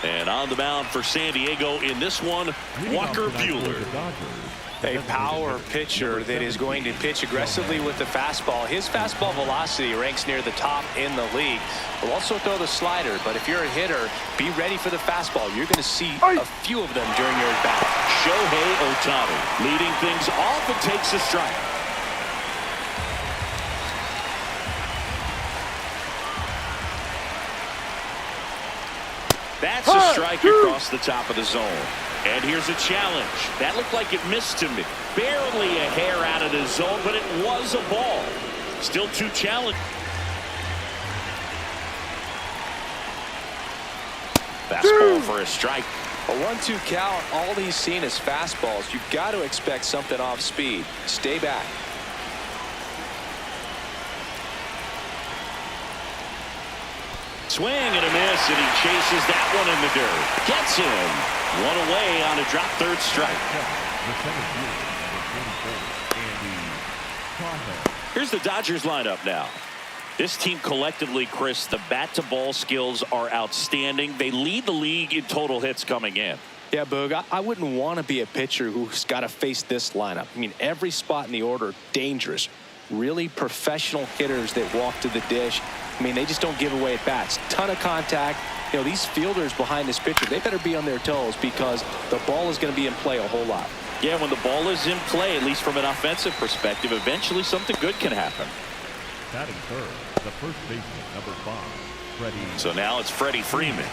And on the mound for San Diego in this one, Walker Buehler. A power pitcher that is going to pitch aggressively with the fastball. His fastball velocity ranks near the top in the league. Will also throw the slider, but if you're a hitter, be ready for the fastball. You're going to see a few of them during your at-bat. Shohei Ohtani leading things off and takes a strike. That's a strike across the top of the zone. And here's a challenge. That looked like it missed to me. Barely a hair out of the zone, but it was a ball. Still two challenges. Fastball for a strike. A 1-2 count. All he's seen is fastballs. You've got to expect something off speed. Stay back. Swing and a miss, and he chases that one in the dirt. Gets him. One away on a drop third strike. Here's the Dodgers lineup now. This team collectively, Chris, the bat-to-ball skills are outstanding. They lead the league in total hits coming in. Yeah, Boog, I wouldn't want to be a pitcher who's got to face this lineup. I mean, every spot in the order, dangerous. Really professional hitters that walk to the dish. I mean, they just don't give away at bats. Ton of contact. You know, these fielders behind this pitcher, they better be on their toes because the ball is going to be in play a whole lot. Yeah, when the ball is in play, at least from an offensive perspective, eventually something good can happen. Batting third, the first baseman, number 5, Freddie. So now it's Freddie Freeman.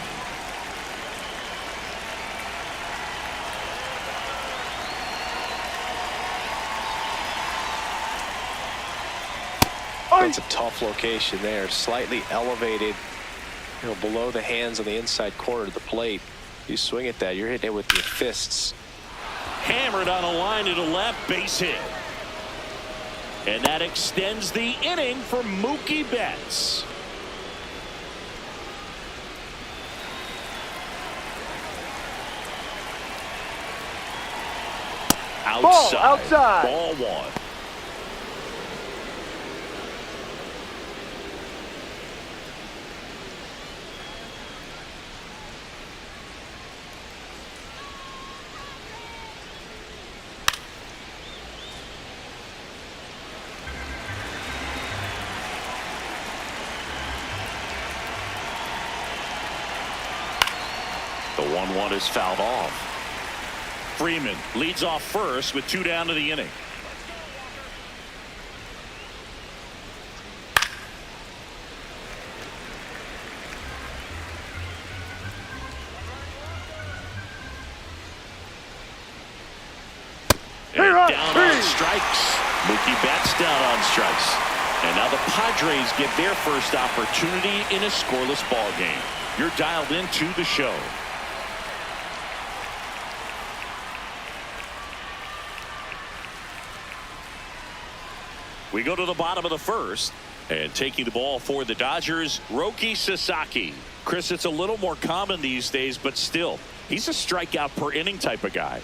That's a tough location there. Slightly elevated, you know, below the hands on the inside corner of the plate. You swing at that, you're hitting it with your fists. Hammered on a line to the left, base hit. And that extends the inning for Mookie Betts. Outside. Ball one. The 1-1 is fouled off. Freeman leads off first with 2 down to the inning. And down on strikes. Mookie Betts down on strikes. And now the Padres get their first opportunity in a scoreless ball game. You're dialed into the show. We go to the bottom of the first, and taking the ball for the Dodgers, Roki Sasaki. Chris, it's a little more common these days, but still, he's a strikeout per inning type of guy.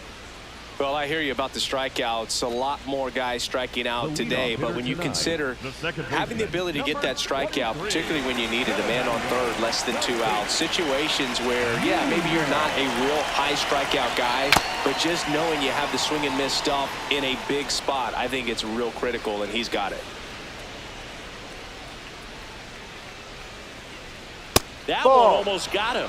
Well, I hear you about the strikeouts. A lot more guys striking out today, but when you consider having the ability to get that strikeout, particularly when you need it, a man on third, less than 2 outs, situations where, yeah, maybe you're not a real high strikeout guy, but just knowing you have the swing and miss stuff in a big spot, I think it's real critical, and he's got it. That one almost got him.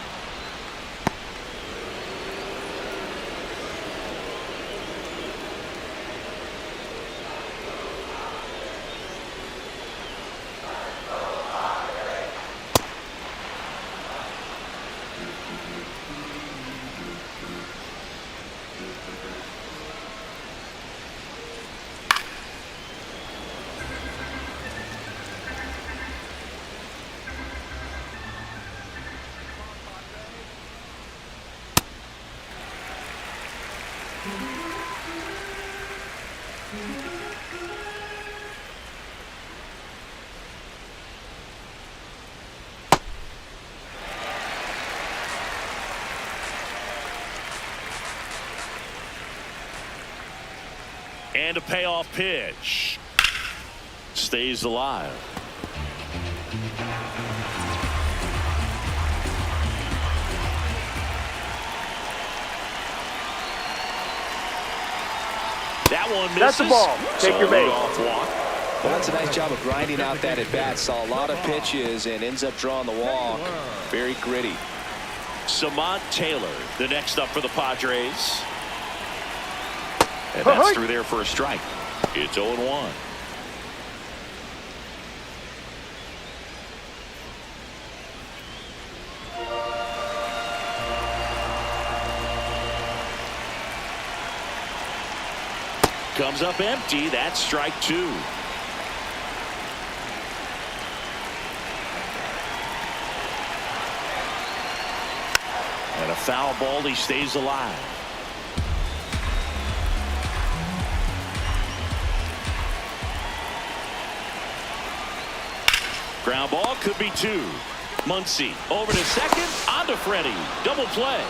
And a payoff pitch. Stays alive. one misses. That's the ball. Take your base. Off walk. Well, that's a nice job of grinding out that at-bat. Saw a lot of pitches and ends up drawing the walk. Very gritty. Samant Taylor, the next up for the Padres. And that's through there for a strike. It's 0-1. Comes up empty. That's strike 2. And a foul ball. He stays alive. Ground ball could be 2. Muncy over to second. On to Freddie. Double play.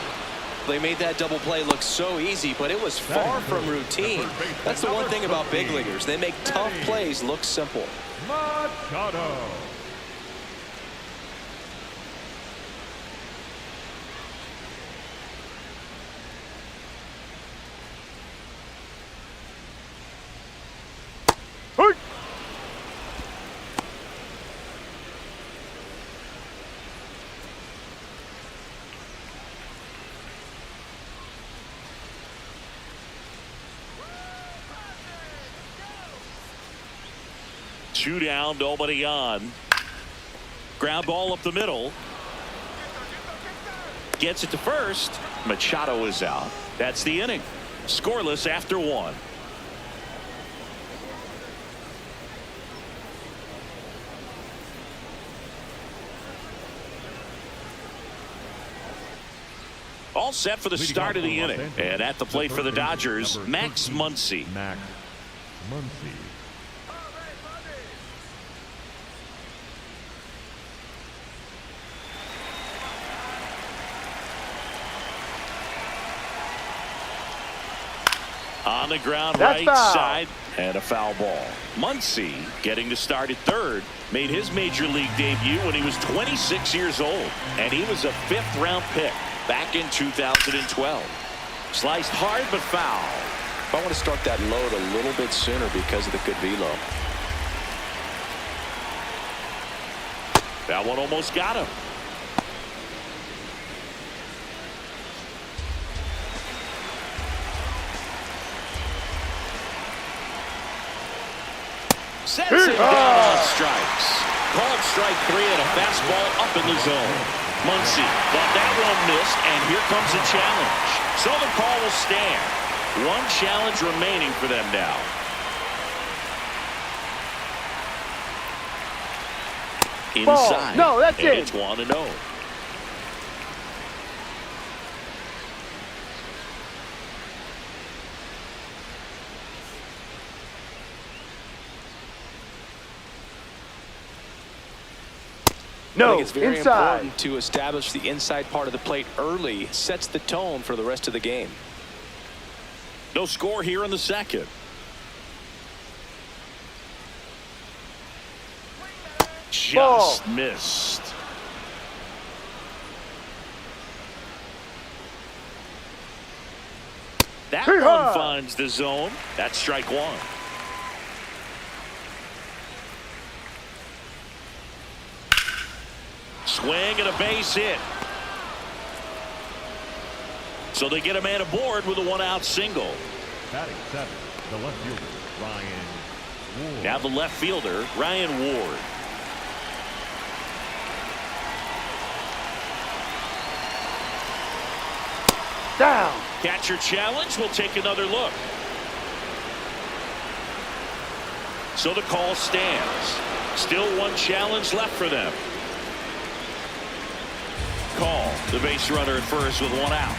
They made that double play look so easy, but it was far from routine. That's the one thing about big leaguers. They make tough plays look simple. Machado. Two down, nobody on. Ground ball up the middle. Gets it to first. Machado is out. That's the inning. Scoreless after 1. All set for the start of the inning. And at the plate for the Dodgers, Max Muncy. Max Muncy. On the ground, That's right foul. side, and a foul ball. Muncy getting to start at third. Made his major league debut when he was 26 years old, and he was a 5th-round pick back in 2012. Sliced hard but foul. I want to start that load a little bit sooner because of the good velo. That one almost got him. Sets him down on strikes. Called strike 3 and a fastball up in the zone. Muncy thought that one missed, and here comes a challenge. So the call will stand. One challenge remaining for them now. Inside. No, that's and it. It's 1-0. I No, think it's very inside. important to establish the inside part of the plate early. Sets the tone for the rest of the game. No score here in the second. Just missed. That one finds the zone. That's strike 1. Swing and a base hit. So they get a man aboard with a 1-out single. Batting 7, the left fielder, Ryan Ward. Now the left fielder, Ryan Ward. Down. Catcher challenge. We'll take another look. So the call stands. Still one challenge left for them. Call. The base runner at first with 1 out.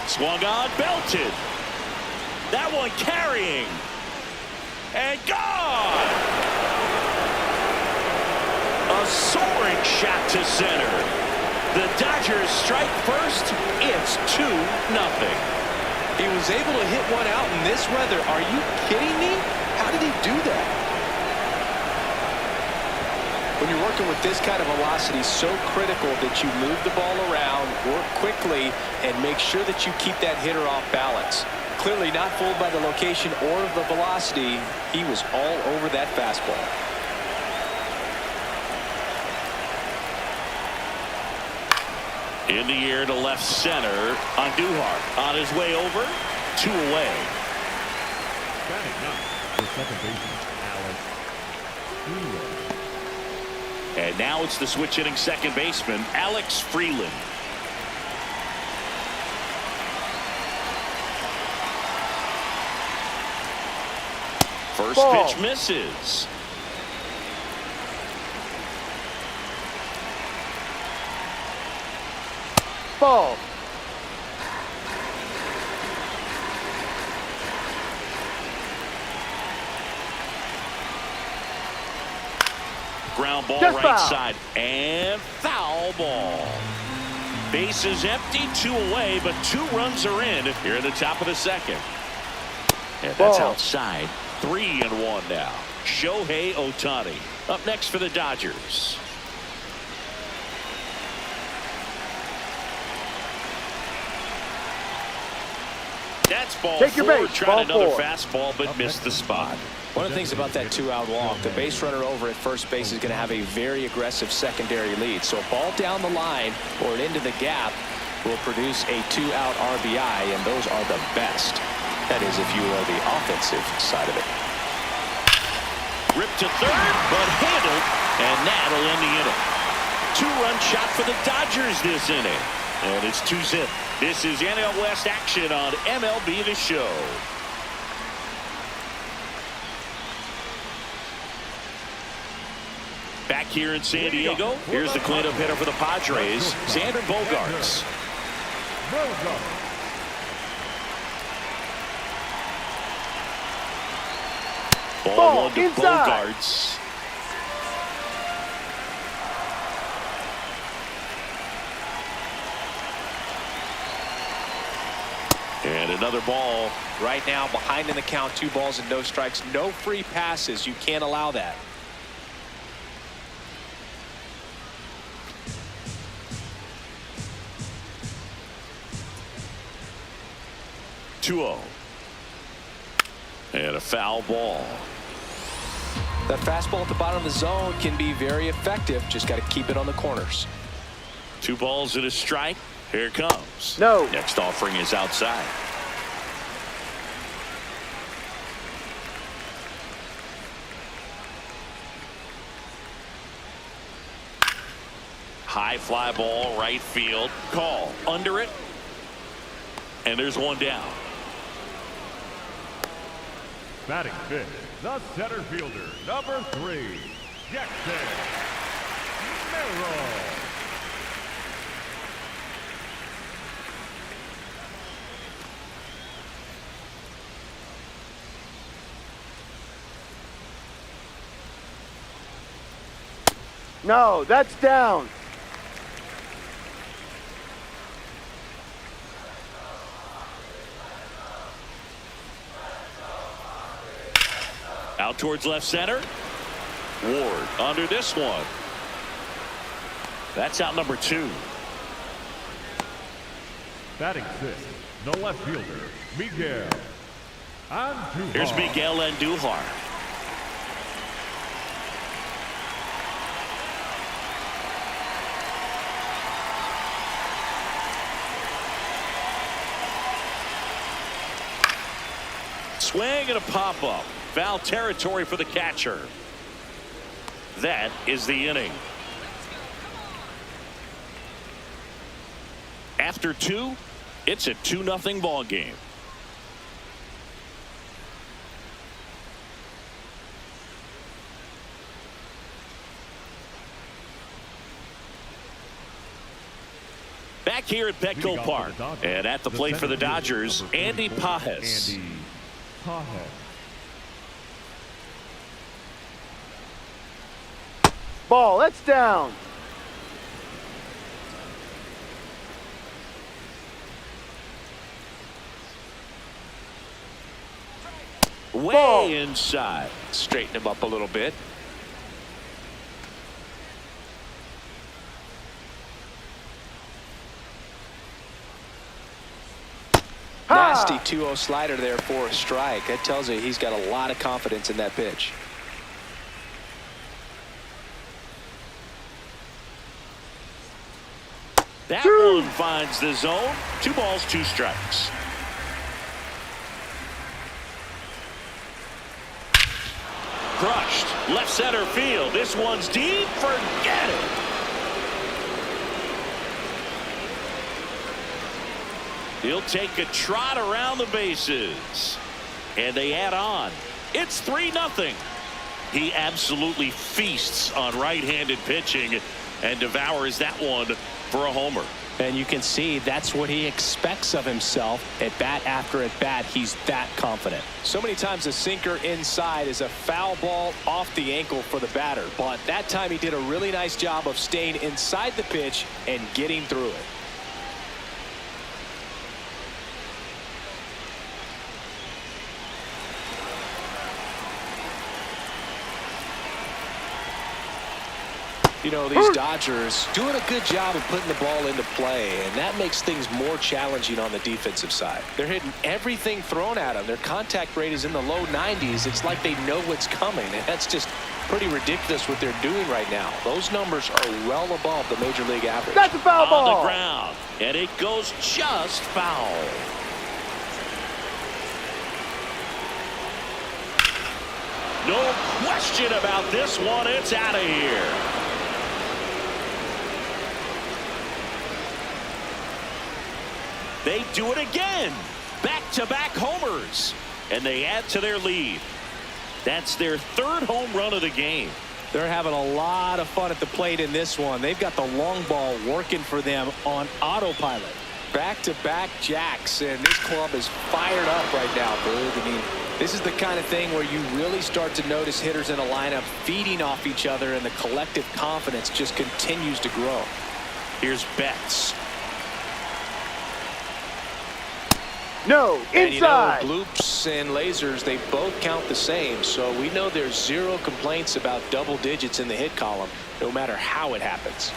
Swung on, belted. That one carrying. And gone. A soaring shot to center. The Dodgers strike first. It's 2-0. He was able to hit one out in this weather. Are you kidding me? How did he do that? When you're working with this kind of velocity, so critical that you move the ball around, work quickly, and make sure that you keep that hitter off balance. Clearly not fooled by the location or the velocity. He was all over that fastball. In the air to left center. Andujar on his way over. 2 away. Batting ninth, the second baseman, Junio. And now it's the switch hitting second baseman, Alex Freeland. First Ball. pitch misses. Ball. Ground ball Just right foul. side and foul ball. Base is empty, 2 away, but 2 runs are in here in the top of the second. And that's Ball. outside. 3-1 now. Shohei Ohtani up next for the Dodgers. That's ball Take your 4. base, Tried ball another 4. fastball, but missed the spot. One of the things about that 2-out walk, the base runner over at first base is going to have a very aggressive secondary lead. So a ball down the line or into the gap will produce a 2-out RBI, and those are the best. That is, if you are the offensive side of it. Ripped to third, but handled, and that'll end the inning. 2-run shot for the Dodgers this inning. And it's 2-zip. This is NL West action on MLB The Show. Back here in San Diego, here's the cleanup hitter for the Padres, Xander Bogaerts. Ball 1 to inside. Bogaerts. And another ball. Right now, behind in the count, 2 balls and no strikes, no free passes. You can't allow that. And a foul ball. That fastball at the bottom of the zone can be very effective. Just got to keep it on the corners. 2 balls and a strike. Here it comes. No. Next offering is outside. High fly ball, right field. Call. Under it. And there's 1 down. Batting fifth, the center fielder, number 3, Jackson Merrill. No, that's down. Out towards left center. Ward under this one. That's out number 2. Batting sixth, the left fielder, Miguel Andujar. Here's Miguel Andujar. Swing and a pop-up. Foul territory for the catcher. That is the inning. After 2, it's a 2-0 ball game. Back here at Petco Park and at the plate for the Dodgers, Andy Pajes. Andy Pajes. Ball, that's down. Way Ball. inside. Straighten him up a little bit. Nasty 2-0 slider there for a strike. That tells you he's got a lot of confidence in that pitch. That one finds the zone. 2 balls, 2 strikes. Crushed. Left center field. This one's deep. Forget it. He'll take a trot around the bases. And they add on. It's 3-0. He absolutely feasts on right-handed pitching and devours that one for a homer. And you can see that's what he expects of himself at bat after at bat. He's that confident. So many times a sinker inside is a foul ball off the ankle for the batter. But that time he did a really nice job of staying inside the pitch and getting through it. You know, these Dodgers doing a good job of putting the ball into play, and that makes things more challenging on the defensive side. They're hitting everything thrown at them. Their contact rate is in the low 90s. It's like they know what's coming, and that's just pretty ridiculous what they're doing right now. Those numbers are well above the major league average. That's a foul ball. On the ground, and it goes just foul. No question about this one. It's out of here. They do it again. Back-to-back homers. And they add to their lead. That's their 3rd home run of the game. They're having a lot of fun at the plate in this one. They've got the long ball working for them on autopilot. Back-to-back jacks, and this club is fired up right now, Boog. I mean, this is the kind of thing where you really start to notice hitters in a lineup feeding off each other, and the collective confidence just continues to grow. Here's Betts. No, inside. And you know, bloops and lasers, they both count the same, so we know there's 0 complaints about double digits in the hit column, no matter how it happens.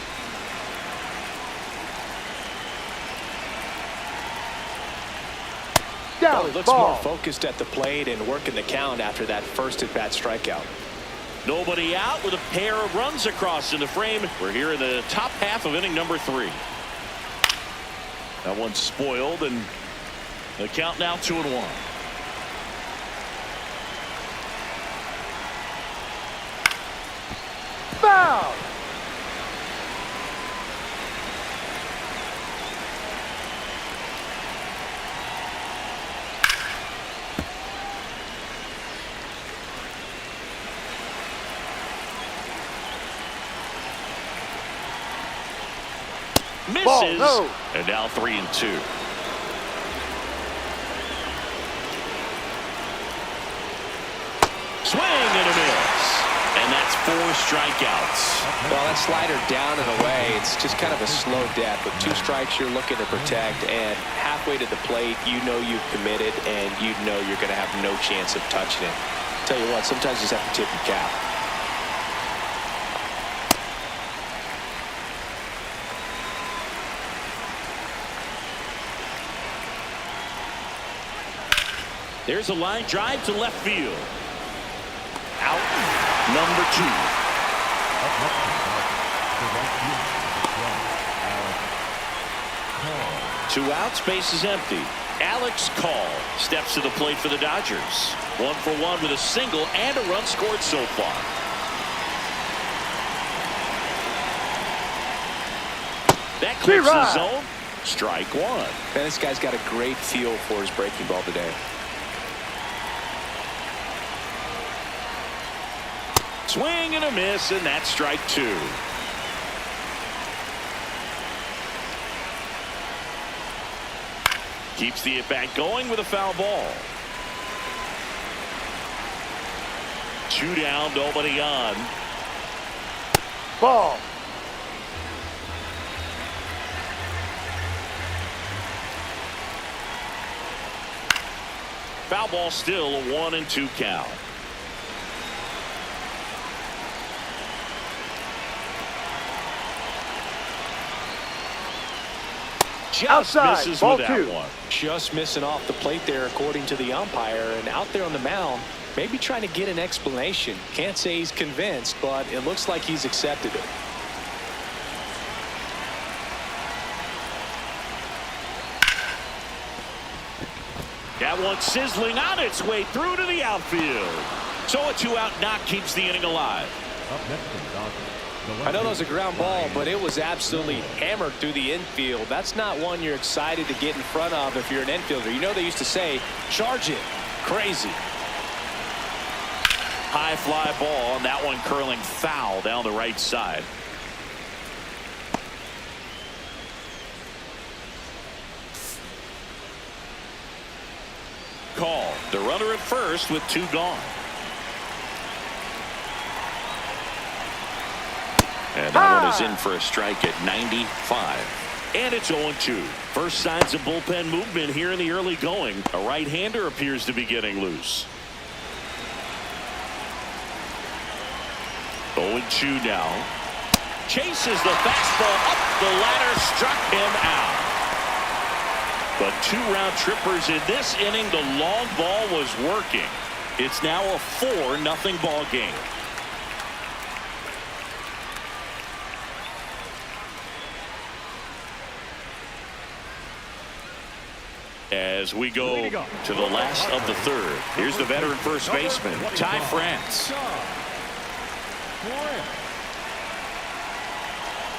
Well, he looks more focused at the plate and working the count after that first at-bat strikeout. Nobody out with a pair of runs across in the frame. We're here in the top half of inning number 3. That one's spoiled, and the count now 2-1. Foul. Misses. Ball, no. And now 3-2. Swing and a miss. And that's 4 strikeouts. Well, that slider down and away, it's just kind of a slow death. With 2 strikes you're looking to protect, and halfway to the plate, you know you've committed, and you know you're going to have no chance of touching it. Tell you what, sometimes you just have to tip your cap. There's a line drive to left field. Out number 2. 2 outs, base is empty. Alex Call steps to the plate for the Dodgers. 1 for 1 with a single and a run scored so far. That clears the zone. Strike 1. Man, this guy's got a great feel for his breaking ball today. Swing and a miss, and that's strike 2. Keeps the at-bat going with a foul ball. 2 down, nobody on. Ball. Foul ball, still a 1-2 count. just Outside, misses ball with two. that one. Just missing off the plate there, according to the umpire. And out there on the mound, maybe trying to get an explanation. Can't say he's convinced, but it looks like he's accepted it. That one sizzling on its way through to the outfield. So a 2-out knock keeps the inning alive. Up next for the Dodgers, the I know lefty, that was a ground ball, Ryan. but it was absolutely hammered through the infield. That's not one you're excited to get in front of if you're an infielder. You know they used to say, charge it. Crazy. High fly ball, and that one curling foul down the right side. Call. The runner at first with 2 gone. And that one is in for a strike at 95. And it's 0-2. First signs of bullpen movement here in the early going. A right-hander appears to be getting loose. 0-2 now. Chases the fastball up the ladder, struck him out. But 2 round trippers in this inning. The long ball was working. It's now a 4-0 ball game. As we go to the last of the third. Here's the veteran first baseman, Ty France.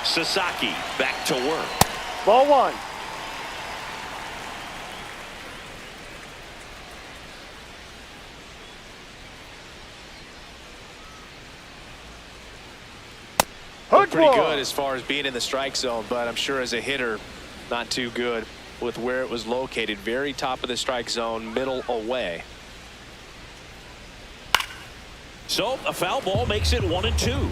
Sasaki back to work. Ball 1. Hook Pretty one. good as far as being in the strike zone, but I'm sure as a hitter, not too good with where it was located. Very top of the strike zone, middle away. So a foul ball makes it 1-2.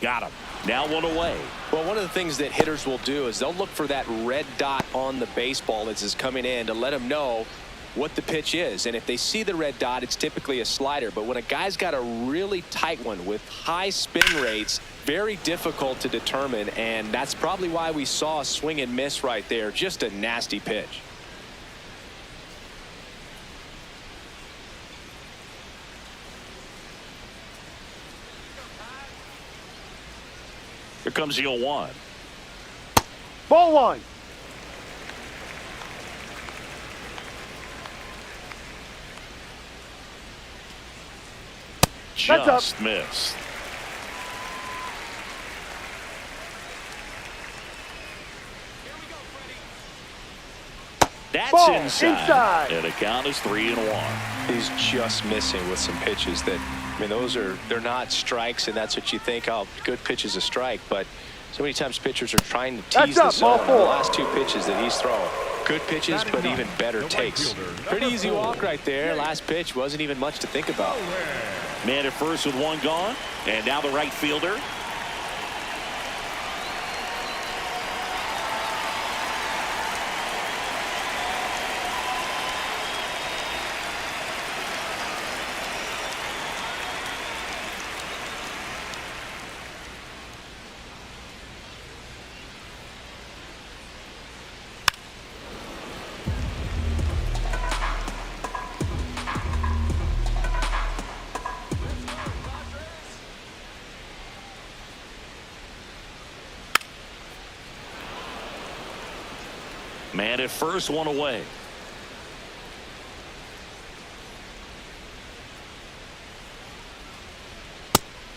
Got him. Now 1 away. Well, one of the things that hitters will do is they'll look for that red dot on the baseball as it's coming in to let them know what the pitch is. And if they see the red dot, it's typically a slider. But when a guy's got a really tight one with high spin rates, very difficult to determine. And that's probably why we saw a swing and miss right there. Just a nasty pitch. Here comes the 0-1. Ball 1. That's up. Just missed. That's Ball inside. And the count is 3-1. He's just missing with some pitches that, I mean, they're not strikes, and that's what you think, oh, good pitch is a strike. But so many times pitchers are trying to tease the zone. The last 2 pitches that he's throwing. Good pitches, but even better takes. Pretty easy walk right there. Last pitch wasn't even much to think about. Man at first with 1 gone. And now the right fielder. Man at first, 1 away.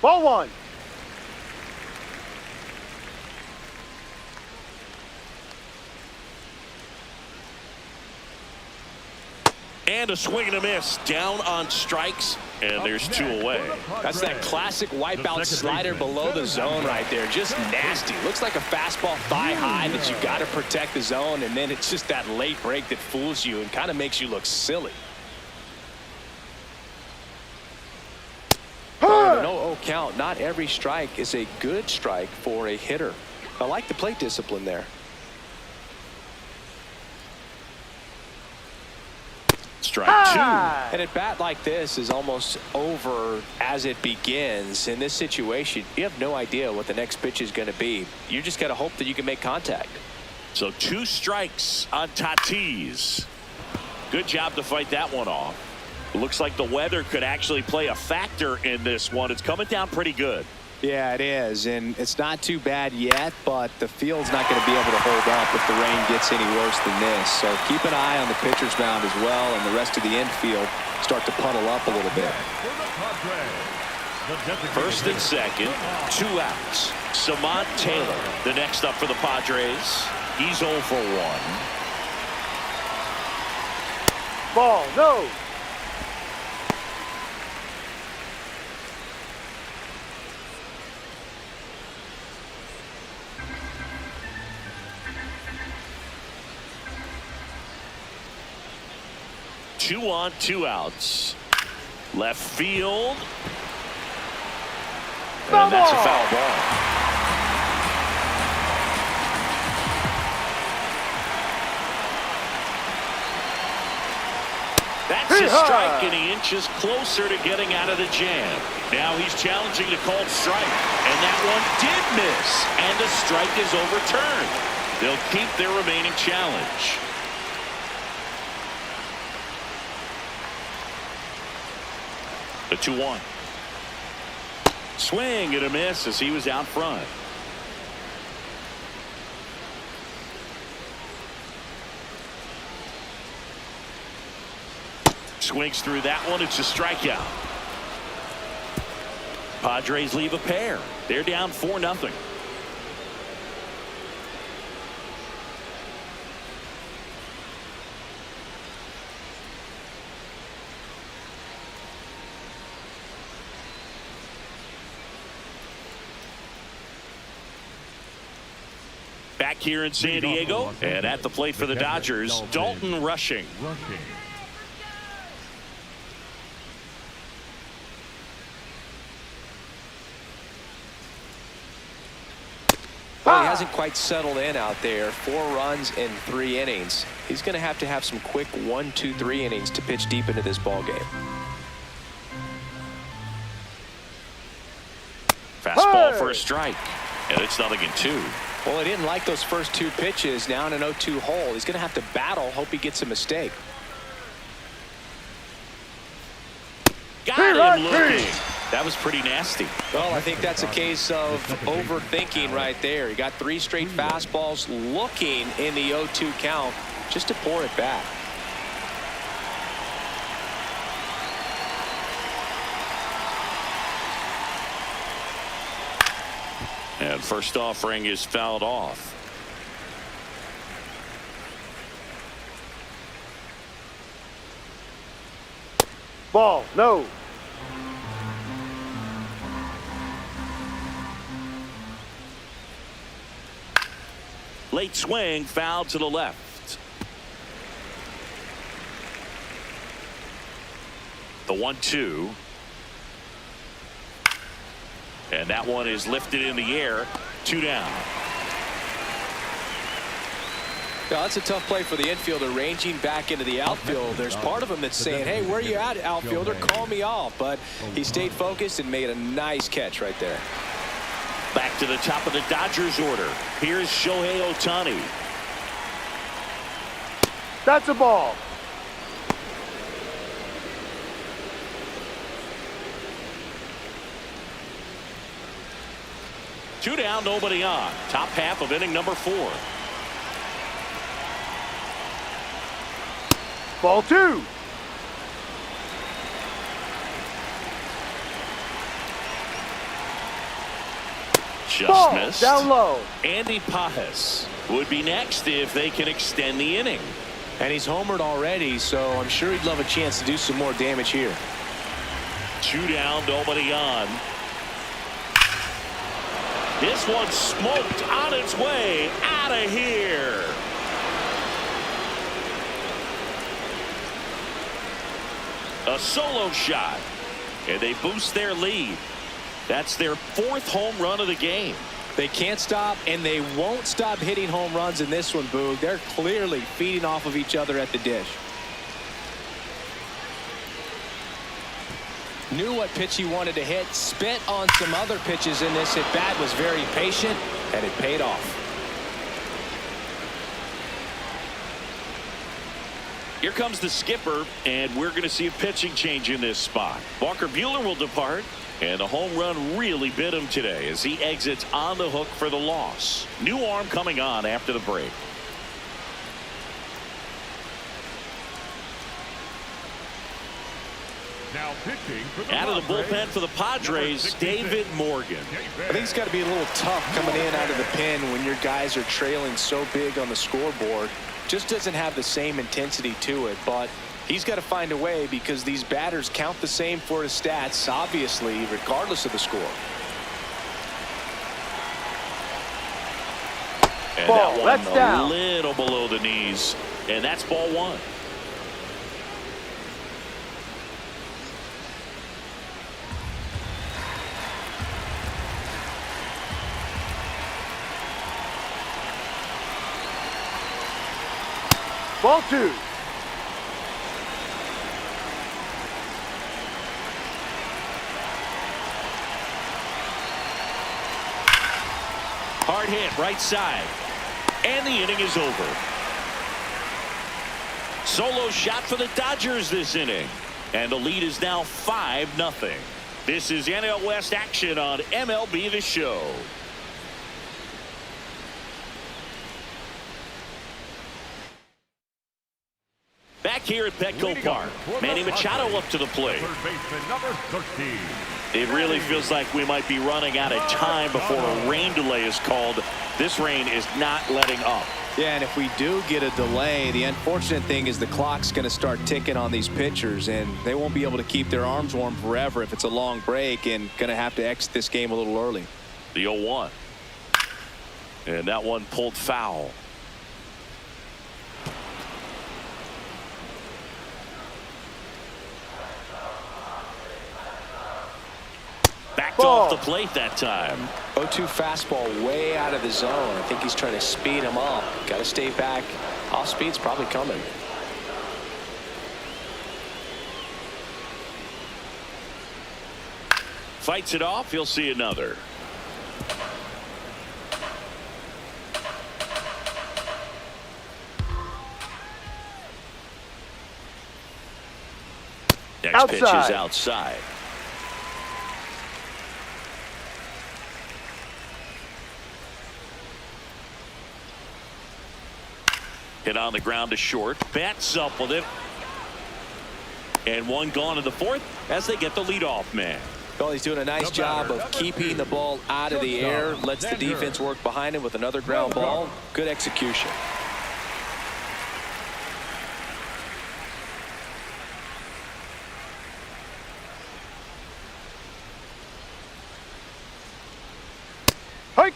Ball 1. And a swing and a miss. Down on strikes. And there's 2 away. That's that classic wipeout slider below the zone right there. Just nasty. Looks like a fastball thigh high that you got to protect the zone. And then it's just that late break that fools you and kind of makes you look silly. But a 0-0 count. Not every strike is a good strike for a hitter. I like the plate discipline there. Strike High. And at bat like this is almost over as it begins. In this situation, you have no idea what the next pitch is going to be. You just got to hope that you can make contact. 2. So 2 strikes on Tatis. Good job to fight that one off. It looks like the weather could actually play a factor in this one. It's coming down pretty good. Yeah, it is, and it's not too bad yet, but the field's not going to be able to hold up if the rain gets any worse than this. So keep an eye on the pitcher's mound as well, and the rest of the infield start to puddle up a little bit. First and second, 2 outs. Samant Taylor, the next up for the Padres. He's 0 for 1. Ball, no. Two on, 2 outs. Left field. And that's a foul ball. That's a strike, and he inches closer to getting out of the jam. Now he's challenging the called strike, and that one did miss, and the strike is overturned. They'll keep their remaining challenge. The 2-1. Swing and a miss as he was out front. Swings through that one. It's a strikeout. Padres leave a pair. They're down 4-0. Back here in San Diego, and at the plate for the Dodgers, Dalton Rushing. Well, he hasn't quite settled in out there. 4 runs in 3 innings. He's going to have some quick 1, 2, 3 innings to pitch deep into this ball game. Fastball for a strike, and it's 0-2. Well, he didn't like those first 2 pitches. Now in an 0-2 hole, he's going to have to battle. Hope he gets a mistake. Got him looking. That was pretty nasty. Well, I think that's a case of overthinking right there. He got 3 straight fastballs looking in the 0-2 count just to pour it back. And first offering is fouled off. Ball, no. Late swing, foul to the left. The 1-2. And that one is lifted in the air. 2 down. Yeah, that's a tough play for the infielder, ranging back into the outfield. There's part of him that's saying, hey, where are you at, outfielder? Call me off. But he stayed focused and made a nice catch right there. Back to the top of the Dodgers order. Here's Shohei Ohtani. That's a ball. Two down, nobody on. Top half of inning number 4. Ball 2. Just Ball missed. down low. Andy Pajes would be next if they can extend the inning. And he's homered already, so I'm sure he'd love a chance to do some more damage here. 2 down, nobody on. This one smoked on its way out of here. A solo shot, and they boost their lead. That's their 4th home run of the game. They can't stop, and they won't stop hitting home runs in this one, Boog. They're clearly feeding off of each other at the dish. Knew what pitch he wanted to hit, spit on some other pitches in this at bat, was very patient, and it paid off. Here comes the skipper, and we're going to see a pitching change in this spot. Walker Buehler will depart, and the home run really bit him today as he exits on the hook for the loss. New arm coming on after the break. Now pitching for the Out of the bullpen for the Padres, David Morgan. I think it's got to be a little tough coming in out of the pen when your guys are trailing so big on the scoreboard. Just doesn't have the same intensity to it, but he's got to find a way because these batters count the same for his stats, obviously, regardless of the score. And Ball, that that's one down. a little below the knees, and that's ball one. Ball 2. Hard hit right side, and the inning is over. Solo shot for the Dodgers this inning, and the lead is now 5-0. This is NL West action on MLB The Show. Back here at Petco Park, Manny Machado up to the plate. Third baseman, number 13. It really feels like we might be running out of time before a rain delay is called. This rain is not letting up. Yeah, and if we do get a delay, the unfortunate thing is the clock's going to start ticking on these pitchers, and they won't be able to keep their arms warm forever if it's a long break, and going to have to exit this game a little early. The 0-1. And that one pulled foul. Backed off the plate that time. 0-2 fastball way out of the zone. I think he's trying to speed him up. Got to stay back. Off speed's probably coming. Fights it off. He'll see another. Next pitch is outside. Hit on the ground to short. Bats up with it. And one gone in the fourth as they get the leadoff man. Well, he's doing a nice job of keeping the ball out of the air. Lets the defense work behind him with another ground ball. Good execution. Hike.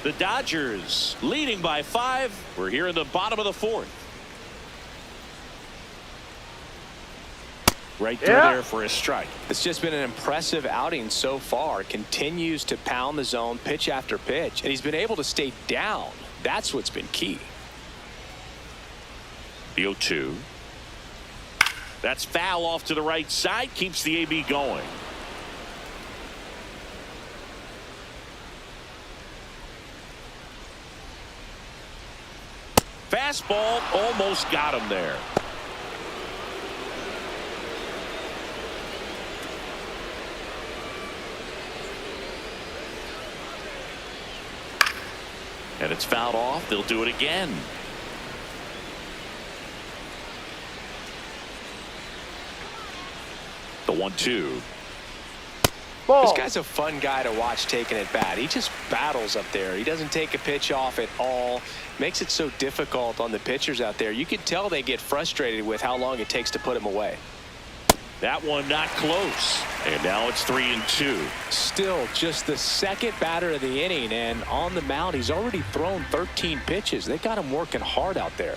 The Dodgers leading by 5. We're here in the bottom of the fourth. Right through there for a strike. It's just been an impressive outing so far. Continues to pound the zone pitch after pitch, and he's been able to stay down. That's what's been key. The 0-2. That's foul off to the right side. Keeps the AB going. Fastball almost got him there. And it's fouled off. They'll do it again. The 1-2. Ball. This guy's a fun guy to watch taking at bat. He just battles up there. He doesn't take a pitch off at all. Makes it so difficult on the pitchers out there. You can tell they get frustrated with how long it takes to put him away. That one not close. And now it's 3-2. Still just the second batter of the inning, and on the mound he's already thrown 13 pitches. They got him working hard out there.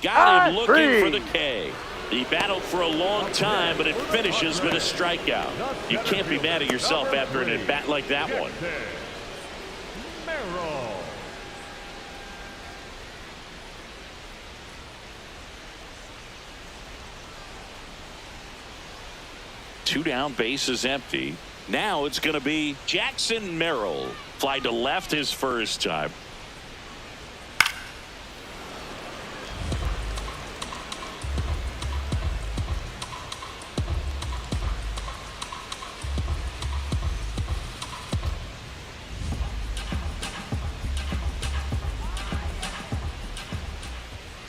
Got him looking for the K. He battled for a long time, but it finishes with a strikeout. You can't be mad at yourself after an at-bat like that one. 2 down, bases empty. Now it's going to be Jackson Merrill. Fly to left his first time.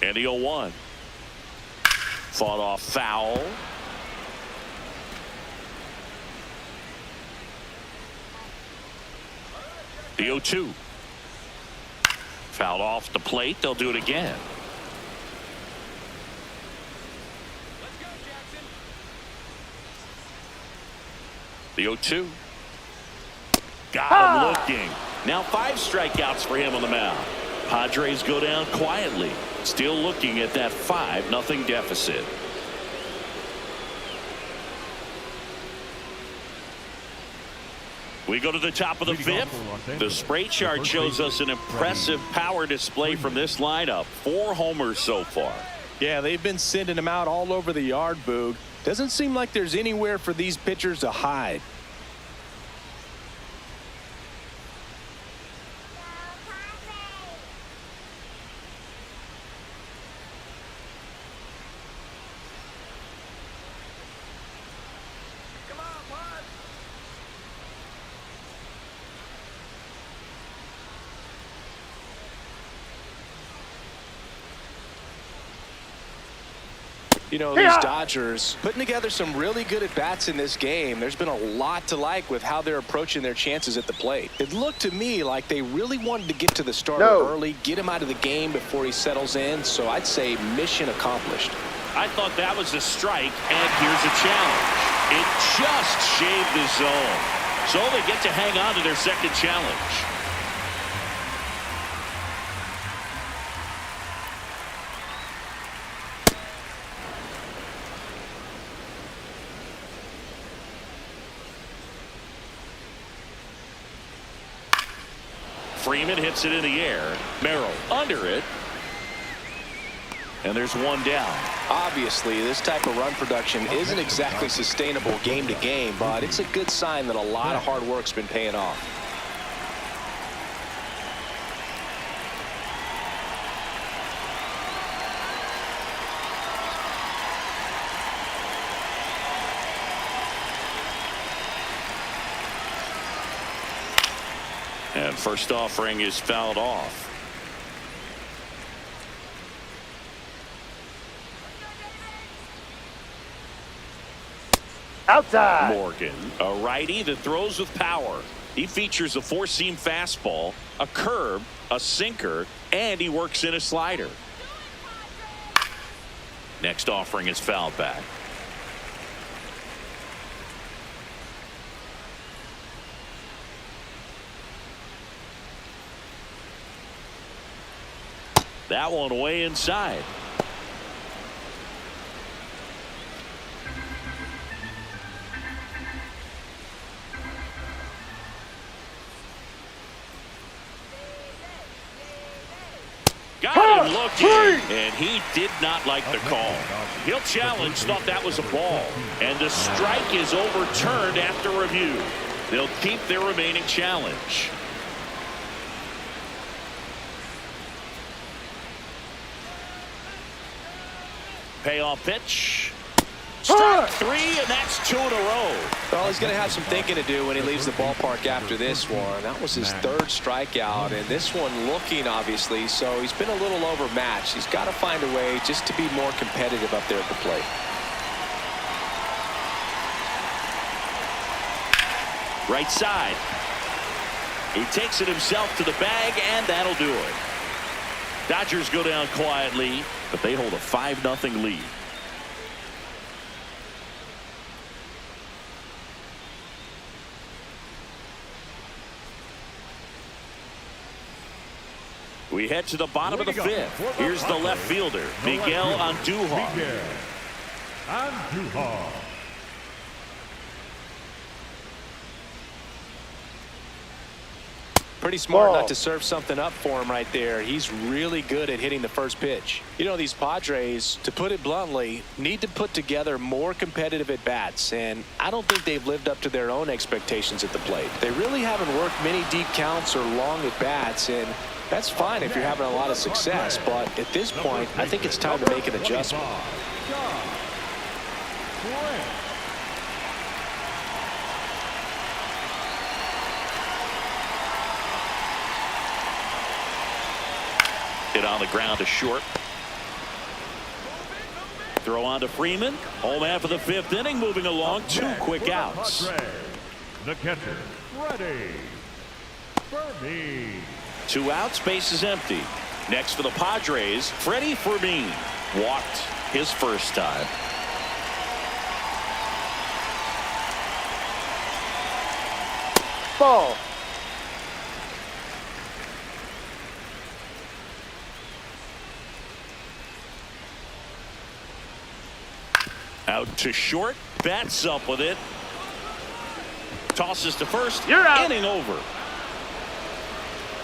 And the 0-1. Fought off foul. The 0-2. Fouled off the plate. They'll do it again. The 0-2. Got him looking. Now 5 strikeouts for him on the mound. Padres go down quietly. Still looking at that 5-0 deficit. We go to the top of the 5th. The spray chart shows us an impressive power display from this lineup. 4 homers so far. Yeah, they've been sending them out all over the yard, Boog. Doesn't seem like there's anywhere for these pitchers to hide. You know, these Dodgers putting together some really good at-bats in this game. There's been a lot to like with how they're approaching their chances at the plate. It looked to me like they really wanted to get to the starter early, get him out of the game before he settles in. So I'd say mission accomplished. I thought that was a strike, and here's a challenge. It just shaved the zone. So they get to hang on to their second challenge. Freeman hits it in the air. Merrill under it. And there's 1 down. Obviously, this type of run production isn't exactly sustainable game to game, but it's a good sign that a lot of hard work's been paying off. And first offering is fouled off. Outside. Morgan, a righty that throws with power. He features a 4-seam fastball, a curve, a sinker, and he works in a slider. Next offering is fouled back. That one way inside. Got him looking, and he did not like the call. He'll challenge, thought that was a ball, and the strike is overturned after review. They'll keep their remaining challenge. Payoff pitch. Strike 3, and that's 2 in a row. Well, he's going to have some thinking to do when he leaves the ballpark after this one. That was his 3rd strikeout, and this one looking, obviously, so he's been a little overmatched. He's got to find a way just to be more competitive up there at the plate. Right side. He takes it himself to the bag, and that'll do it. Dodgers go down quietly, but they hold a 5-0 lead. We head to the bottom of the 5th. Here's the left fielder, Miguel Andujar. Miguel Andujar. Pretty smart Ball. not to serve something up for him right there. He's really good at hitting the first pitch. You know, these Padres, to put it bluntly, need to put together more competitive at-bats, and I don't think they've lived up to their own expectations at the plate. They really haven't worked many deep counts or long at-bats, and that's fine if you're having a lot of success, but at this point, I think it's time to make an adjustment. Hit on the ground to short. Throw on to Freeman. Home half of the fifth inning, moving along. 2 quick outs. The catcher, ready. Fermin. 2 outs, base is empty. Next for the Padres, Freddie Fermin. Walked his first time. Ball. Out to short. Bats up with it. Tosses to first. You're out. Inning over.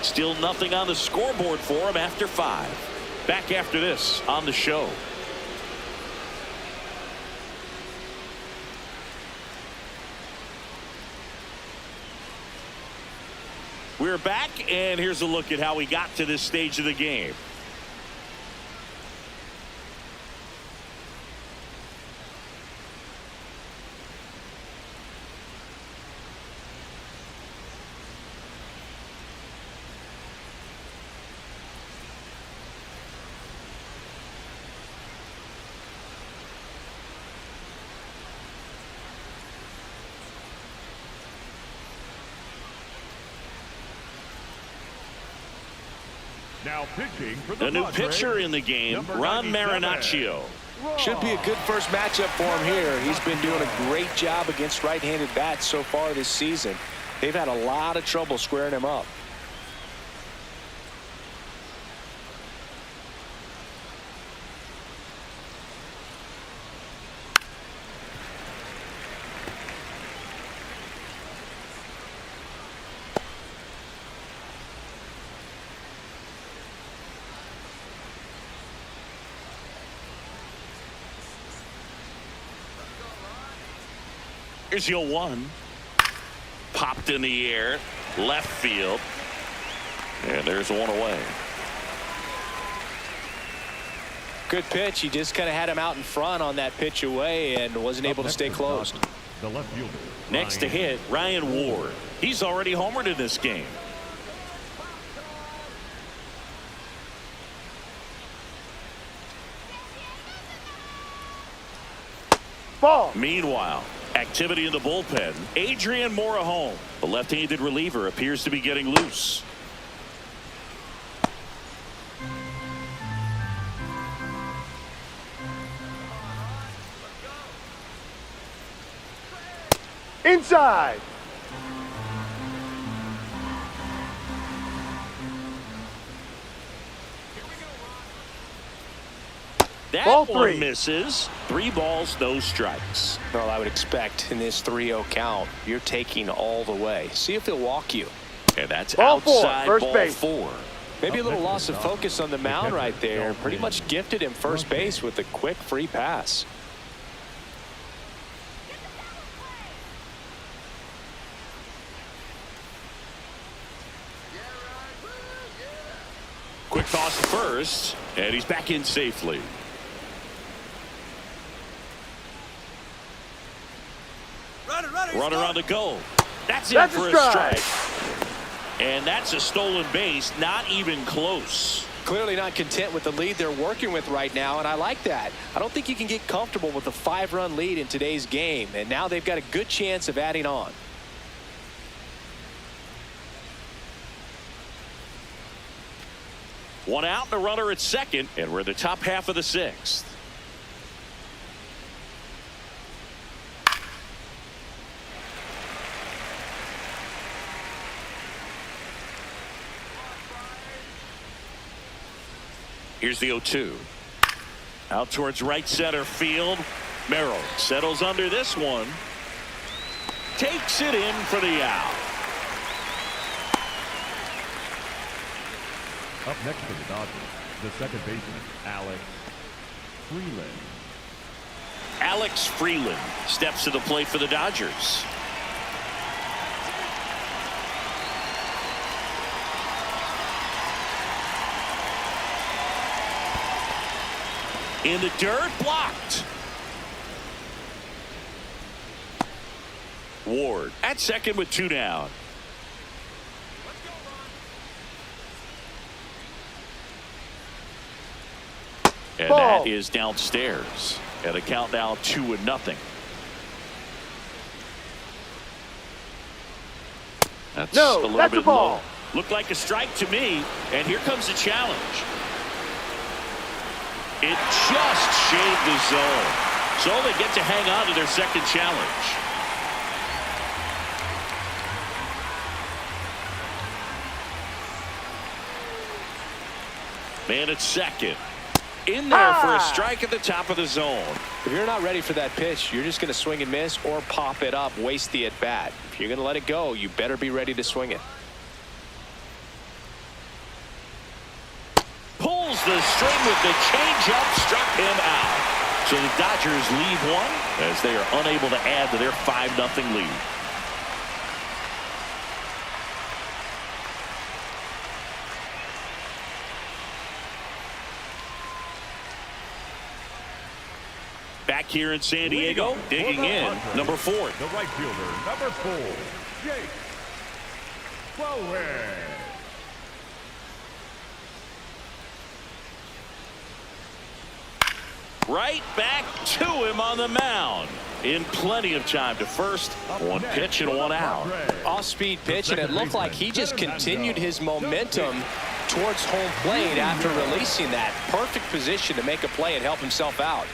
Still nothing on the scoreboard for him after 5. Back after this on the show. We're back, and here's a look at how we got to this stage of the game. Now pitching for The new Padres, pitcher in the game, number Ron 97. Marinaccio. Should be a good first matchup for him here. He's been doing a great job against right-handed bats so far this season. They've had a lot of trouble squaring him up. Here's your 1. Popped in the air. Left field. And there's 1 away. Good pitch. He just kind of had him out in front on that pitch away and wasn't able to stay closed. The left fielder. Next to hit, Ryan Ward. He's already homered in this game. Ball. Meanwhile, activity in the bullpen. Adrian Morejon, the left-handed reliever, appears to be getting loose. Inside. That Ball one 3. misses. 3 balls, no strikes. Well, I would expect in this 3-0 count, you're taking all the way. See if he'll walk you. And that's Ball 4, outside first ball base. 4. Maybe a little loss of focus on the mound right there. Pretty much gifted him first base with a quick free pass. Quick toss to first, and he's back in safely. Runner on the go. That's in That's for a a strike. strike. And that's a stolen base, not even close. Clearly not content with the lead they're working with right now, and I like that. I don't think you can get comfortable with a 5-run lead in today's game, and now they've got a good chance of adding on. One out and a runner at second, and we're in the top half of the 6th. Here's the 0-2. Out towards right center field. Merrill settles under this one. Takes it in for the out. Up next for the Dodgers, the second baseman, Alex Freeland. Alex Freeland steps to the plate for the Dodgers. In the dirt, blocked. Ward at second with 2 down. And that is downstairs. And the count now 2-0. That's a little bit low. Looked like a strike to me. And here comes the challenge. It just shaved the zone. So they get to hang on to their second challenge. Man at second. In there for a strike at the top of the zone. If you're not ready for that pitch, you're just going to swing and miss or pop it up, waste the at-bat. If you're going to let it go, you better be ready to swing it. Pulls the string with the changeup, struck him out. So the Dodgers lead one as they are unable to add to their 5-0 lead. Back here in San Diego, digging in, number 4. The right fielder, number 4, Jake Bowen. Right back to him on the mound. In plenty of time to first. 1 pitch and 1 out. Off-speed pitch, and it looked like he just continued his momentum towards home plate after releasing that. Perfect position to make a play and help himself out.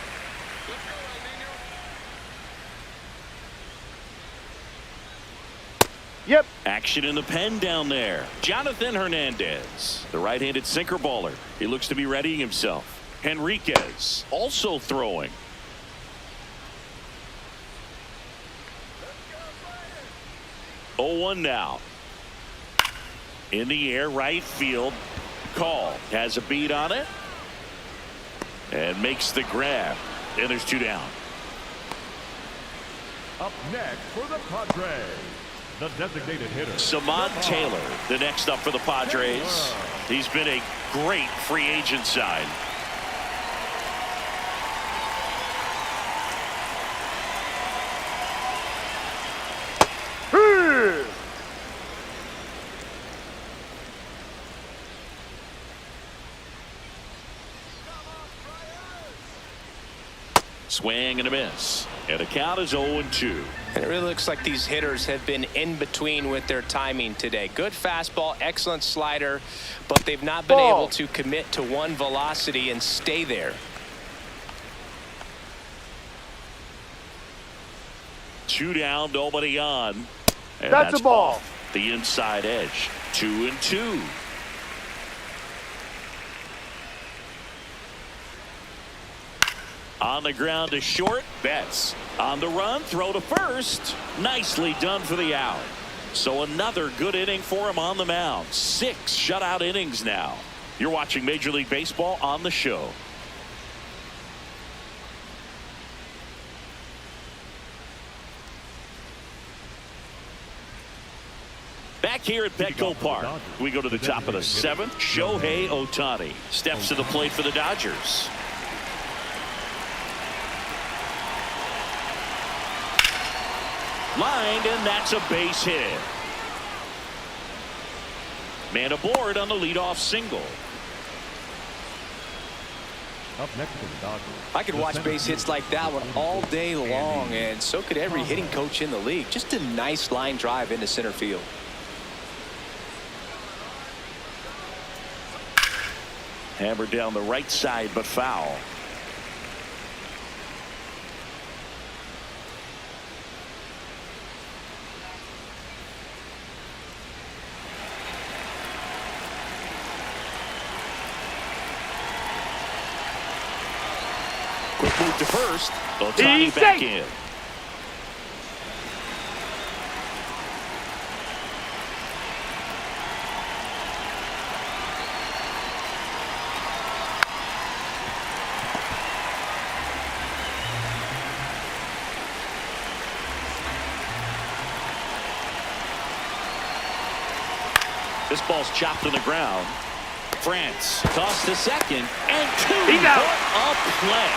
Yep. Action in the pen down there. Jonathan Hernandez, the right-handed sinker baller. He looks to be readying himself. Henriquez also throwing. Oh, 1 now. In the air, right field. Call has a beat on it and makes the grab. And there's 2 down. Up next for the Padres, the designated hitter, Samad Taylor, the next up for the Padres. He's been a great free agent sign. Swing and a miss. And the count is 0-2. And it really looks like these hitters have been in between with their timing today. Good fastball, excellent slider, but they've not been able to commit to one velocity and stay there. 2 down, nobody on. And That's a ball. Off the inside edge. 2-2. On the ground to short. Betts on the run. Throw to first. Nicely done for the out. So another good inning for him on the mound. 6 shutout innings now. You're watching Major League Baseball on the show. Back here at Petco Park, we go to the top of the 7th. Shohei Ohtani steps to the plate for the Dodgers. Lined, and that's a base hit. Man aboard on the leadoff single. Up next for the Dodgers. I could watch base hits like that one all day long, and so could every hitting coach in the league. Just a nice line drive into center field. Hammered down the right side, but foul. Quick move to first. Ohtani back in. This ball's chopped to the ground. France tossed to second, and He's out. What a play.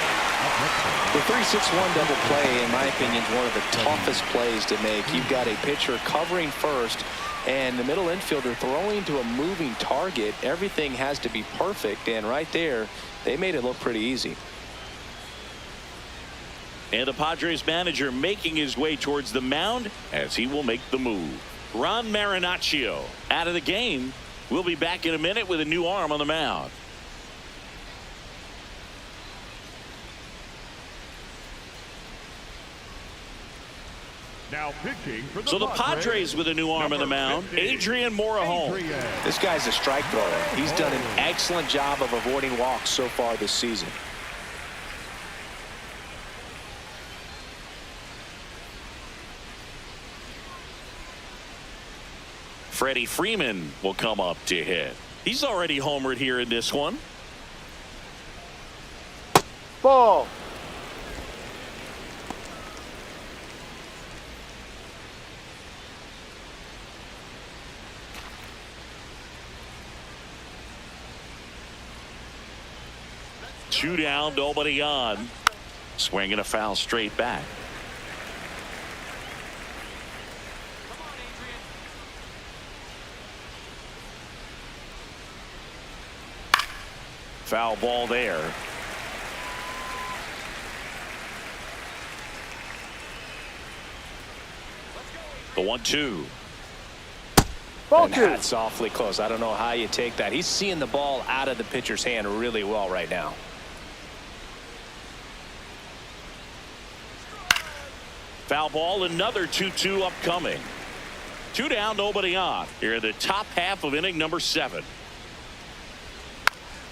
The 3-6-1 double play, in my opinion, is one of the toughest plays to make. You've got a pitcher covering first, and the middle infielder throwing to a moving target. Everything has to be perfect, and right there, they made it look pretty easy. And the Padres manager making his way towards the mound as he will make the move. Ron Marinaccio out of the game. We'll be back in a minute with a new arm on the mound. Now pitching for So the Padres with a new arm on the mound, Adrian Morejon. This guy's a strike thrower. He's done an excellent job of avoiding walks so far this season. Freddie Freeman will come up to hit. He's already homered here in this one. Ball. Two down, nobody on. Swinging a foul straight back. Foul ball there. The 1-2. Ball And two. that's awfully close. I don't know how you take that. He's seeing the ball out of the pitcher's hand really well right now. Foul ball, another 2-2 upcoming. Two down, nobody on. Here in the top half of inning number 7.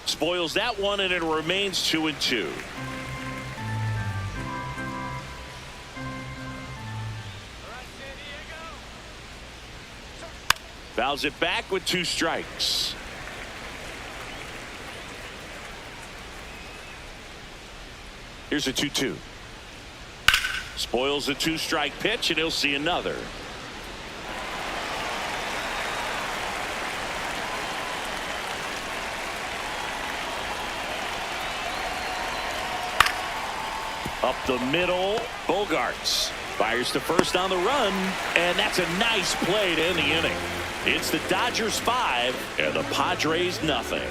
Spoils that one, and it remains 2-2. Fouls it back with 2 strikes. Here's a 2-2. Spoils the 2-strike pitch, and he'll see another. Up the middle, Bogarts fires to first on the run, and that's a nice play to end the inning. It's the Dodgers 5 and the Padres nothing.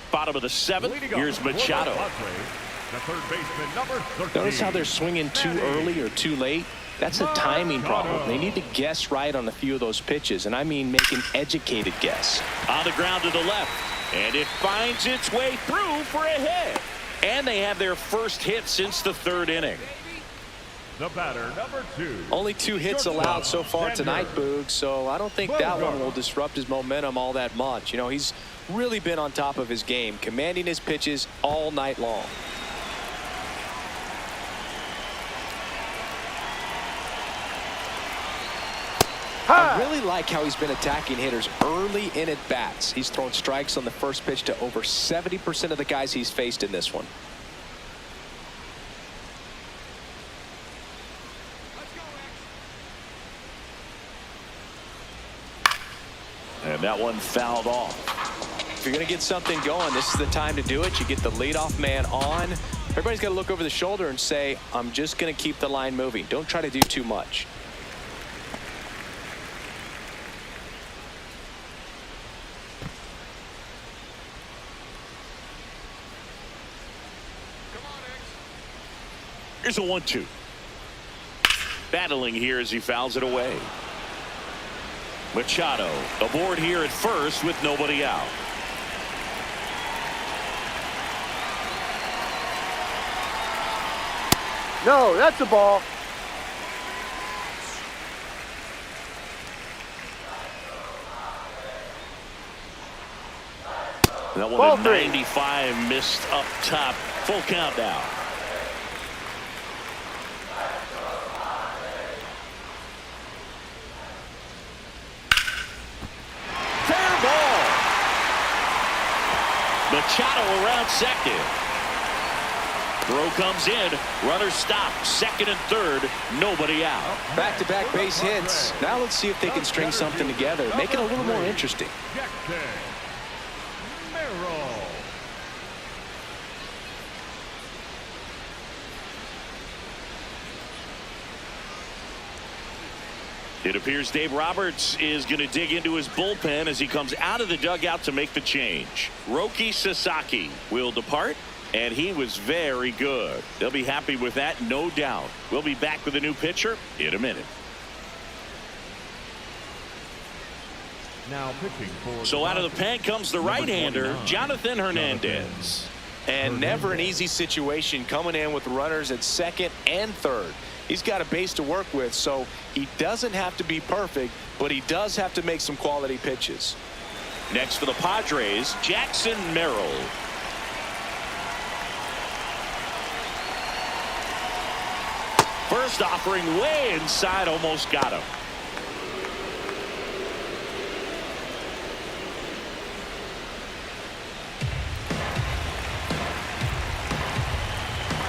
Bottom of the 7th, here's Machado. The third baseman, number 13. Notice how they're swinging too early or too late. That's a timing problem. They need to guess right on a few of those pitches, and I mean make an educated guess. On the ground to the left, and it finds its way through for a hit. And they have their first hit since the 3rd inning. The batter, number 2. Only 2 hits allowed so far tonight, Boog, so I don't think that one will disrupt his momentum all that much. You know, he's really been on top of his game, commanding his pitches all night long. I really like how he's been attacking hitters early in at bats. He's thrown strikes on the first pitch to over 70% of the guys he's faced in this one. And that one fouled off. If you're going to get something going, this is the time to do it. You get the leadoff man on. Everybody's got to look over the shoulder and say, I'm just going to keep the line moving. Don't try to do too much. Here's a 1-2. Battling here as he fouls it away. Machado aboard here at first with nobody out. No, that's a ball. That one Ball at 3. 95 missed up top. Full count now. Fair ball. Machado around second. Throw comes in. Runner stopped. Second and third. Nobody out. Back-to-back base hits. Now let's see if they can string something together. Make it a little more interesting. It appears Dave Roberts is going to dig into his bullpen as he comes out of the dugout to make the change. Roki Sasaki will depart, and he was very good. They'll be happy with that, no doubt. We'll be back with a new pitcher in a minute. Now pitching for so out of the pen comes the right-hander, Jonathan Hernandez. And never an easy situation coming in with runners at second and third. He's got a base to work with, so he doesn't have to be perfect, but he does have to make some quality pitches. Next for the Padres, Jackson Merrill. First offering way inside, almost got him.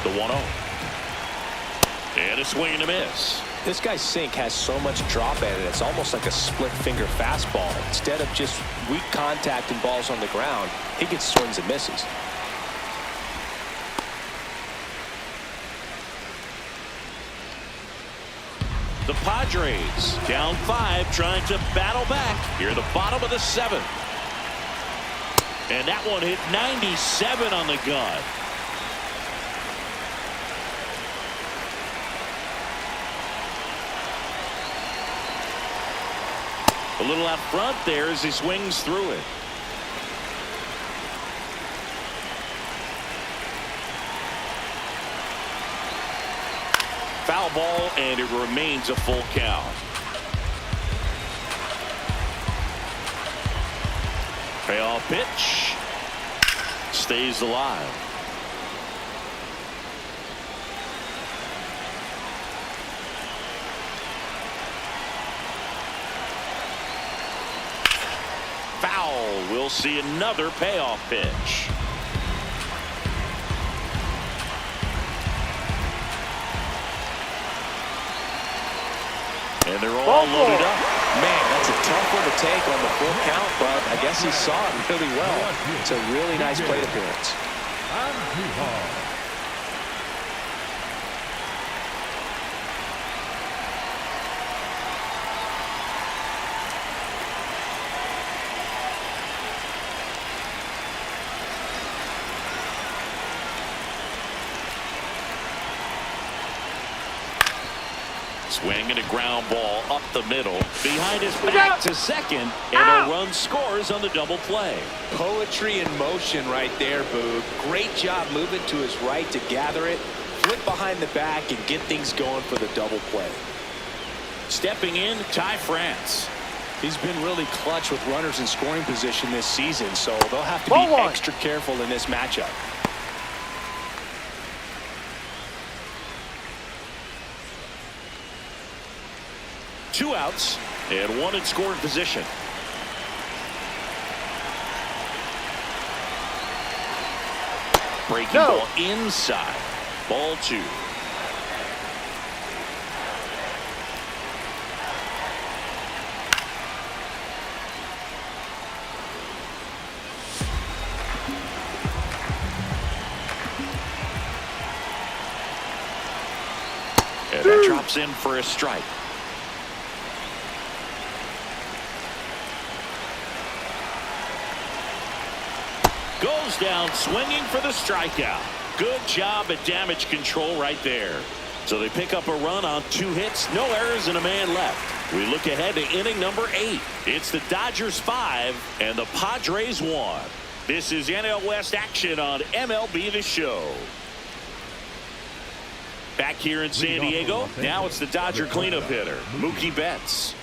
The 1-0. And a swing and a miss. This guy's sink has so much drop at it. It's almost like a split finger fastball. Instead of just weak contact and balls on the ground, he gets swings and misses. The Padres down 5, trying to battle back here at the bottom of the 7th. And that one hit 97 on the gun. A little out front there as he swings through it. Foul ball, and it remains a full count. Payoff pitch. Stays alive. Foul. We'll see another payoff pitch. And they're all loaded up. Man, that's a tough one to take on the full count, but I guess he saw it really well. It's a really nice plate appearance. Swing and a ground ball up the middle. Behind his back to second. And a run scores on the double play. Poetry in motion right there, Boog. Great job moving to his right to gather it. Flip behind the back and get things going for the double play. Stepping in, Ty France. He's been really clutch with runners in scoring position this season, so they'll have to be extra careful in this matchup. Two outs and one in scoring position. Breaking ball inside. Ball 2. And that drops in for a strike. Goes down swinging for the strikeout. Good job at damage control right there. So they pick up a run on 2 hits, no errors, and a man left. We look ahead to inning number 8. It's the Dodgers 5 and the Padres 1. This is NL West action on MLB The Show. Back here in San Diego, now it's the Dodger cleanup hitter, Mookie Betts.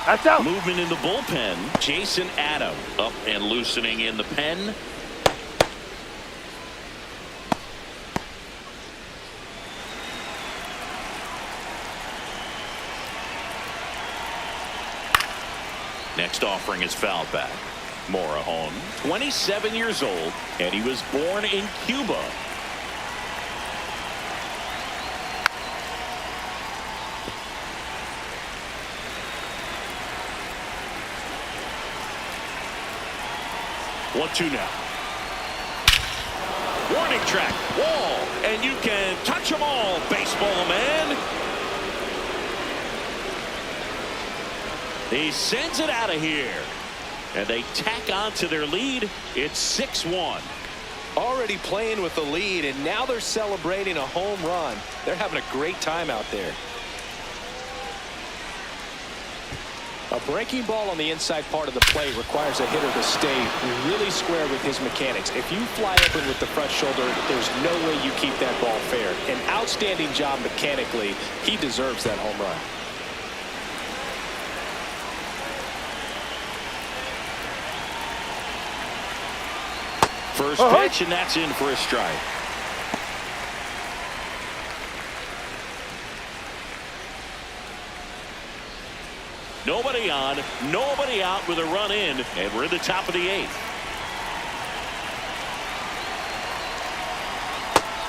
That's out. Movement in the bullpen. Jason Adam up and loosening in the pen. Next offering is fouled back. Morejon, 27 years old, and he was born in Cuba. One, two now. Warning track, wall, and you can touch them all, baseball man. He sends it out of here. And they tack on to their lead. It's 6-1. Already playing with the lead, and now they're celebrating a home run. They're having a great time out there. A breaking ball on the inside part of the plate requires a hitter to stay really square with his mechanics. If you fly open with the front shoulder, there's no way you keep that ball fair. An outstanding job mechanically. He deserves that home run. First pitch, and that's in for a strike. Nobody on, nobody out with a run in, and we're in the top of the 8th.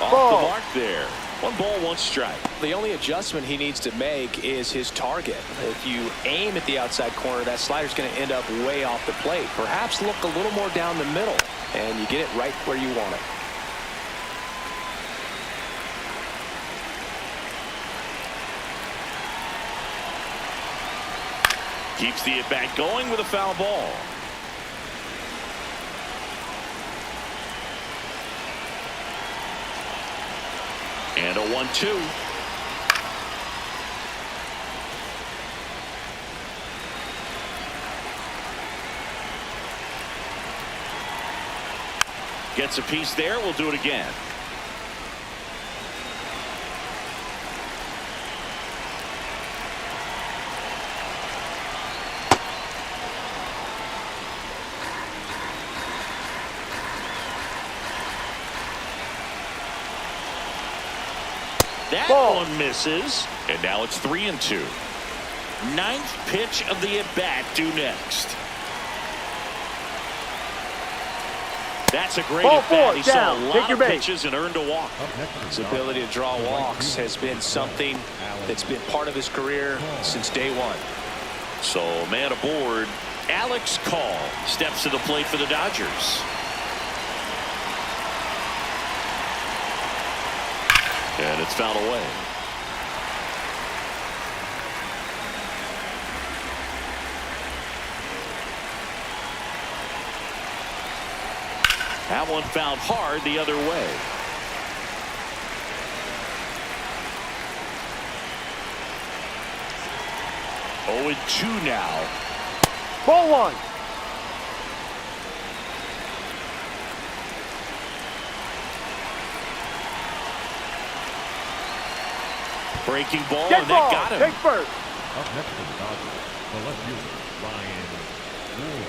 Off the mark there. 1 ball, 1 strike. The only adjustment he needs to make is his target. If you aim at the outside corner, that slider's going to end up way off the plate. Perhaps look a little more down the middle, and you get it right where you want it. Keeps the at-bat going with a foul ball. And a 1-2. Gets a piece there. We'll do it again. That one misses, and now it's 3-2. 9th pitch of the at-bat due next. That's a great at-bat. He saw a lot of pitches and earned a walk. His ability to draw walks has been something that's been part of his career since day one. So, man aboard, Alex Call steps to the plate for the Dodgers. And it's fouled away. That one fouled hard the other way. Oh, and 2 now. Ball 1. Breaking ball, Get and ball. that got him. Take first. Up next to the Dodgers, the left fielder, Ryan Wood.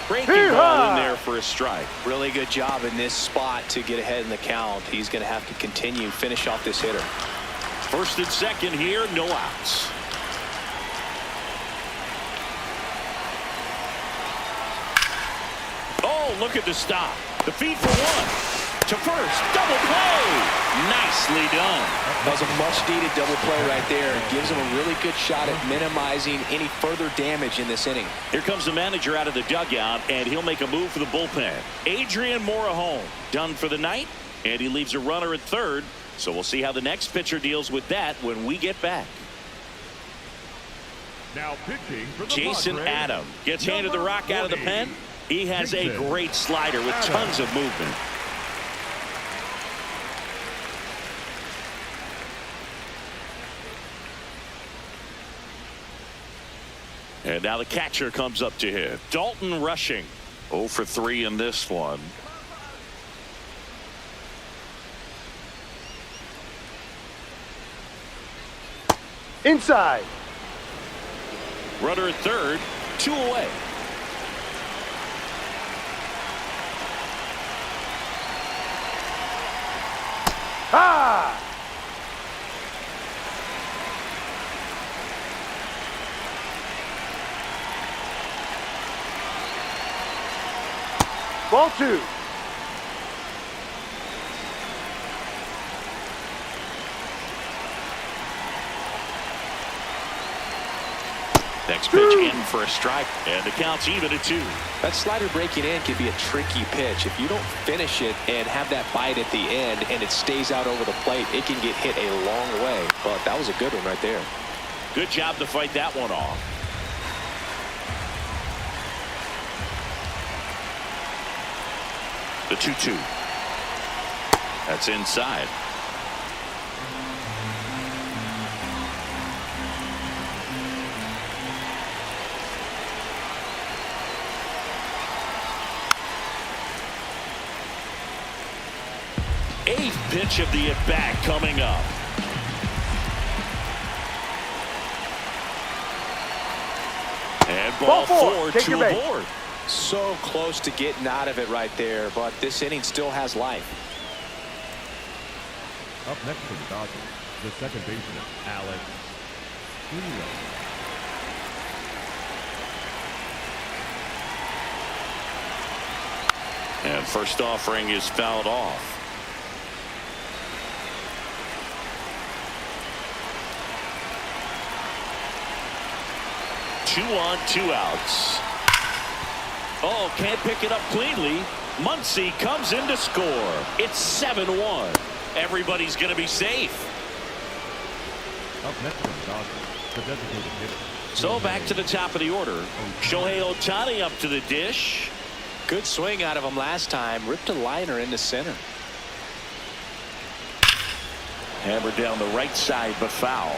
Breaking ball in there for a strike. Really good job in this spot to get ahead in the count. He's going to have to continue, finish off this hitter. First and second here, no outs. Oh, look at the stop. The feed for 1. To first. Double play. Nicely done. That was a much-needed double play right there. It gives him a really good shot at minimizing any further damage in this inning. Here comes the manager out of the dugout, and he'll make a move for the bullpen. Adrian Morejon done for the night, and he leaves a runner at third. So we'll see how the next pitcher deals with that when we get back. Now pitching for the Jason Padres, Adam gets handed the rock out of the pen. He has a great slider with tons of movement. And now the catcher comes up to him. Dalton Rushing. 0 for 3 in this one. Inside. Runner at third. 2 away. Ah! Ball 2. Next pitch in for a strike, and the count's even at 2. That slider breaking in can be a tricky pitch. If you don't finish it and have that bite at the end and it stays out over the plate, it can get hit a long way. But that was a good one right there. Good job to fight that one off. The 2-2. That's inside. Eighth pitch of the at-bat coming up. And ball 4 Take to your a base. board. So close to getting out of it right there, but this inning still has life. Up next for the Dodgers, the second baseman, Alex Junio. And first offering is fouled off. Two on, 2 outs. Oh, can't pick it up cleanly. Muncy comes in to score. It's 7-1. Everybody's going to be safe. Up next for the Dodgers, the designated hitter. So back to the top of the order. Shohei Ohtani up to the dish. Good swing out of him last time. Ripped a liner into center. Hammered down the right side, but foul.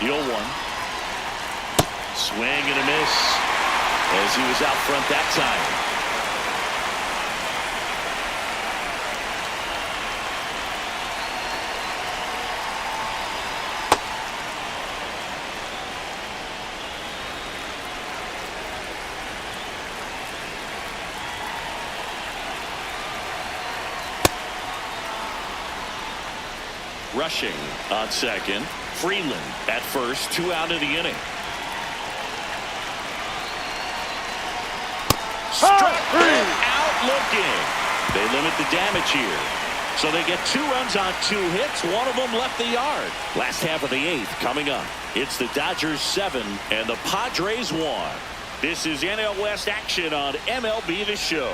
The 0-1. Swing and a miss as he was out front that time. Rushing on second. Freeland at first, 2 out of the inning. Struck out looking. They limit the damage here. So they get 2 runs on 2 hits. One of them left the yard. Last half of the 8th coming up. It's the Dodgers 7 and the Padres 1. This is NL West action on MLB The Show.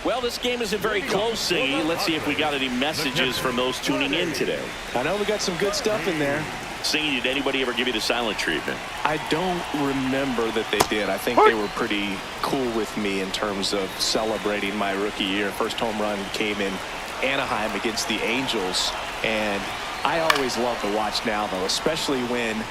Well, this game isn't very close, Singy. Let's see if we got any messages from those tuning in today. I know we got some good stuff in there. Singy, did anybody ever give you the silent treatment? I don't remember that they did. I think they were pretty cool with me in terms of celebrating my rookie year. First home run came in Anaheim against the Angels, and I always love to watch now, though, especially when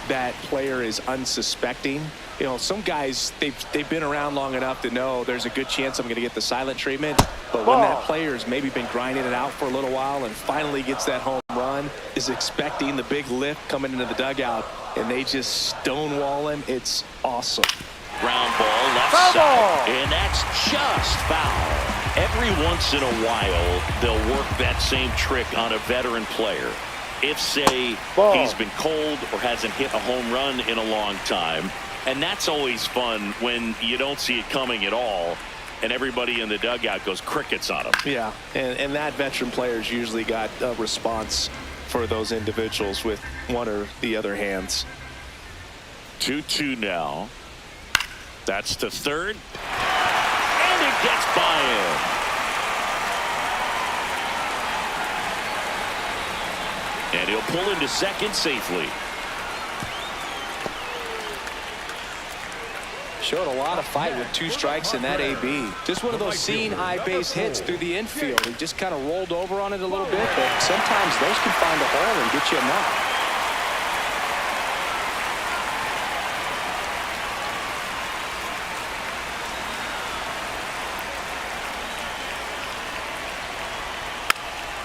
that player is unsuspecting. You know, some guys, they've been around long enough to know there's a good chance I'm going to get the silent treatment. But when that player's maybe been grinding it out for a little while and finally gets that home run, is expecting the big lift coming into the dugout, and they just stonewall him, it's awesome. Ground ball left side, and that's just foul. Every once in a while, they'll work that same trick on a veteran player. If, say, he's been cold or hasn't hit a home run in a long time. And that's always fun when you don't see it coming at all, and everybody in the dugout goes crickets on him. Yeah, and that veteran player's usually got a response for those individuals with one or the other hands. 2-2 now. That's to third. And it gets by him. And he'll pull into second safely. Showed a lot of fight with 2 strikes in that AB. Just one of those seeing eye base hits through the infield. He just kind of rolled over on it a little bit, but sometimes those can find a hole and get you a knock.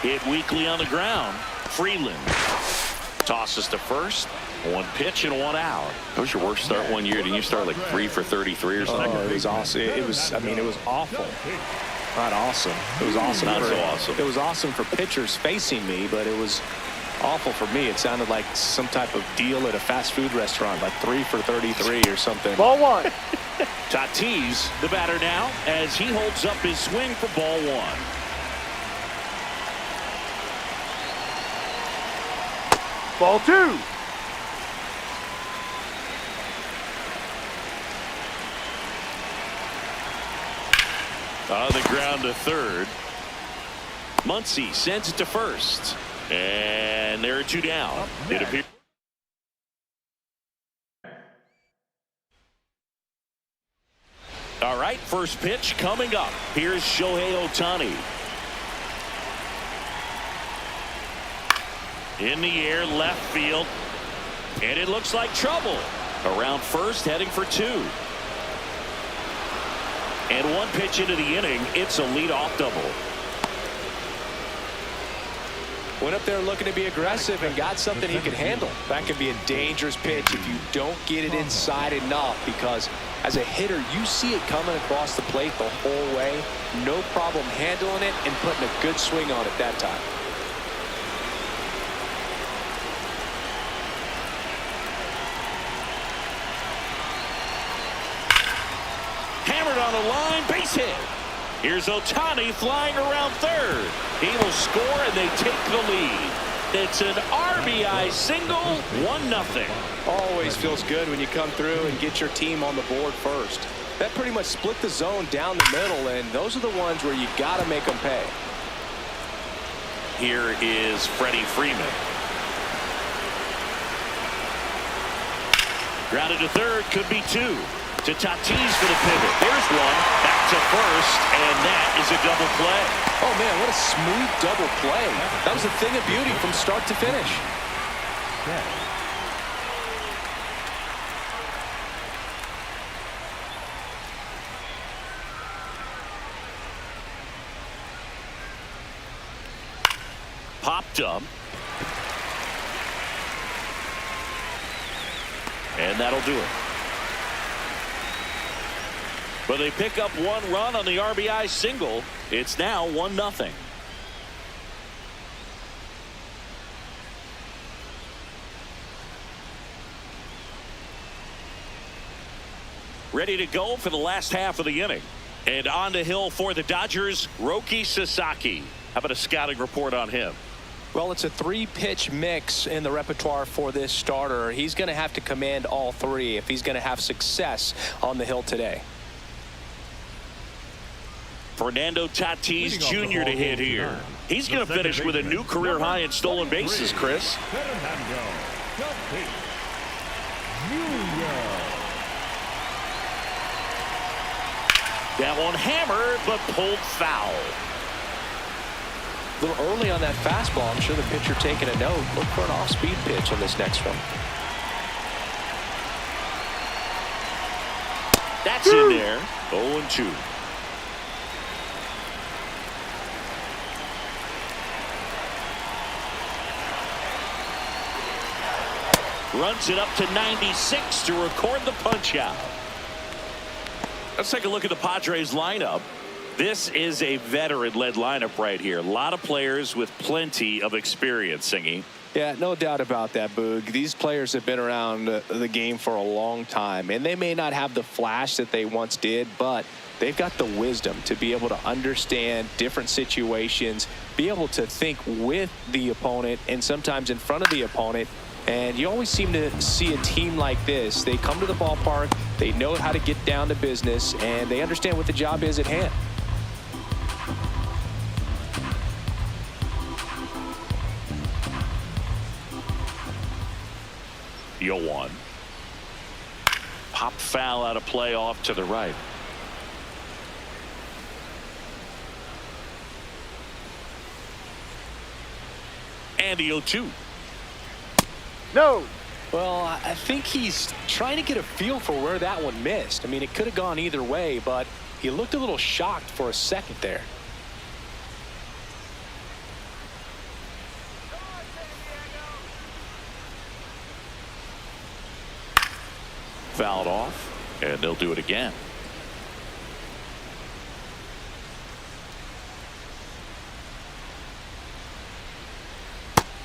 Hit weakly on the ground. Freeland tosses to first. One pitch and one out. That was your worst start one year. Didn't you start like 3 for 33 or something? Oh, it was awesome. It was, I mean, it was awful. Not awesome. It was awesome. Not so awesome. It was awesome for pitchers facing me, but it was awful for me. It sounded like some type of deal at a fast food restaurant, like 3 for 33 or something. Ball one. Tatis, the batter now, as he holds up his swing for ball one. Ball two. On the ground to third. Muncy sends it to first. And there are two down. It appears. All right, first pitch coming up. Here's Shohei Ohtani. In the air, left field. And it looks like trouble. Around first, heading for two. And one pitch into the inning, it's a leadoff double. Went up there looking to be aggressive and got something he could handle. That could be a dangerous pitch if you don't get it inside enough, because as a hitter, you see it coming across the plate the whole way. No problem handling it and putting a good swing on it that time. Hammered on the line, base hit. Here's Ohtani flying around third. He will score and they take the lead. It's an RBI single, 1-0. Always feels good when you come through and get your team on the board first. That pretty much split the zone down the middle, and those are the ones where you got to make them pay. Here is Freddie Freeman. Grounded to third, could be two. To Tatis for the pivot. There's one. Back to first, and that is a double play. Oh, man, what a smooth double play. That was a thing of beauty from start to finish. Popped up. And that'll do it. But they pick up one run on the RBI single. It's now 1-0. Ready to go for the last half of the inning. And on the hill for the Dodgers, Roki Sasaki. How about a scouting report on him? Well, it's a 3-pitch mix in the repertoire for this starter. He's going to have to command all three if he's going to have success on the hill today. Fernando Tatis Jr. to hit here. He's going to finish with a new career high in stolen bases, Chris. That one hammered, but pulled foul. A little early on that fastball. I'm sure the pitcher taking a note. Look for an off-speed pitch on this next one. That's in there. 0-2. Runs it up to 96 to record the punch out. Let's take a look at the Padres lineup. This is a veteran-led lineup right here. A lot of players with plenty of experience, Singy. Yeah, no doubt about that, Boog. These players have been around the game for a long time, and they may not have the flash that they once did, but they've got the wisdom to be able to understand different situations, be able to think with the opponent and sometimes in front of the opponent. And you always seem to see a team like this. They come to the ballpark, they know how to get down to business, and they understand what the job is at hand. Yoan. Pop foul out of play off to the right. And the 0-2. No. Well, I think he's trying to get a feel for where that one missed. I mean, it could have gone either way, but he looked a little shocked for a second there. fouled off, and they'll do it again.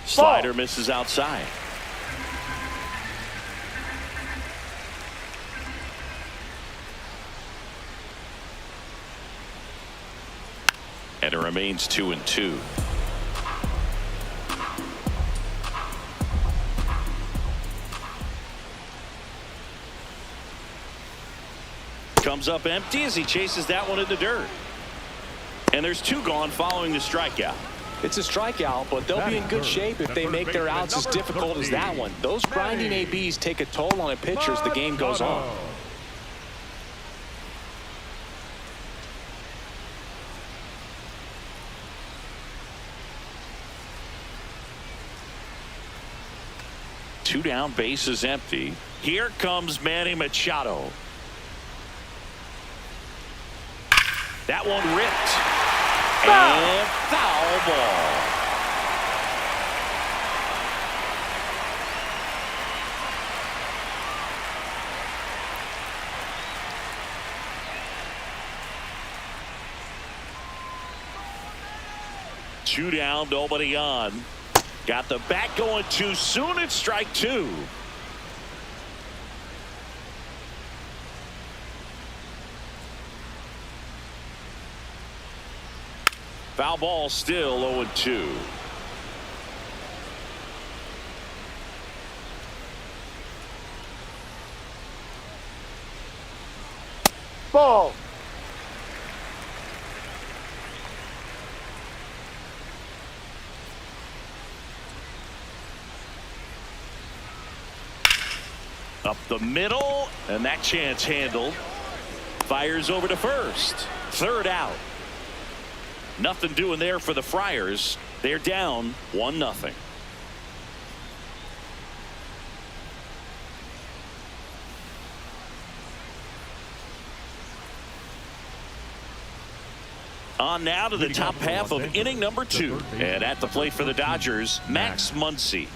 Slider misses outside. And it remains 2-2. Comes up empty as he chases that one in the dirt. And there's 2 gone following the strikeout. It's a strikeout, but they'll be in good shape if they make their outs as difficult as that one. Those grinding ABs take a toll on a pitcher as the game goes on. Two down, bases empty. Here comes Manny Machado. That one ripped. And foul ball. Two down, nobody on. Got the bat going too soon. It's strike 2. Foul ball, still 0-2. Ball. Up the middle, and that chance handled. Fires over to first. Third out. Nothing doing there for the Friars. They're down 1-0. On now to the top half of inning number 2. And at the plate for the Dodgers, Max Muncy.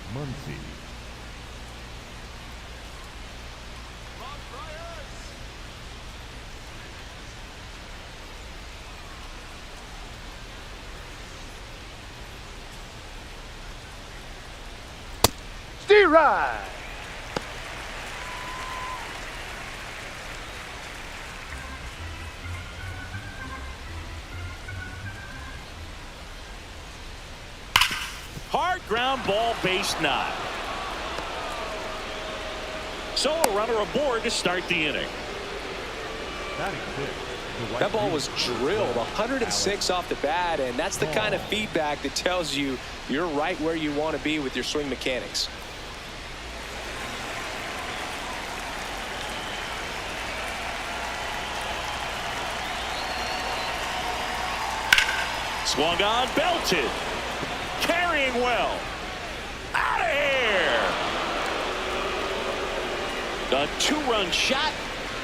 Right. Hard ground ball, base 9. So a runner aboard to start the inning. That ball was drilled 106 off the bat, and that's the kind of feedback that tells you you're right where you want to be with your swing mechanics. Swung on, belted. Carrying well. Out of here. A 2-run shot,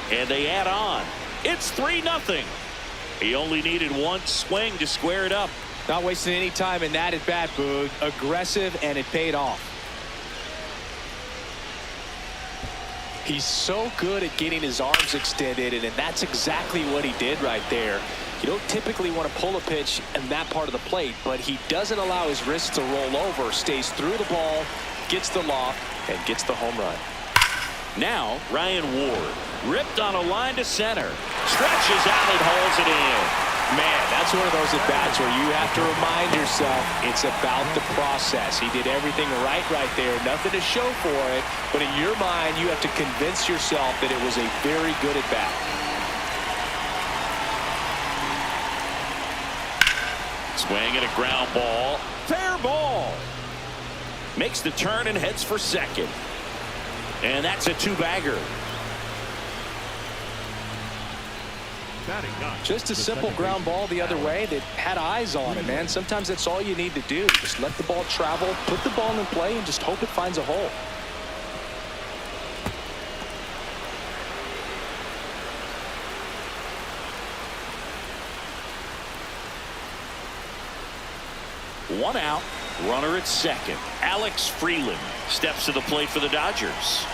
and they add on. It's 3-0. He only needed one swing to square it up. Not wasting any time in that at bat, Boog. Aggressive, and it paid off. He's so good at getting his arms extended, and that's exactly what he did right there. You don't typically want to pull a pitch in that part of the plate, but he doesn't allow his wrists to roll over, stays through the ball, gets the loft, and gets the home run. Now, Ryan Ward, ripped on a line to center, stretches out and hauls it in. Man, that's one of those at-bats where you have to remind yourself it's about the process. He did everything right there, nothing to show for it, but in your mind, you have to convince yourself that it was a very good at-bat. Swing and a ground ball. Fair ball. Makes the turn and heads for second. And that's a 2-bagger. Just a simple ground ball the other way that had eyes on it, man. Sometimes that's all you need to do. Just let the ball travel, put the ball in play, and just hope it finds a hole. One out, runner at second. Alex Freeland steps to the plate for the Dodgers.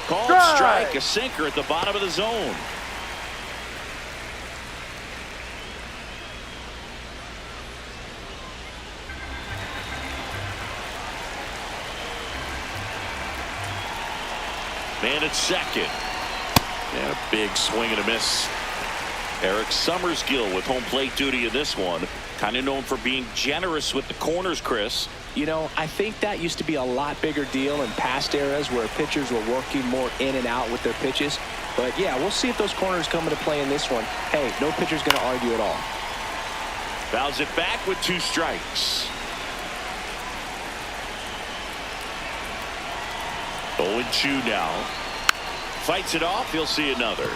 Called strike, a sinker at the bottom of the zone. Man at second. And a big swing and a miss. Eric Summersgill with home plate duty in this one. Kind of known for being generous with the corners, Chris. You know, I think that used to be a lot bigger deal in past eras where pitchers were working more in and out with their pitches. But, yeah, we'll see if those corners come into play in this one. Hey, no pitcher's going to argue at all. Fouls it back with 2 strikes. 0-2 now. Fights it off. He'll see another.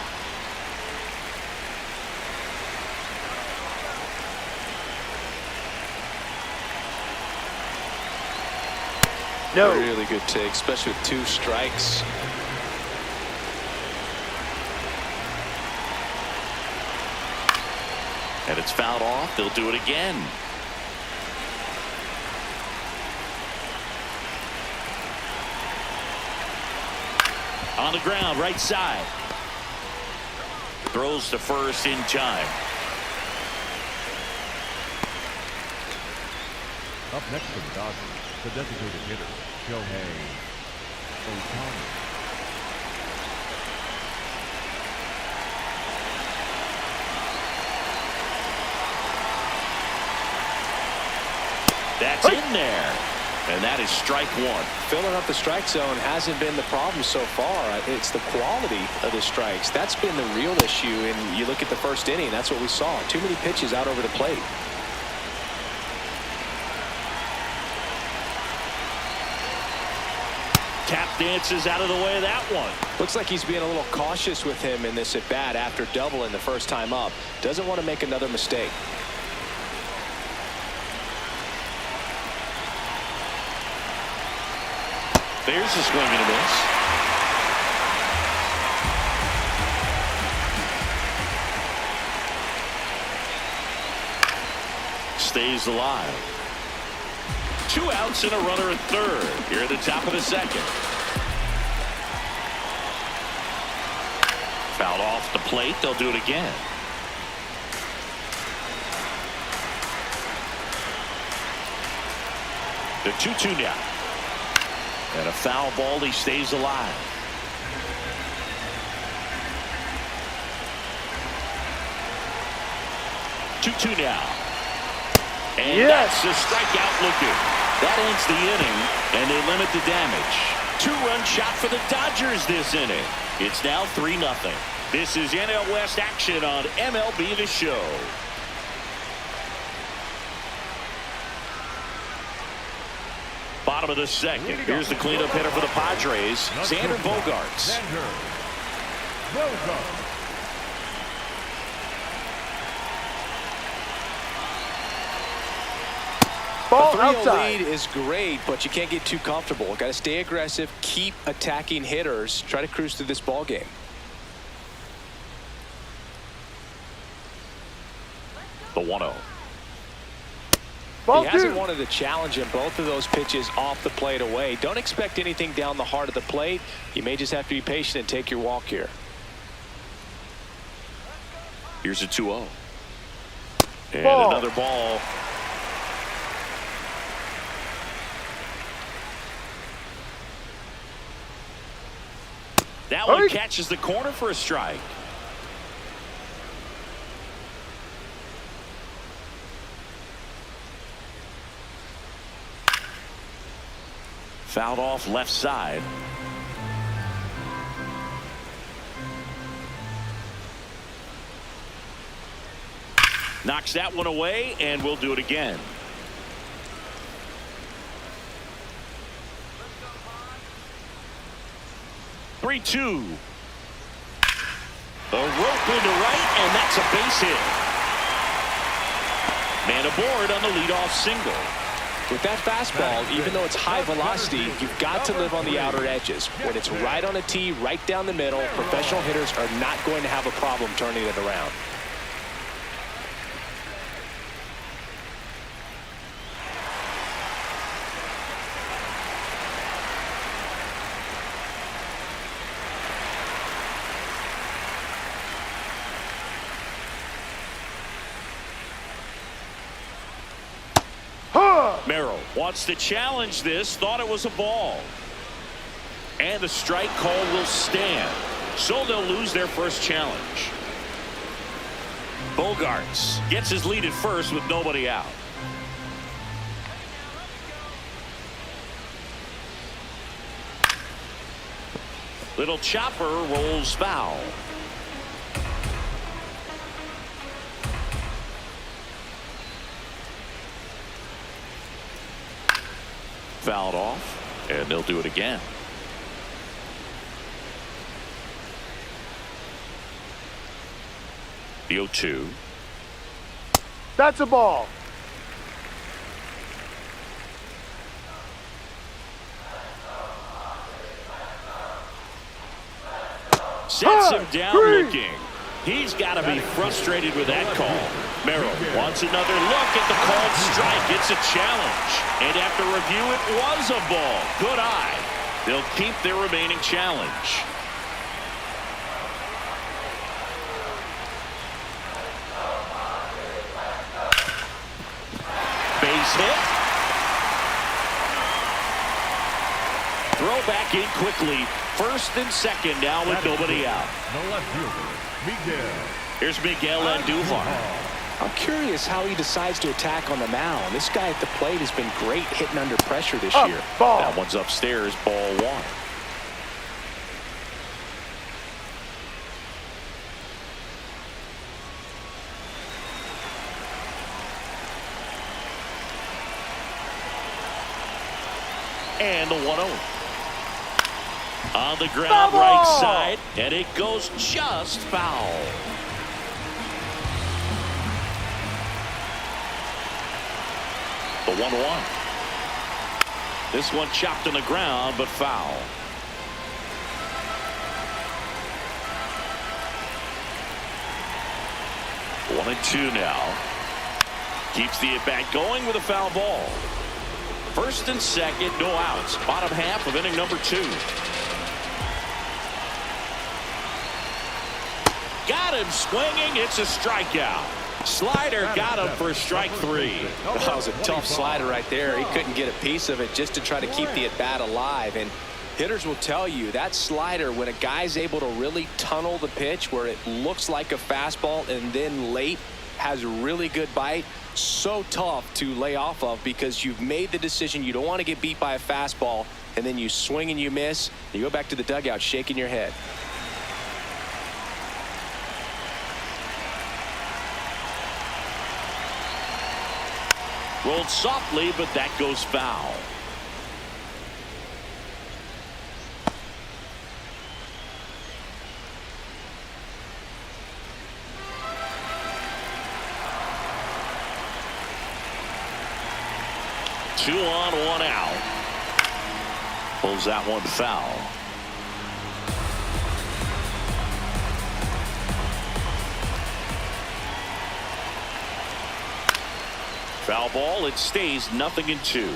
No. Really good take, especially with 2 strikes. And it's fouled off. They'll do it again. On the ground, right side. Throws to first in time. Up next for the Dodgers, the designated hitter, Shohei Ohtani. That's in there. And that is strike 1. Filling up the strike zone hasn't been the problem so far. It's the quality of the strikes. That's been the real issue. And you look at the first inning, that's what we saw. Too many pitches out over the plate. Tap dances out of the way of that one. Looks like he's being a little cautious with him in this at bat after doubling the first time up. Doesn't want to make another mistake. There's a swing and a miss. Stays alive. 2 outs and a runner at third. Here at the top of the second. Fouled off the plate. They'll do it again. The 2-2 now. And a foul ball. He stays alive. Two now. And that's a strikeout looking. That ends the inning, and they limit the damage. 2-run shot for the Dodgers this inning. It's now 3-0. This is NL West action on MLB The Show. Bottom of the second. Here's the cleanup hitter for the Padres, Xander Bogaerts. Ball A 3-0 outside. lead is great, but you can't get too comfortable. Got to stay aggressive, keep attacking hitters, try to cruise through this ball game. The 1-0. Ball He hasn't 2. wanted to challenge him. Both of those pitches off the plate away. Don't expect anything down the heart of the plate. You may just have to be patient and take your walk here. Here's a 2-0. And Ball. another ball. That one catches the corner for a strike. Fouled off left side. Knocks that one away, and we'll do it again. Three-two. The rope into right, and that's a base hit. Man aboard on the leadoff single. With that fastball, even though it's high velocity, you've got to live on the outer edges. When it's right on a tee, right down the middle, professional hitters are not going to have a problem turning it around. Merrill wants to challenge this, thought it was a ball. And the strike call will stand. So they'll lose their first challenge. Bogarts gets his lead at first with nobody out. Little chopper rolls foul. Fouled off, and they'll do it again. The 0-2. That's a ball. Sets him down looking. He's got to be frustrated with that call. Merrill wants another look at the called strike. It's a challenge. And after review, it was a ball. Good eye. They'll keep their remaining challenge. Base hit. Throw back in quickly. First and second now with nobody out. The left fielder, Miguel. Here's Miguel Andujar. I'm curious how he decides to attack on the mound. This guy at the plate has been great hitting under pressure this year. Ball. That one's upstairs, ball one. And the 1-0. On the ground, right side, and it goes just foul. The 1-1. This one chopped on the ground, but foul. One and two now. Keeps the at-bat going with a foul ball. First and second, no outs. Bottom half of inning number 2. Got him swinging. It's a strikeout. Slider got him for strike 3. That was a tough slider right there. He couldn't get a piece of it just to try to keep the at-bat alive. And hitters will tell you that slider, when a guy's able to really tunnel the pitch where it looks like a fastball and then late has a really good bite, so tough to lay off of because you've made the decision you don't want to get beat by a fastball, and then you swing and you miss. You go back to the dugout shaking your head. Rolled softly, but that goes foul. Two on, one out. Pulls that one foul. Foul ball. It stays 0-2.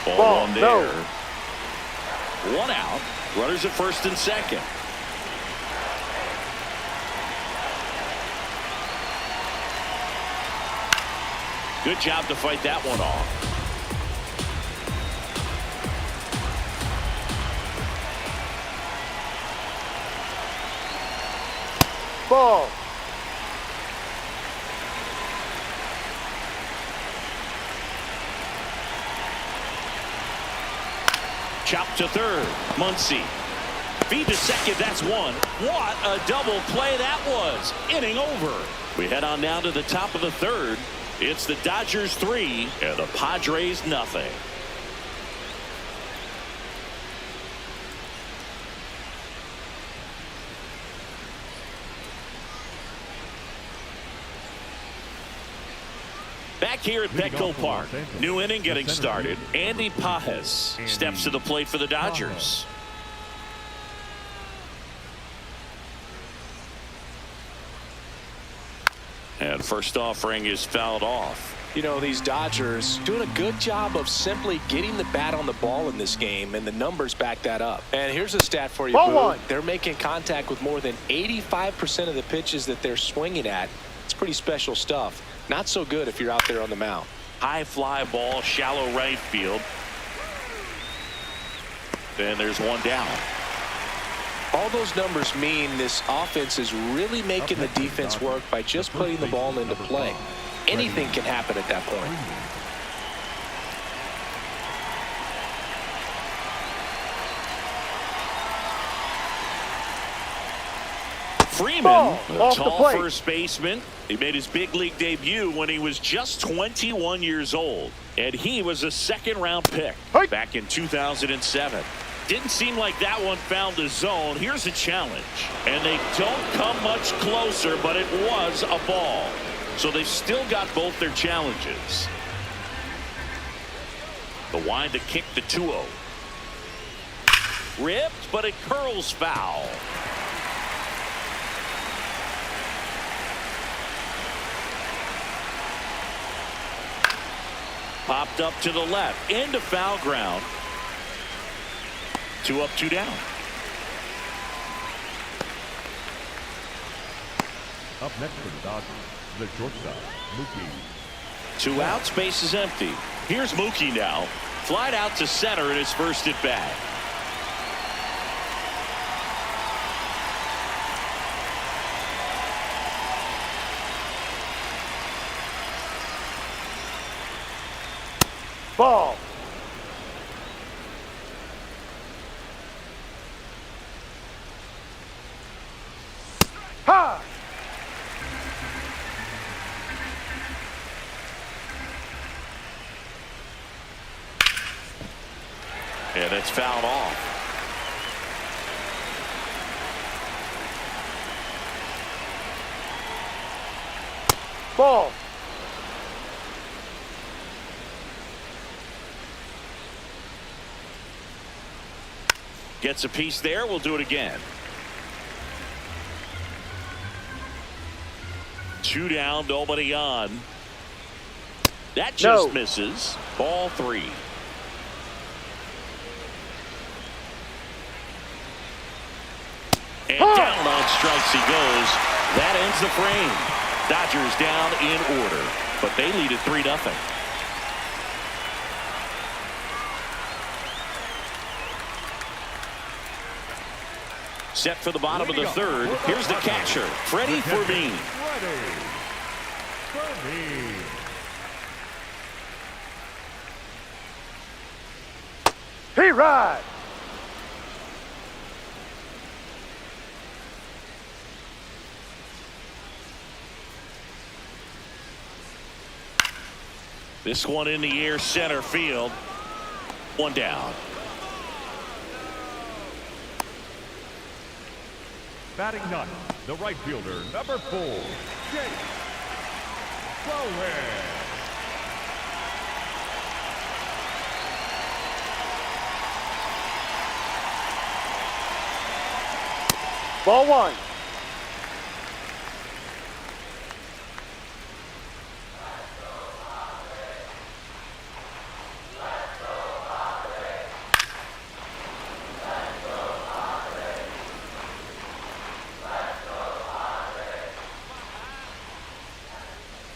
Ball one there. No. One out. Runners at first and second. Good job to fight that one off. Ball. Chop to third. Muncy. Feed to second. That's one. What a double play that was. Inning over. We head on down to the top of the third. It's the Dodgers 3 and the Padres nothing. Back here at Petco Park, new inning getting started. Andy Pages steps to the plate for the Dodgers. And first offering is fouled off. You know, these Dodgers doing a good job of simply getting the bat on the ball in this game, and the numbers back that up. And here's a stat for you, Boo. They're making contact with more than 85% of the pitches that they're swinging at. It's pretty special stuff. Not so good if you're out there on the mound. High fly ball, shallow right field. Then there's one down. All those numbers mean this offense is really making the defense work by just putting the ball into play. Anything can happen at that point. Freeman, a tall first baseman. He made his big league debut when he was just 21 years old. And he was a second-round pick back in 2007. Didn't seem like that one found the zone. Here's a challenge. And they don't come much closer, but it was a ball. So they've still got both their challenges. The wind to kick the 2-0. Ripped, but it curls foul. Popped up to the left, into foul ground. 2 up, 2 down. Up next for the Dodgers, the shortstop, Mookie. 2 outs, base is empty. Here's Mookie now. Flied out to center in his first at bat. Ball. Ha! And it's fouled off. Ball. Gets a piece there. We'll do it again. 2 down, nobody on. That just misses. Ball 3. And down on strikes he goes. That ends the frame. Dodgers down in order, but they lead at 3-0. Set for the bottom of the third. Here's the catcher, Freddie Fermin. He ride. This one in the air, center field. 1 down. Batting ninth, the right fielder, number 4, Jake Bowen. Ball 1.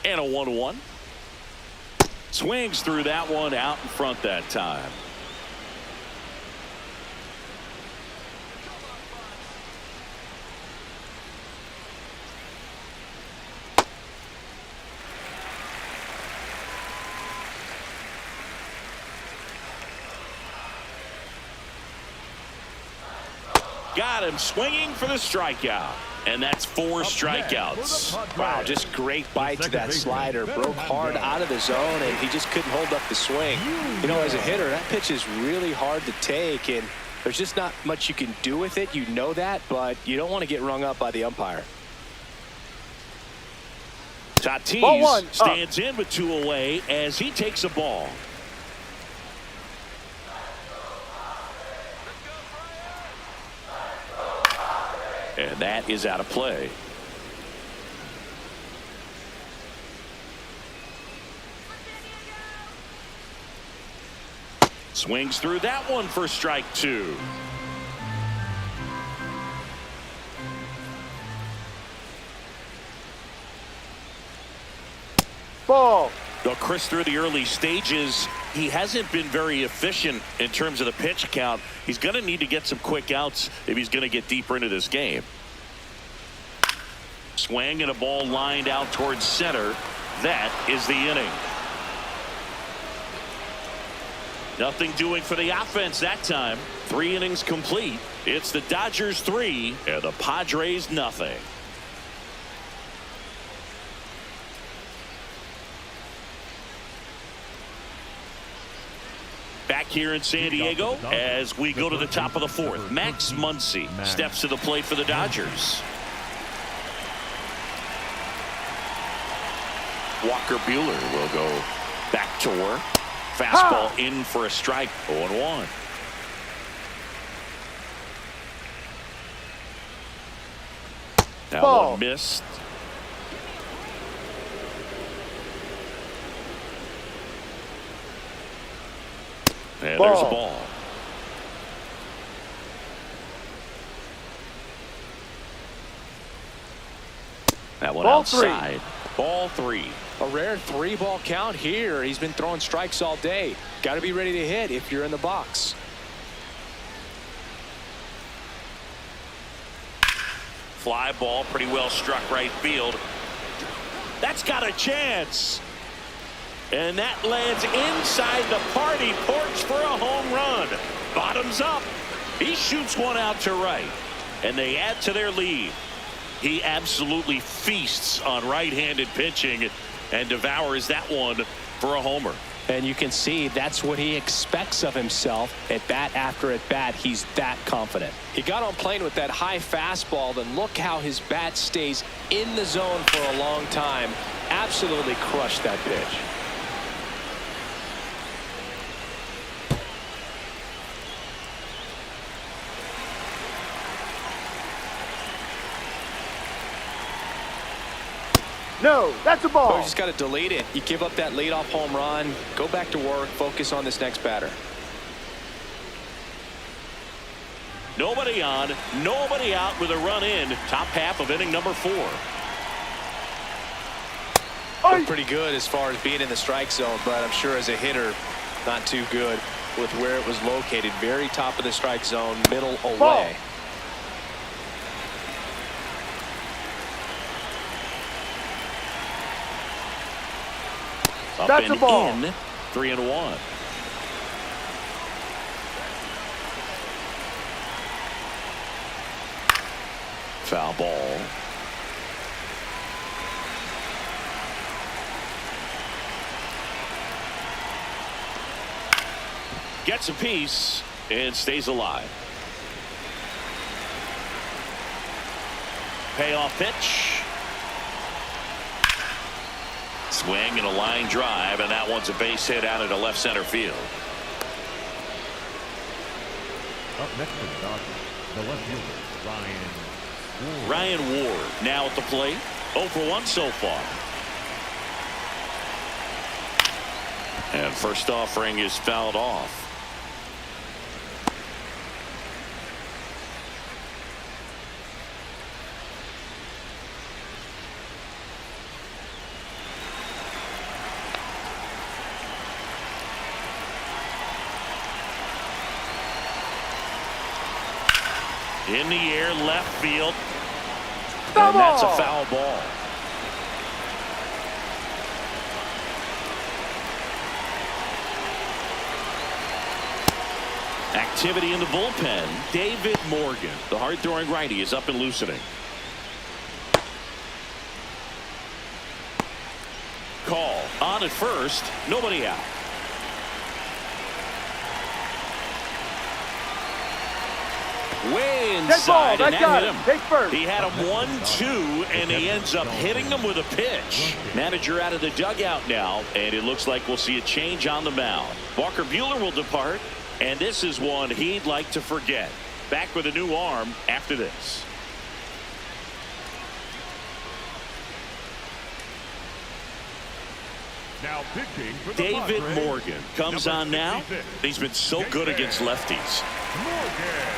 And a 1-1. Swings through that one, out in front that time. Got him swinging for the strikeout. And that's 4 strikeouts. Wow, just great bite to that slider. Broke hard out of the zone, and he just couldn't hold up the swing. You know, as a hitter, that pitch is really hard to take, and there's just not much you can do with it. You know that, but you don't want to get rung up by the umpire. Tatis stands in with 2 away as he takes a ball. And that is out of play. Swings through that one for strike 2. Ball. Though Chris, through the early stages, he hasn't been very efficient in terms of the pitch count. He's going to need to get some quick outs if he's going to get deeper into this game. Swing and a ball lined out towards center. That is the inning. Nothing doing for the offense that time. 3 innings complete. It's the Dodgers 3 and the Padres nothing. Back here in San Diego as we go to the top of the 4th. Max Muncy steps to the plate for the Dodgers. Walker Buehler will go back to work. Fastball in for a strike. 0-1. That one missed. And there's a ball. That one outside. Ball 3. A rare 3-ball count here. He's been throwing strikes all day. Got to be ready to hit if you're in the box. Fly ball, pretty well struck right field. That's got a chance. And that lands inside the party porch for a home run. Bottoms up. He shoots one out to right. And they add to their lead. He absolutely feasts on right-handed pitching and devours that one for a homer. And you can see that's what he expects of himself at bat after at bat. He's that confident. He got on plane with that high fastball, then look how his bat stays in the zone for a long time. Absolutely crushed that pitch. No, that's a ball. So you just got to delete it. You give up that leadoff home run. Go back to work. Focus on this next batter. Nobody on, nobody out with a run in. Top half of inning number 4. Looked pretty good as far as being in the strike zone, but I'm sure as a hitter, not too good with where it was located. Very top of the strike zone, middle away. Ball. Up That's and a ball. in. 3-1. Foul ball. Gets a piece and stays alive. Payoff pitch. Swing and a line drive, and that one's a base hit out into left center field. Up next for the Dodgers, the left fielder, Ryan Ward now at the plate. 0 for 1 so far. And first offering is fouled off. In the air, left field. And that's a foul ball. Activity in the bullpen. David Morgan, the hard-throwing righty, is up and loosening. Call on at first, nobody out. Way inside, and that hit him. Take first. He had him 1-2, and he ends up hitting him with a pitch. Manager out of the dugout now, and it looks like we'll see a change on the mound. Walker Buehler will depart, and this is one he'd like to forget. Back with a new arm after this. Now pitching for the David Padres, Morgan comes number on now. 66. He's been so good against lefties. Morgan.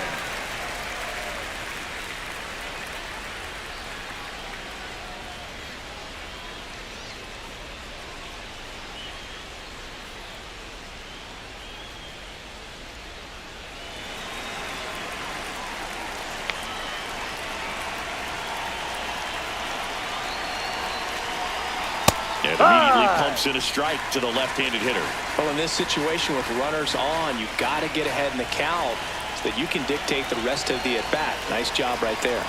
And immediately pumps in a strike to the left-handed hitter. Well, in this situation with runners on, you've got to get ahead in the count so that you can dictate the rest of the at-bat. Nice job right there.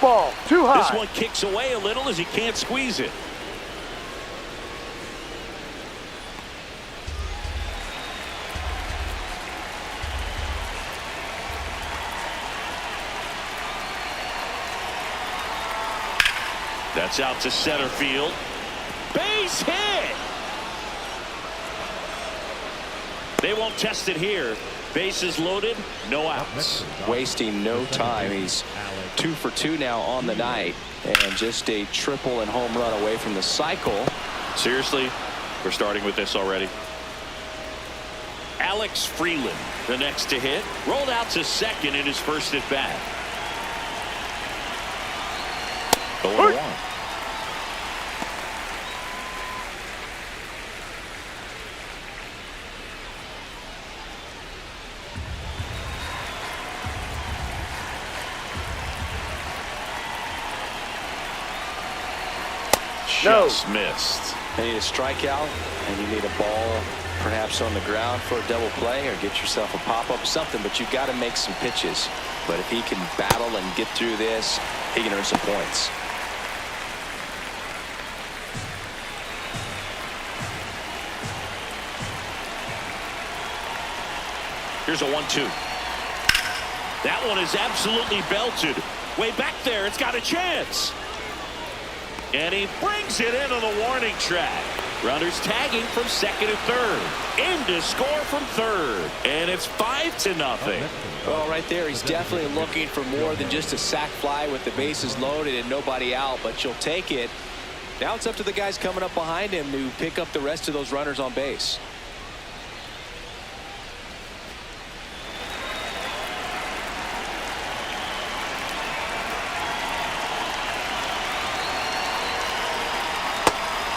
Ball, too high. This one kicks away a little as he can't squeeze it. That's out to center field. Base hit! They won't test it here. Bases loaded, no outs. Wasting no time. He's 2 for 2 now on the night, and just a triple and home run away from the cycle. Seriously, we're starting with this already. Alex Freeland, the next to hit, rolled out to second in his first at bat. 0-1. No. Just missed. You need a strikeout, and you need a ball perhaps on the ground for a double play, or get yourself a pop-up, something, but you've got to make some pitches. But if he can battle and get through this, he can earn some points. Here's a 1-2. That one is absolutely belted. Way back there, it's got a chance. And he brings it in on the warning track. Runners tagging from second and third. In to score from third. And it's 5-0. Well, right there, he's definitely looking for more than just a sac fly with the bases loaded and nobody out, but you'll take it. Now it's up to the guys coming up behind him to pick up the rest of those runners on base.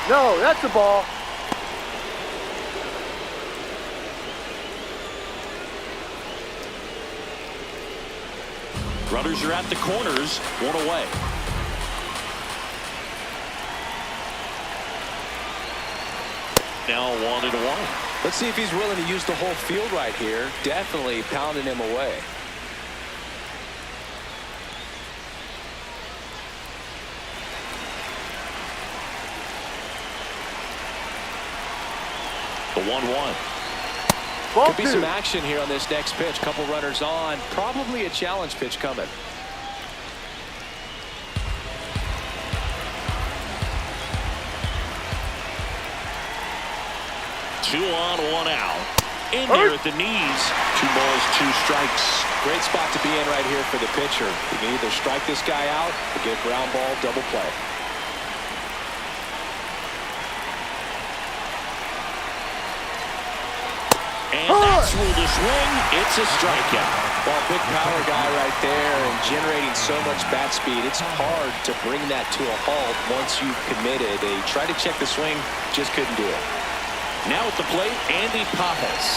No, that's a ball. Runners are at the corners, one away. Now 1-1. Let's see if he's willing to use the whole field right here. Definitely pounding him away. The 1-1. Ball Could be two. some action here on this next pitch. Couple runners on. Probably a challenge pitch coming. 2 on, 1 out. In there at the knees. 2 balls, 2 strikes. Great spot to be in right here for the pitcher. You can either strike this guy out or get a ground ball double play. And that's ruled a swing. It's a strikeout. Well, big power guy right there and generating so much bat speed. It's hard to bring that to a halt once you've committed. They tried to check the swing, just couldn't do it. Now at the plate, Andy Pajas.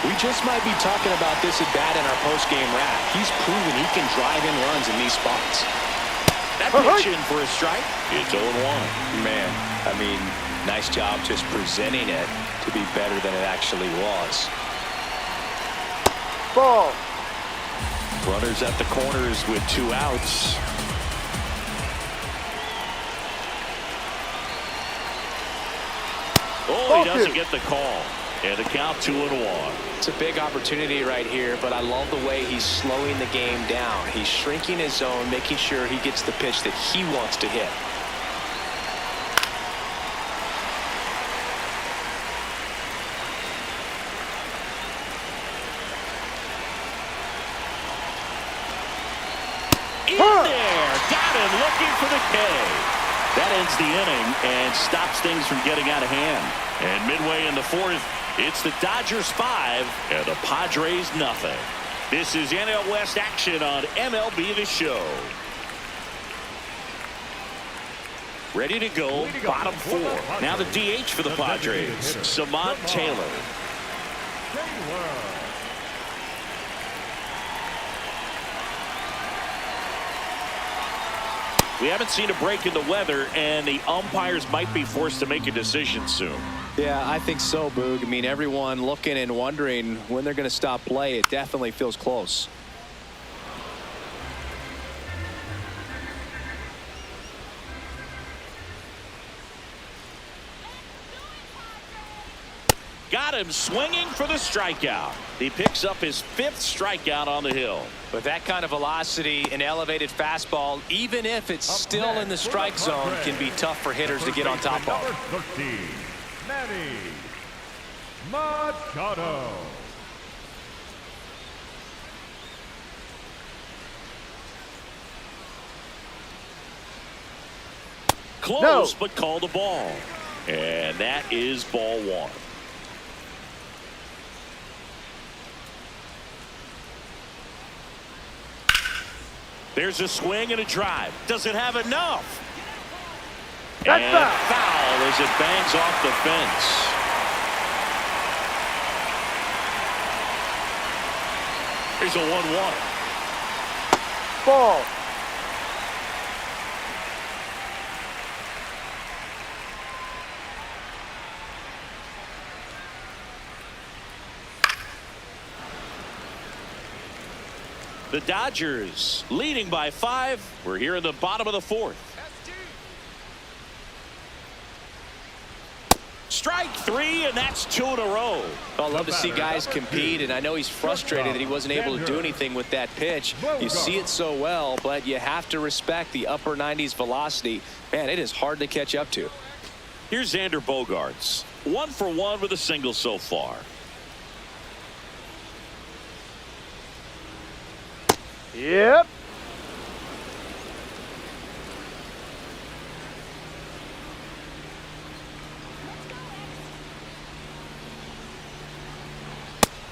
We just might be talking about this at bat in our post-game wrap. He's proven he can drive in runs in these spots. That pitch in for a strike. It's 0-1. Man, I mean, nice job just presenting it to be better than it actually was. Ball. Runners at the corners with 2 outs. Oh, he doesn't get the call. And the count 2-1. It's a big opportunity right here, but I love the way he's slowing the game down. He's shrinking his zone, making sure he gets the pitch that he wants to hit. for the K. That ends the inning and stops things from getting out of hand. And midway in the fourth, it's the Dodgers 5 and the Padres nothing. This is NL West action on MLB The Show. Ready to go, bottom 4. Now the DH for the Padres, Samad Taylor. We haven't seen a break in the weather, and the umpires might be forced to make a decision soon. Yeah, I think so, Boog. I mean, everyone looking and wondering when they're going to stop play. It definitely feels close. Got him swinging for the strikeout. He picks up his 5th strikeout on the hill. With that kind of velocity, an elevated fastball, even if it's still in the strike zone, can be tough for hitters to get on top of. Number 13, Manny Machado. Close, but called a ball. And that is ball 1. There's a swing and a drive. Does it have enough? That's and foul as it bangs off the fence. Here's a 1-1. Ball. The Dodgers leading by 5. We're here in the bottom of the 4th. Strike 3, and that's 2 in a row. I'd love to see guys compete, and I know he's frustrated that he wasn't able to do anything with that pitch. You see it so well, but you have to respect the upper 90s velocity. Man, it is hard to catch up to. Here's Xander Bogaerts. 1 for 1 with a single so far. Yep.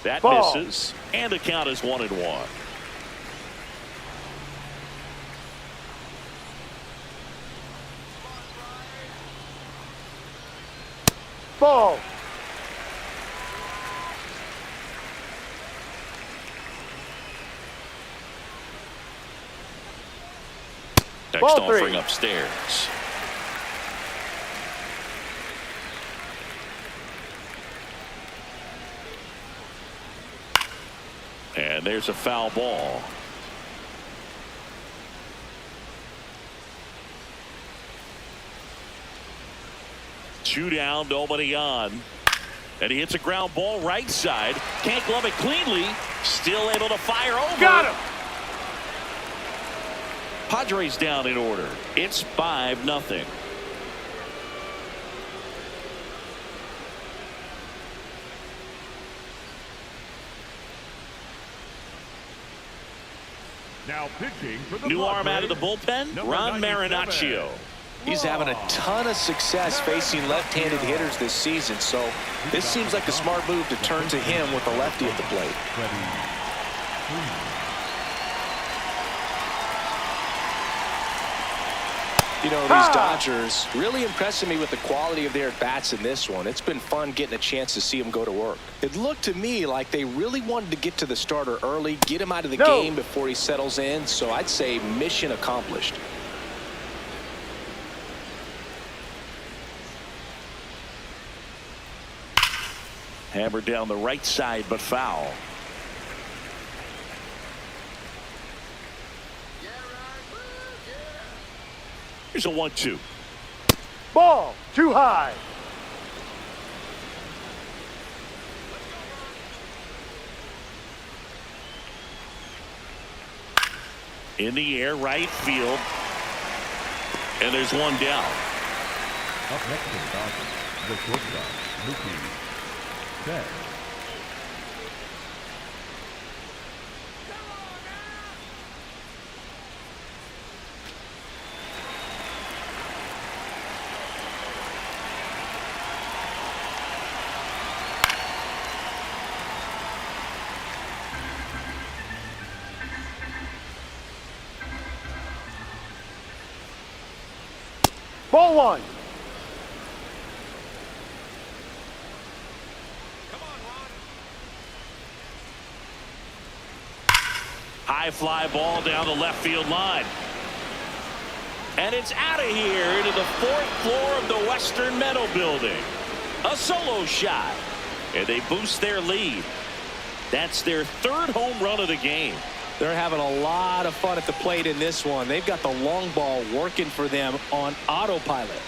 That Ball. misses, and the count is 1-1. Ball. Next Ball offering 3. upstairs. And there's a foul ball. Two down, nobody on. And he hits a ground ball right side. Can't glove it cleanly. Still able to fire over. Got him. Padres down in order. It's 5-0. Now pitching for the New arm out of the Padres, bullpen, number Ron 97. Marinaccio. He's having a ton of success facing left-handed hitters this season, so this seems like a smart move to turn to him with a lefty at the plate. You know, these Dodgers really impressing me with the quality of their at-bats in this one. It's been fun getting a chance to see them go to work. It looked to me like they really wanted to get to the starter early, get him out of the game before he settles in, so I'd say mission accomplished. Hammered down the right side, but foul. Here's a 1-2. Ball. Too high. In the air, right field. And there's one down. Up next to the Dodgers, the shortstop, Mookie Betts. Ball one. High fly ball down the left field line. And it's out of here into the 4th floor of the Western Meadow building. A solo shot. And they boost their lead. That's their 3rd home run of the game. They're having a lot of fun at the plate in this one. They've got the long ball working for them on autopilot.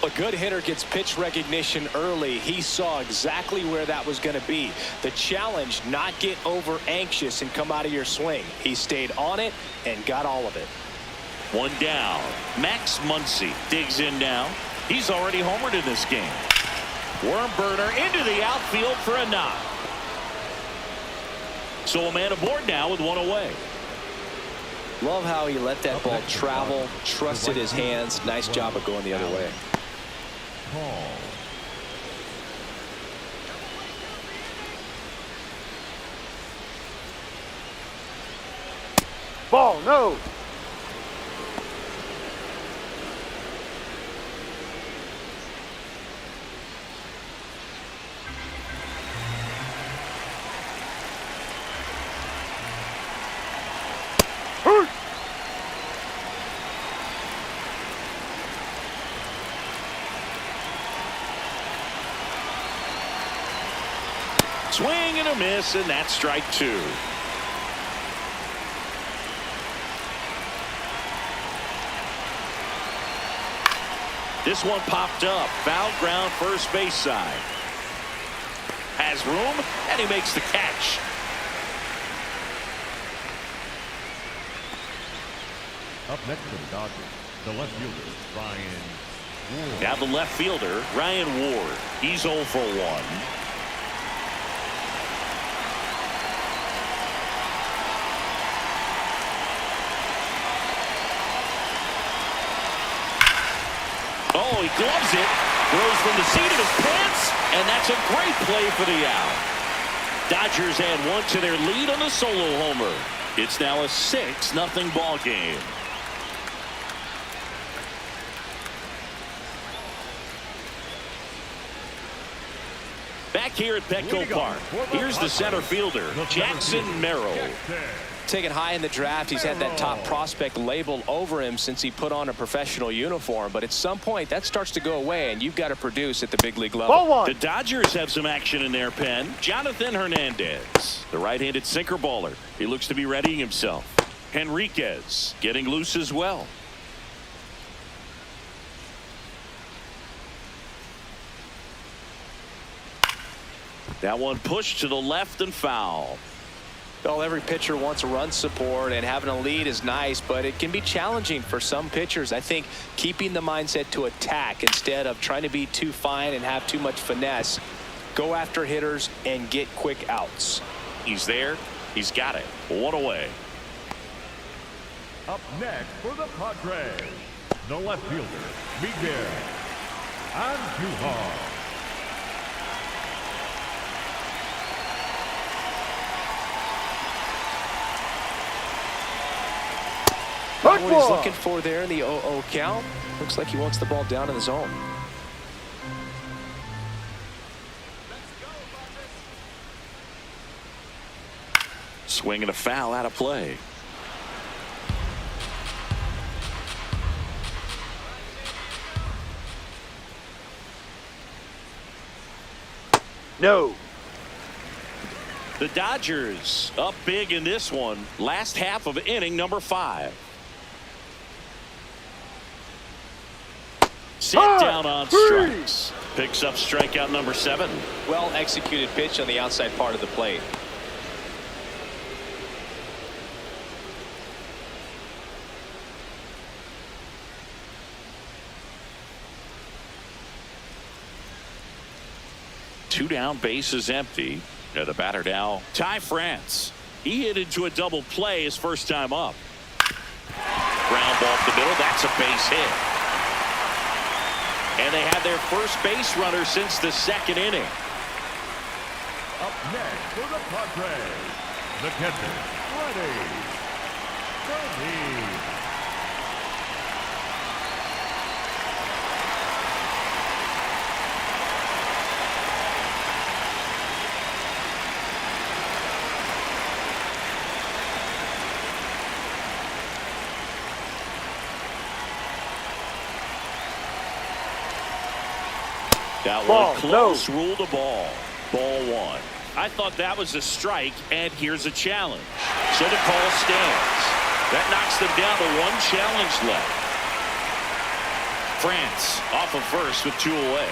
A good hitter gets pitch recognition early. He saw exactly where that was going to be. The challenge, not get over anxious and come out of your swing. He stayed on it and got all of it. 1 down. Max Muncy digs in now. He's already homered in this game. Worm burner into the outfield for a knock. So a man aboard now with 1 away. Love how he let that ball travel, trusted his hands. Nice job of going the other way. Ball, no. Swing and a miss, and that's strike 2. This one popped up. Foul ground, first base side. Has room, and he makes the catch. Up next for the Dodgers, the left fielder, Ryan Ward. Now the left fielder, Ryan Ward. He's 0 for 1. Oh, he gloves it, throws from the seat of his pants, and that's a great play for the out. Dodgers add 1 to their lead on the solo homer. It's now a 6-0 ball game. Back here at Petco Park, here's the center fielder, Jackson Merrill. Taken high in the draft, he's had that top prospect labeled over him since he put on a professional uniform. But at some point, that starts to go away, and you've got to produce at the big league level. Ball one. The Dodgers have some action in their pen. Jonathan Hernandez, the right-handed sinker baller. He looks to be readying himself. Henriquez getting loose as well. That one pushed to the left and foul. Well, every pitcher wants run support, and having a lead is nice, but it can be challenging for some pitchers. I think keeping the mindset to attack instead of trying to be too fine and have too much finesse. Go after hitters and get quick outs. He's there. He's got it. 1 away. Up next for the Padres, the left fielder, Miguel Andujar. What he's looking for there in the 0-0 count. Looks like he wants the ball down in the zone. Swing and a foul out of play. No. The Dodgers up big in this one. Last half of inning number 5. Sit down on strikes. Picks up strikeout number 7. Well executed pitch on the outside part of the plate. Two down, base is empty. And the batter now, Ty France. He hit into a double play his first time up. Ground ball up the middle. That's a base hit. And they have their first base runner since the 2nd inning. Up next for the Padres, the catcher, Freddie. That Ball, one close, ruled a ball. Ball one. I thought that was a strike, and here's a challenge. So the call stands. That knocks them down to one challenge left. France off of first with 2 away.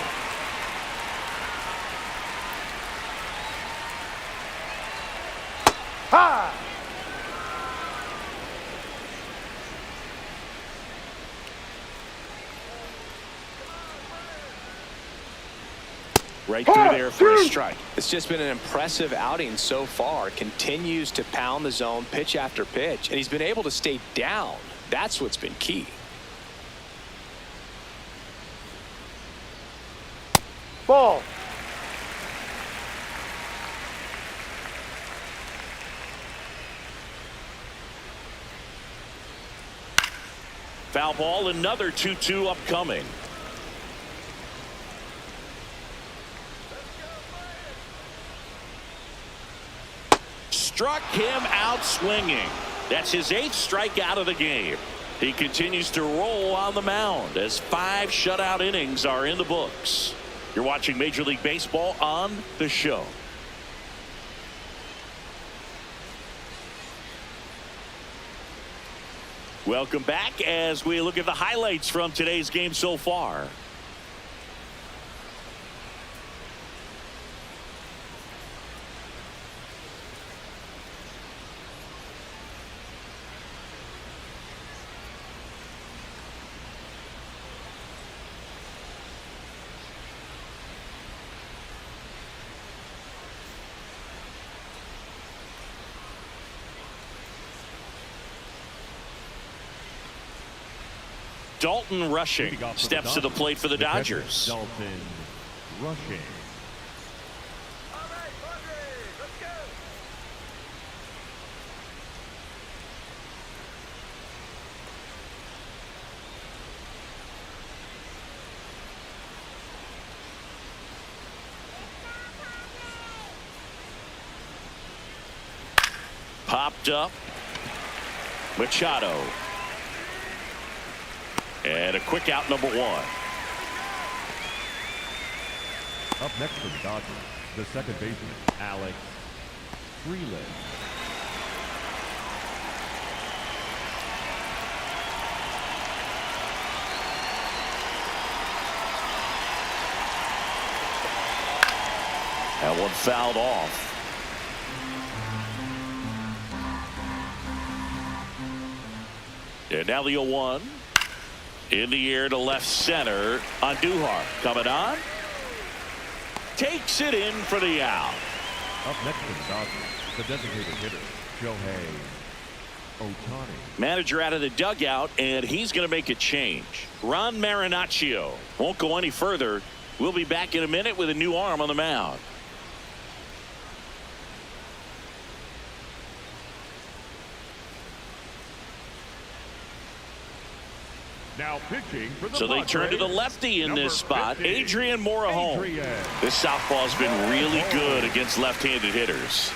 High. Right through there for a strike. It's just been an impressive outing so far. Continues to pound the zone pitch after pitch, and he's been able to stay down. That's what's been key. Ball. Foul ball, another 2-2 upcoming. Struck him out swinging. That's his 8th strikeout of the game. He continues to roll on the mound as 5 shutout innings are in the books. You're watching Major League Baseball on The Show. Welcome back as we look at the highlights from today's game so far. Dalton Rushing steps to the plate for the Dodgers. Dalton Rushing. All right, Padres, let's go. Popped up. Machado. And a quick out, number 1. Up next for the Dodgers, the second baseman, Alex Freeland. That one fouled off. And now the 0-1. In the air to left center. Andujar coming on. Takes it in for the out. Up next for the Dodgers, the designated hitter, Shohei Ohtani. Manager out of the dugout, and he's going to make a change. Ron Marinaccio won't go any further. We'll be back in a minute with a new arm on the mound. Now pitching for the So they turn to the lefty in this spot, Adrian Morejon. This southpaw's been really good against left-handed hitters.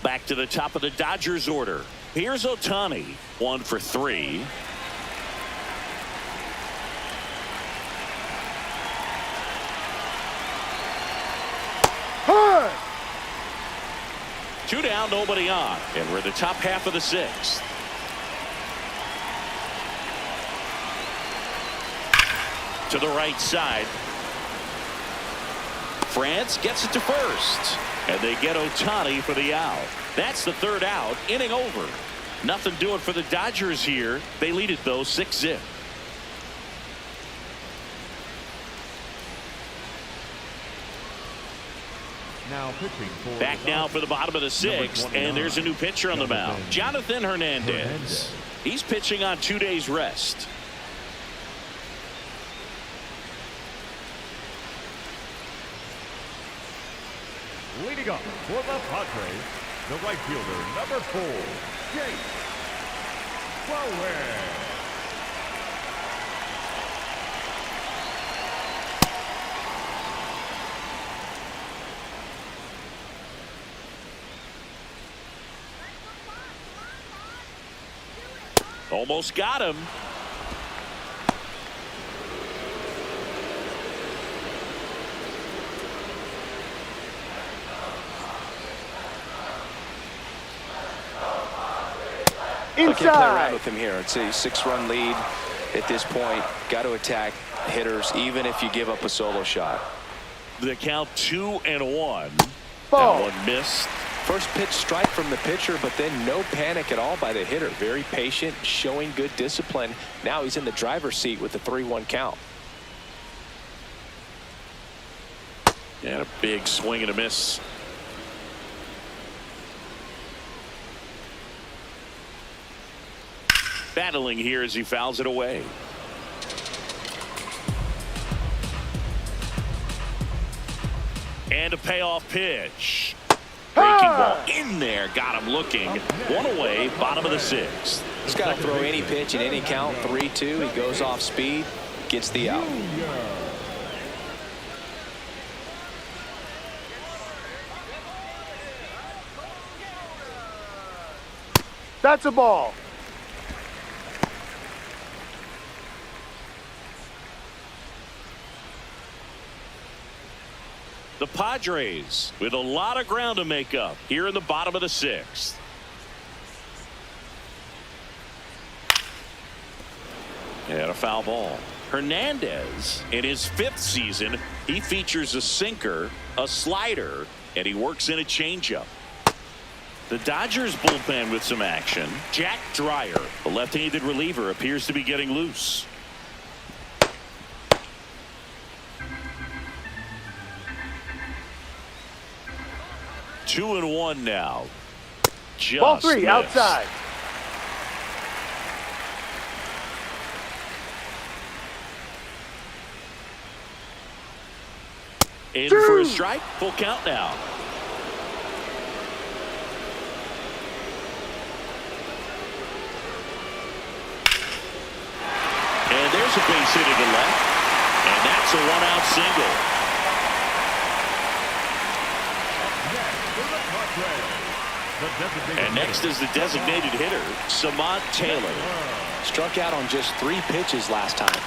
Back to the top of the Dodgers order. Here's Ohtani, 1 for 3. High. 2 down, nobody on, and we're in the top half of the 6th. To the right side. France gets it to first, and they get Ohtani for the out. That's the 3rd out, inning over. Nothing doing for the Dodgers here. They lead it though 6-0. Now pitching for Back now for the bottom of the 6th, and there's a new pitcher on the mound, Jonathan Hernandez. He's pitching on 2 days rest. Leading up for the Padres, the right fielder, number 4, Jake Bowen. Almost got him. I can't play around with him here. It's a 6-run lead at this point. Got to attack hitters even if you give up a solo shot. The count 2-1. Ball. That one missed. First pitch strike from the pitcher, but then no panic at all by the hitter. Very patient, showing good discipline. Now he's in the driver's seat with the 3-1 count. And a big swing and a miss. Battling here as he fouls it away. And a payoff pitch. Breaking ball in there. Got him looking. One away, bottom of the 6th. He's got to throw any pitch in any count. 3-2. He goes off speed, gets the out. That's a ball. The Padres with a lot of ground to make up here in the bottom of the 6th. And a foul ball. Hernandez, in his 5th season, he features a sinker, a slider, and he works in a changeup. The Dodgers bullpen with some action. Jack Dreyer, the left-handed reliever, appears to be getting loose. Two and one now. Just Ball 3 missed. outside. In for a strike. Full count now. And there's a base hit to the left. And that's a 1-out single. And next is the designated hitter, Samant Taylor. Struck out on just 3 pitches last time.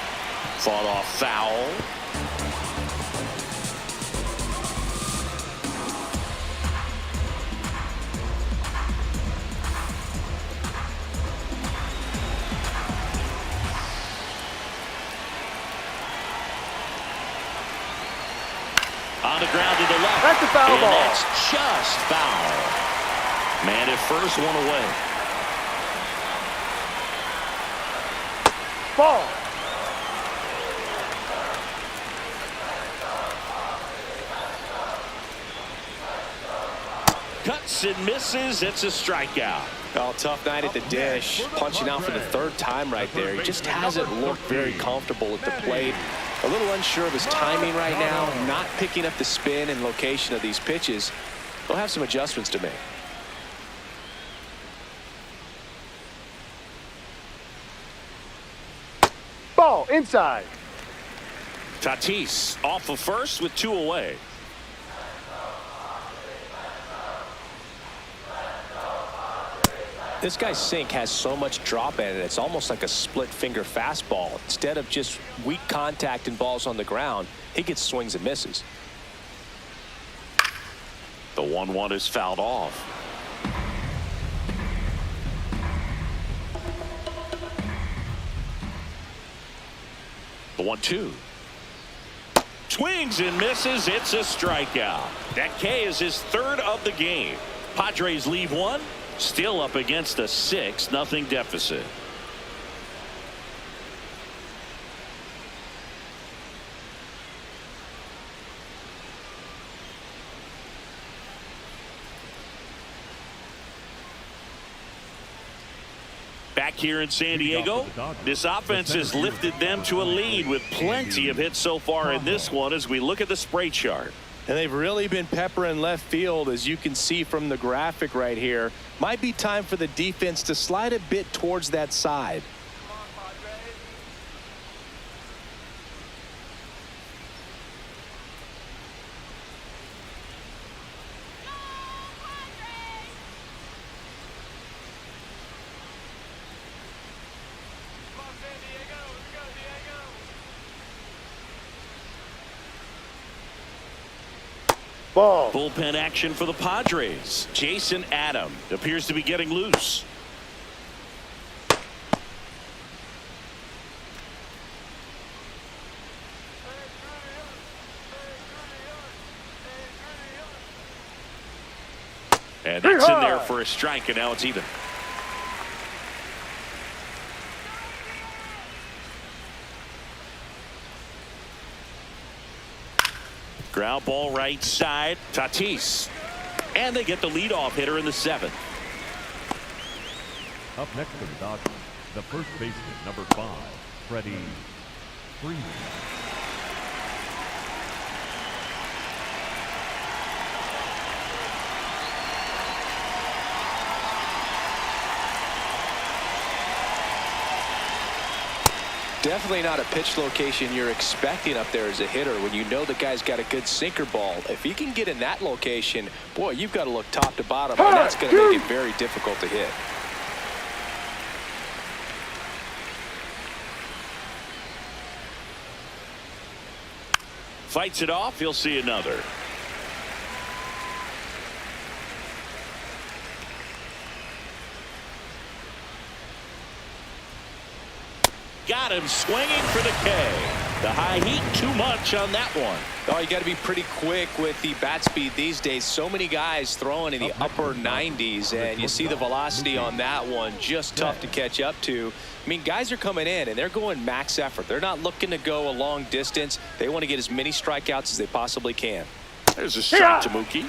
Fought off foul. On the ground to the left. That's a foul and ball. That's just foul. Man at first, one away. Ball. Cuts and misses. It's a strikeout. Oh, tough night at the dish. Punching out for the 3rd time right there. He just hasn't looked very comfortable at the plate. A little unsure of his timing right now. Not picking up the spin and location of these pitches. He'll have some adjustments to make. Ball inside. Tatis off of first with 2 away. This guy's sink has so much drop in it. It's almost like a split finger fastball. Instead of just weak contact and balls on the ground, he gets swings and misses. The 1-1 is fouled off. The 1-2. Swings and misses. It's a strikeout. That K is his 3rd of the game. Padres leave 1. Still up against a 6-0 deficit. Back here in San Diego, this offense has lifted them to a lead with plenty of hits so far in this one as we look at the spray chart. And they've really been peppering left field, as you can see from the graphic right here. Might be time for the defense to slide a bit towards that side. Ball. Bullpen action for the Padres. Jason Adam appears to be getting loose. And that's in there for a strike, and now it's even. Ground ball right side. Tatis. And they get the leadoff hitter in the 7th. Up next for the Dodgers, the first baseman, number 5, Freddie Freeman. Definitely not a pitch location you're expecting up there as a hitter when you know the guy's got a good sinker ball. If he can get in that location, boy, you've got to look top to bottom, and that's going to make it very difficult to hit. Fights it off. He'll see another. Got him swinging for the K. The high heat, too much on that one. Oh, you got to be pretty quick with the bat speed these days. So many guys throwing in the upper 90s, and you see the velocity on that one. Just tough to catch up to. I mean, guys are coming in, and they're going max effort. They're not looking to go a long distance. They want to get as many strikeouts as they possibly can. There's a strike to Mookie.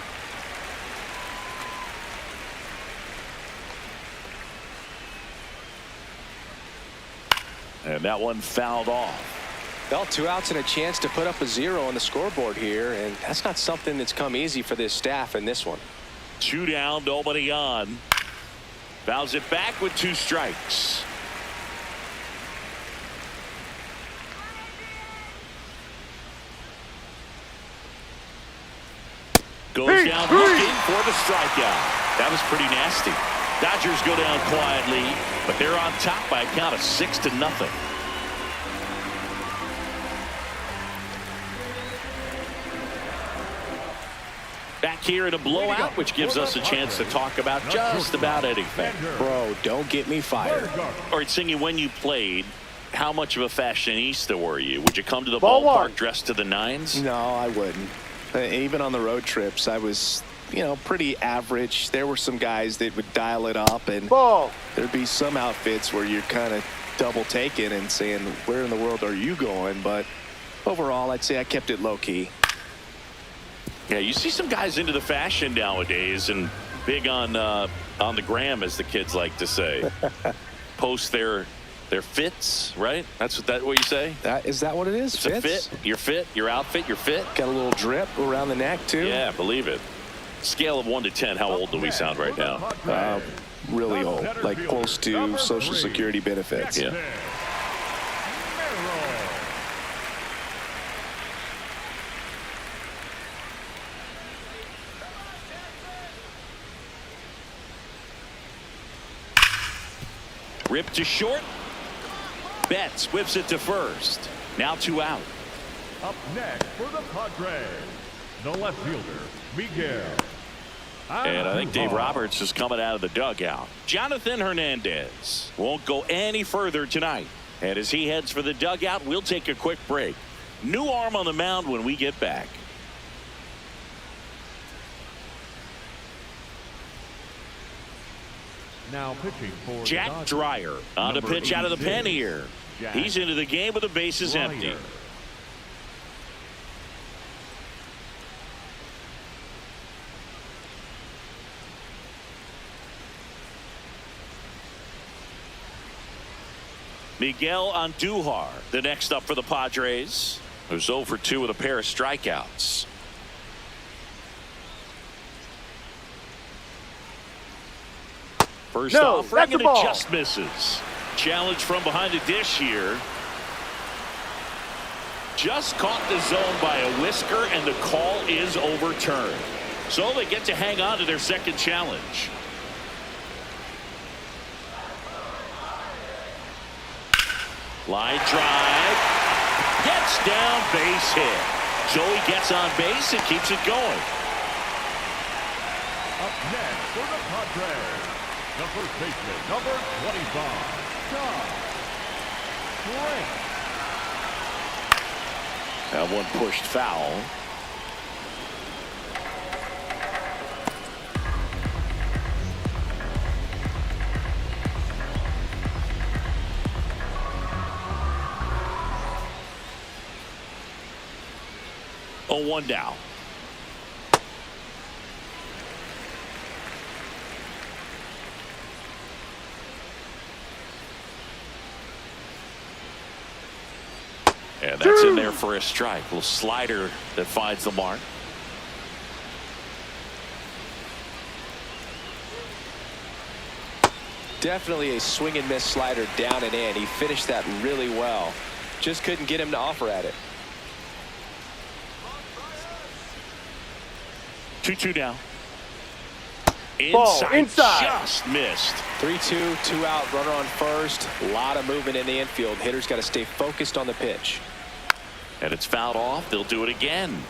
And that one fouled off. Well, 2 outs and a chance to put up a 0 on the scoreboard here, and that's not something that's come easy for this staff in this one. 2 down, nobody on. Fouls it back with 2 strikes. Goes down looking for the strikeout. That was pretty nasty. Dodgers go down quietly, but they're on top by a count of 6-0. Back here in a blowout, which gives us a chance to talk about just about anything. Bro, don't get me fired. All right, Singy, when you played, how much of a fashionista were you? Would you come to the Ball ballpark one. dressed to the nines? No, I wouldn't. Even on the road trips, I was, you know, pretty average. There were some guys that would dial it up, and Ball. there'd be some outfits where you're kind of double taking and saying, where in the world are you going? But overall, I'd say I kept it low key. Yeah, you see some guys into the fashion nowadays and big on the gram, as the kids like to say. Post their fits, right? That's what you say? Is that what it is? It's a fit. Your fit, your outfit, your fit. Got a little drip around the neck, too. Yeah, believe it. Scale of 1 to 10, how old do we sound right now? Really old, like close to Social Security benefits. Yeah. Ripped to short. Betts whips it to first. Now 2 out. Up next for the Padres, the left fielder, Miguel. And I think Dave Roberts is coming out of the dugout. Jonathan Hernandez won't go any further tonight. And as he heads for the dugout, we'll take a quick break. New arm on the mound when we get back. Now pitching for Jack Dreyer on the pitch out of the pen here. He's into the game with the bases empty. Miguel Andujar, the next up for the Padres, who's 0 for 2 with a pair of strikeouts. First off, that's a it ball. just misses. Challenge from behind the dish here. Just caught the zone by a whisker, and the call is overturned. So they get to hang on to their second challenge. Line drive. Gets down, base hit. So he gets on base and keeps it going. Up next for the Padres, the first baseman, number 25, John. Great. That one pushed foul. Oh, 1 down. And that's in there for a strike. Little slider that finds the mark. Definitely a swing and miss slider down and in. He finished that really well. Just couldn't get him to offer at it. 2-2 now. Ball inside. Just missed. 3-2, 2 out, runner on first. A lot of movement in the infield. Hitter's got to stay focused on the pitch. And it's fouled off. They'll do it again.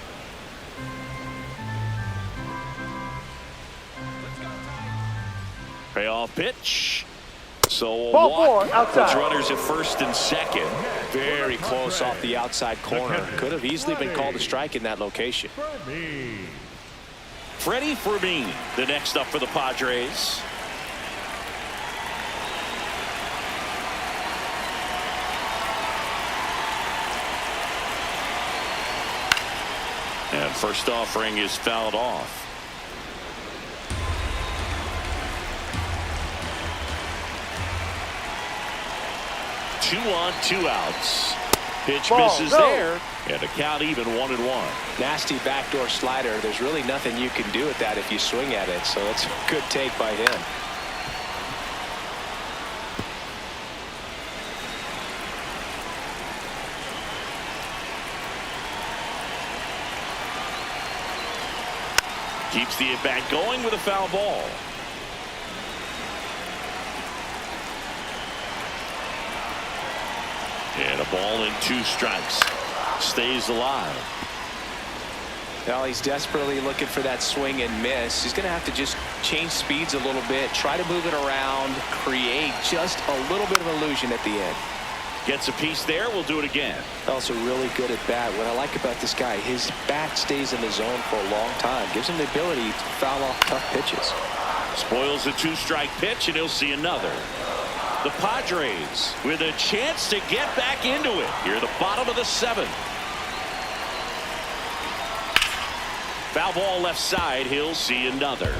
Payoff pitch. So Ball walk. 4 outside. Puts runners at first and second. Very close off the outside corner. Could have easily been called a strike in that location. Freddie Fermin, the next up for the Padres. And first offering is fouled off. Two on, 2 outs. Pitch Ball, misses no. there. And a count even 1-1. Nasty backdoor slider. There's really nothing you can do with that if you swing at it. So that's a good take by him. Keeps the at-bat going with a foul ball. And a ball and 2 strikes. Stays alive. Now he's desperately looking for that swing and miss. He's going to have to just change speeds a little bit, try to move it around, create just a little bit of illusion at the end. Gets a piece there. We'll do it again. Also really good at bat. What I like about this guy, his bat stays in the zone for a long time. Gives him the ability to foul off tough pitches. Spoils a 2-strike pitch, and he'll see another. The Padres with a chance to get back into it here at the bottom of the 7th. Foul ball left side. He'll see another.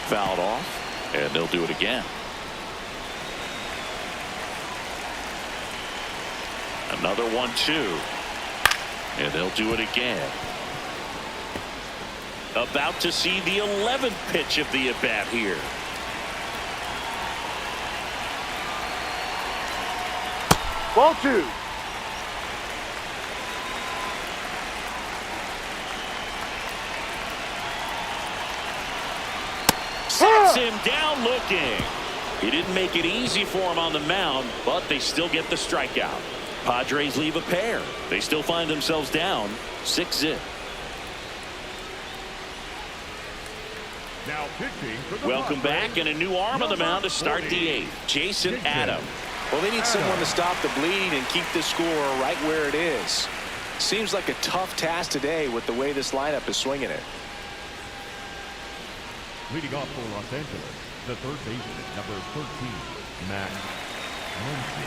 Fouled off, and they'll do it again. Another 1-2, and they'll do it again. About to see the 11th pitch of the at-bat here. Ball 2. Sets him down looking. He didn't make it easy for him on the mound, but they still get the strikeout. Padres leave a pair. They still find themselves down 6-0. Now pitching for the Welcome back, and a new arm on the mound to start the 8th. Jason Adam. Well, they need someone to stop the bleed and keep the score right where it is. Seems like a tough task today with the way this lineup is swinging it. Leading off for Los Angeles, the third baseman, number 13, Max Muncy.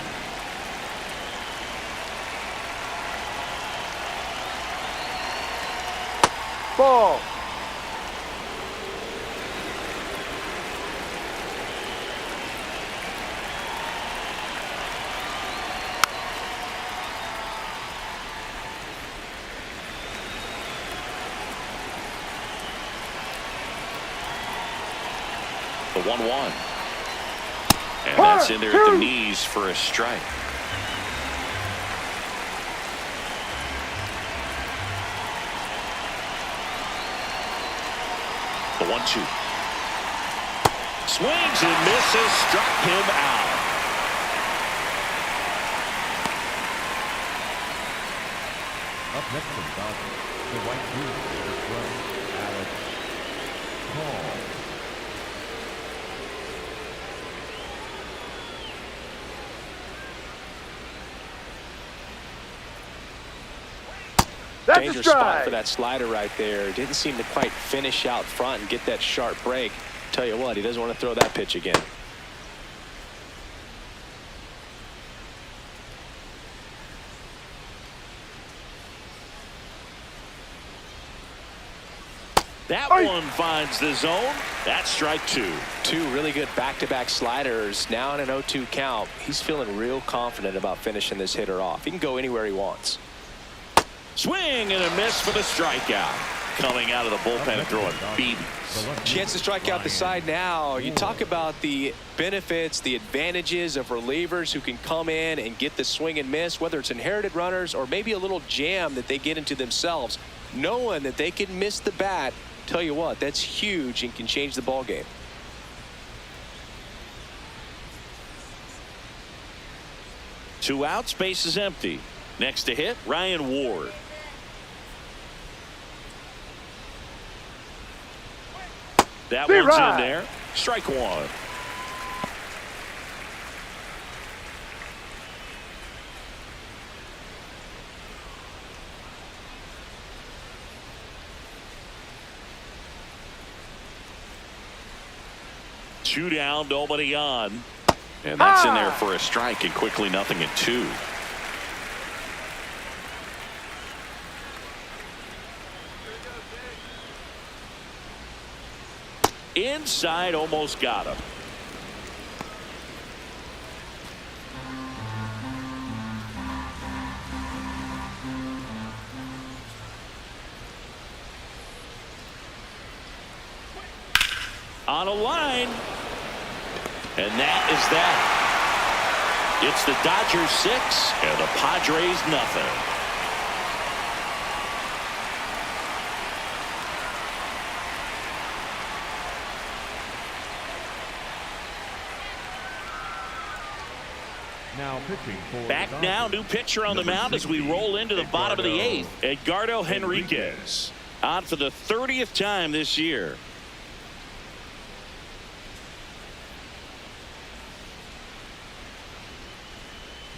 Ball. The 1-1. And that's in there at the knees for a strike. The 1-2. Swings and misses, struck him out. Up next from Dodgers, the right fielder, the front, Alex Paul. That's a Dangerous spot strike. for that slider right there. Didn't seem to quite finish out front and get that sharp break. Tell you what, he doesn't want to throw that pitch again. That one finds the zone. That's strike two. Two really good back-to-back sliders. Now in an 0-2 count. He's feeling real confident about finishing this hitter off. He can go anywhere he wants. Swing and a miss for the strikeout. Coming out of the bullpen and throwing beating. Chance to strike out the side now. You talk about the benefits, the advantages of relievers who can come in and get the swing and miss, whether it's inherited runners or maybe a little jam that they get into themselves. Knowing that they can miss the bat, tell you what, that's huge and can change the ball game. Two outs, base is empty. Next to hit, Ryan Ward. That one's in there. Strike one. Two down, nobody on. And that's in there for a strike, and quickly 0-2. Inside, almost got him. On a line. And that is that. It's the Dodgers 6 and the Padres nothing. Now pitching for Back the now, Dodgers, new pitcher on the number mound as we 60, roll into the bottom of the Edgardo 8th. Edgardo Henriquez on for the 30th time this year.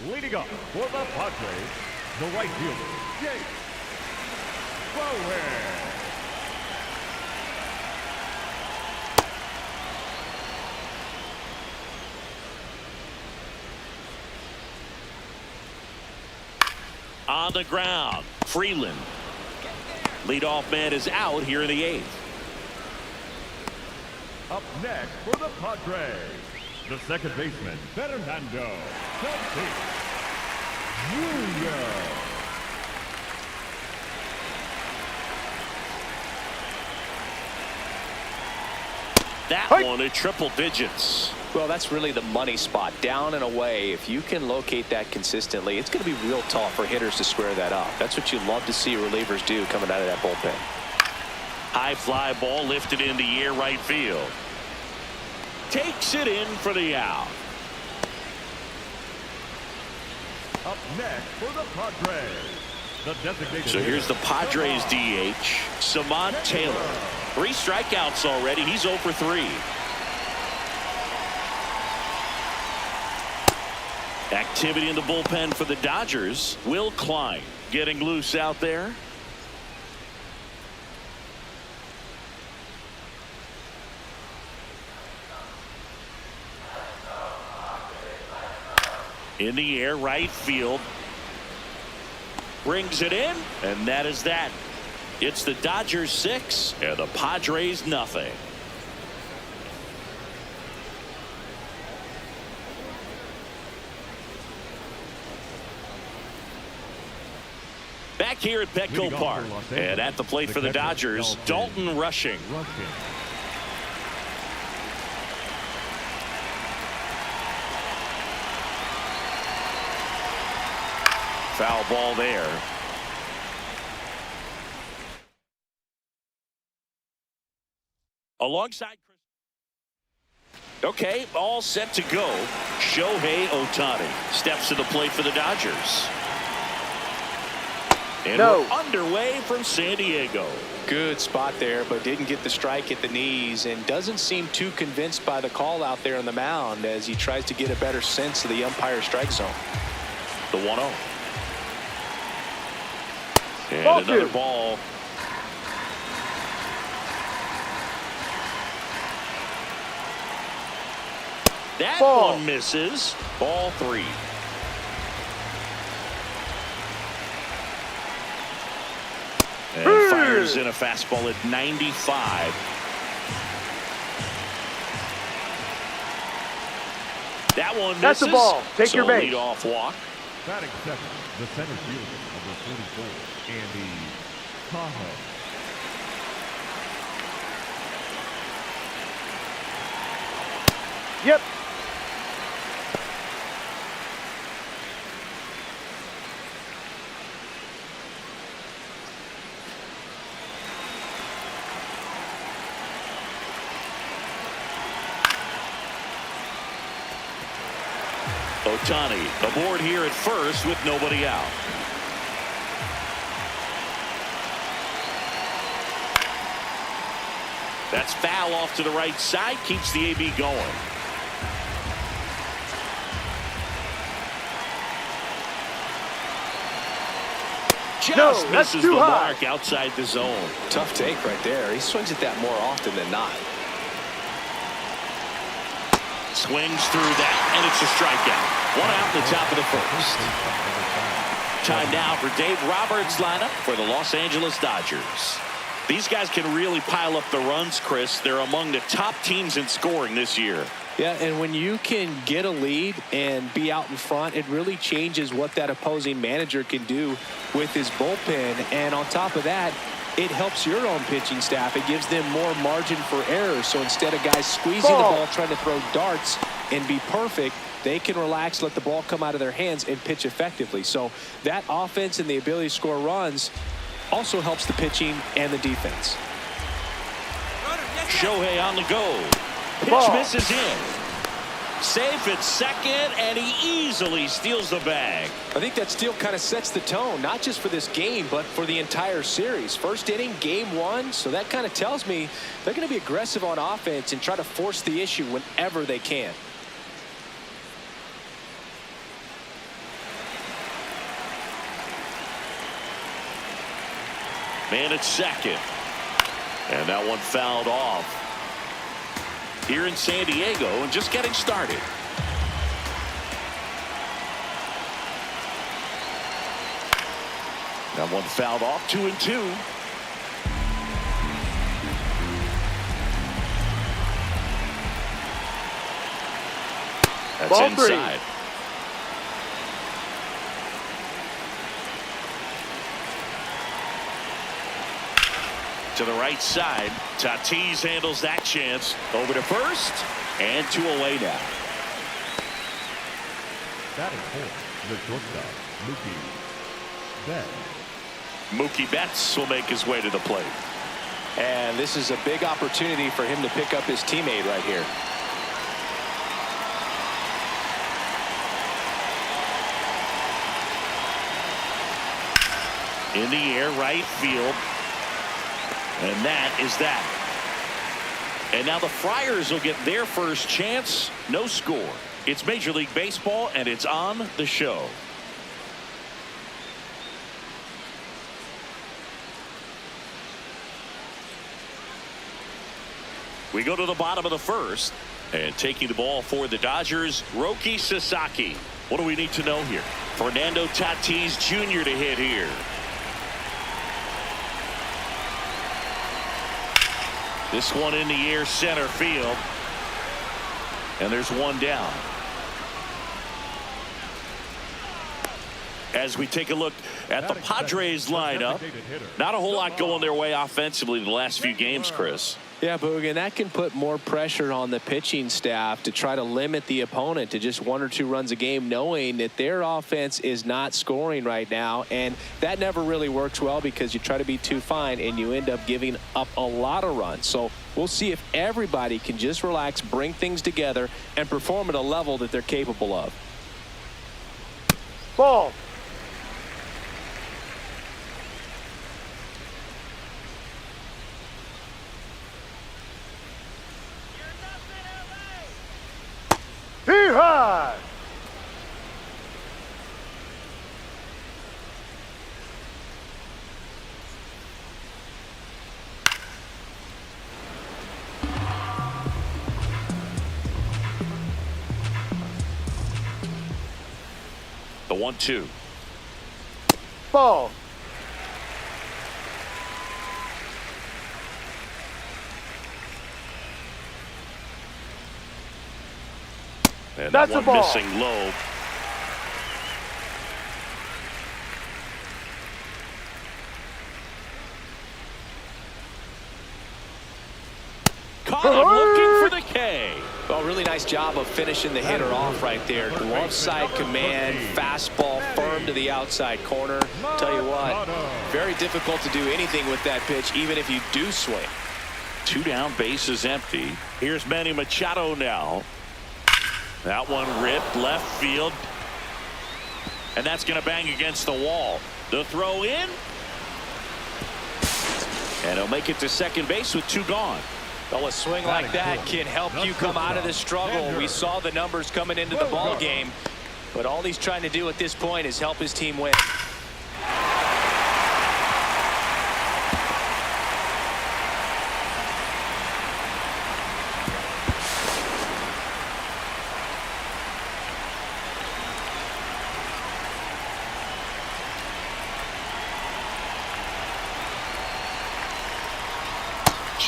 Leading up for the Padres, the right fielder, Jake Bowen. On the ground, Freeland. Leadoff man is out here in the 8th. Up next for the Padres, the second baseman, Fernando Junio. That one at triple digits. Well, that's really the money spot, down and away. If you can locate that consistently, it's going to be real tough for hitters to square that up. That's what you love to see relievers do coming out of that bullpen. High fly ball lifted in the air, right field. Takes it in for the out. Up next for the Padres, the designated So here's the Padres DH, Samad Taylor. 3 strikeouts already. He's 0 for 3. Activity in the bullpen for the Dodgers. Will Klein getting loose out there. In the air, right field. Brings it in, and that is that. It's the Dodgers 6 and the Padres nothing. Back here at Petco Park, and at the plate for the Dodgers, Dalton Rushing. Foul ball there. Alongside Chris. Okay, all set to go. Shohei Ohtani steps to the plate for the Dodgers. And No. we're underway from San Diego. Good spot there, but didn't get the strike at the knees and doesn't seem too convinced by the call out there on the mound as he tries to get a better sense of the umpire strike zone. The 1-0. And Ball another two. ball. That Ball. one misses. Ball 3. And fires in a fastball at 95. That one misses. That's the ball. Take So your base. leadoff walk. Batting second, the center fielder, number 44, Andy Tahoe. Yep. Ohtani aboard here at first with nobody out. That's foul off to the right side, keeps the AB going. Just No, that's misses too the high. mark outside the zone. Tough take right there. He swings at that more often than not. Swings through that, and it's a strikeout. One out in the top of the first. Time now for Dave Roberts' lineup for the Los Angeles Dodgers. These guys can really pile up the runs, Chris. They're among the top teams in scoring this year. Yeah, and when you can get a lead and be out in front, it really changes what that opposing manager can do with his bullpen. And on top of that, it helps your own pitching staff. It gives them more margin for error. So instead of guys squeezing the ball, trying to throw darts and be perfect, they can relax, let the ball come out of their hands, and pitch effectively. So that offense and the ability to score runs also helps the pitching and the defense. Shohei on the go. Pitch Ball. misses in. Safe at second, and he easily steals the bag. I think that steal kind of sets the tone, not just for this game, but for the entire series. First inning, game 1, so that kind of tells me they're going to be aggressive on offense and try to force the issue whenever they can. Man at second. And that one fouled off. Here in San Diego and just getting started. That one fouled off, 2-2. That's Ball inside. To the right side. Tatis handles that chance. Over to first. And 2 away now. Batting fourth, the shortstop, Mookie Betts. Mookie Betts will make his way to the plate. And this is a big opportunity for him to pick up his teammate right here. In the air, right field. And that is that. And now the Friars will get their first chance. No score. It's Major League Baseball, and it's on the show. We go to the bottom of the first. And taking the ball for the Dodgers, Roki Sasaki. What do we need to know here? Fernando Tatis Jr. to hit here. This one in the air, center field. And there's one down. As we take a look at the Padres lineup, not a whole lot going their way offensively in the last few games, Chris. Yeah, Boog, and that can put more pressure on the pitching staff to try to limit the opponent to just 1 or 2 runs a game, knowing that their offense is not scoring right now. And that never really works well because you try to be too fine and you end up giving up a lot of runs. So we'll see if everybody can just relax, bring things together, and perform at a level that they're capable of. The 1-2. Ball. And That's that a one ball. missing low. Caught him looking for the K. Well, really nice job of finishing the hitter off right there. Glove side command, fastball firm to the outside corner. Tell you what, very difficult to do anything with that pitch, even if you do swing. 2 down, base is empty. Here's Manny Machado now. That one ripped left field. And that's going to bang against the wall. The throw in. And he'll make it to second base with 2 gone. Well, a swing like that can help you come out of the struggle. We saw the numbers coming into the ball game, but all he's trying to do at this point is help his team win.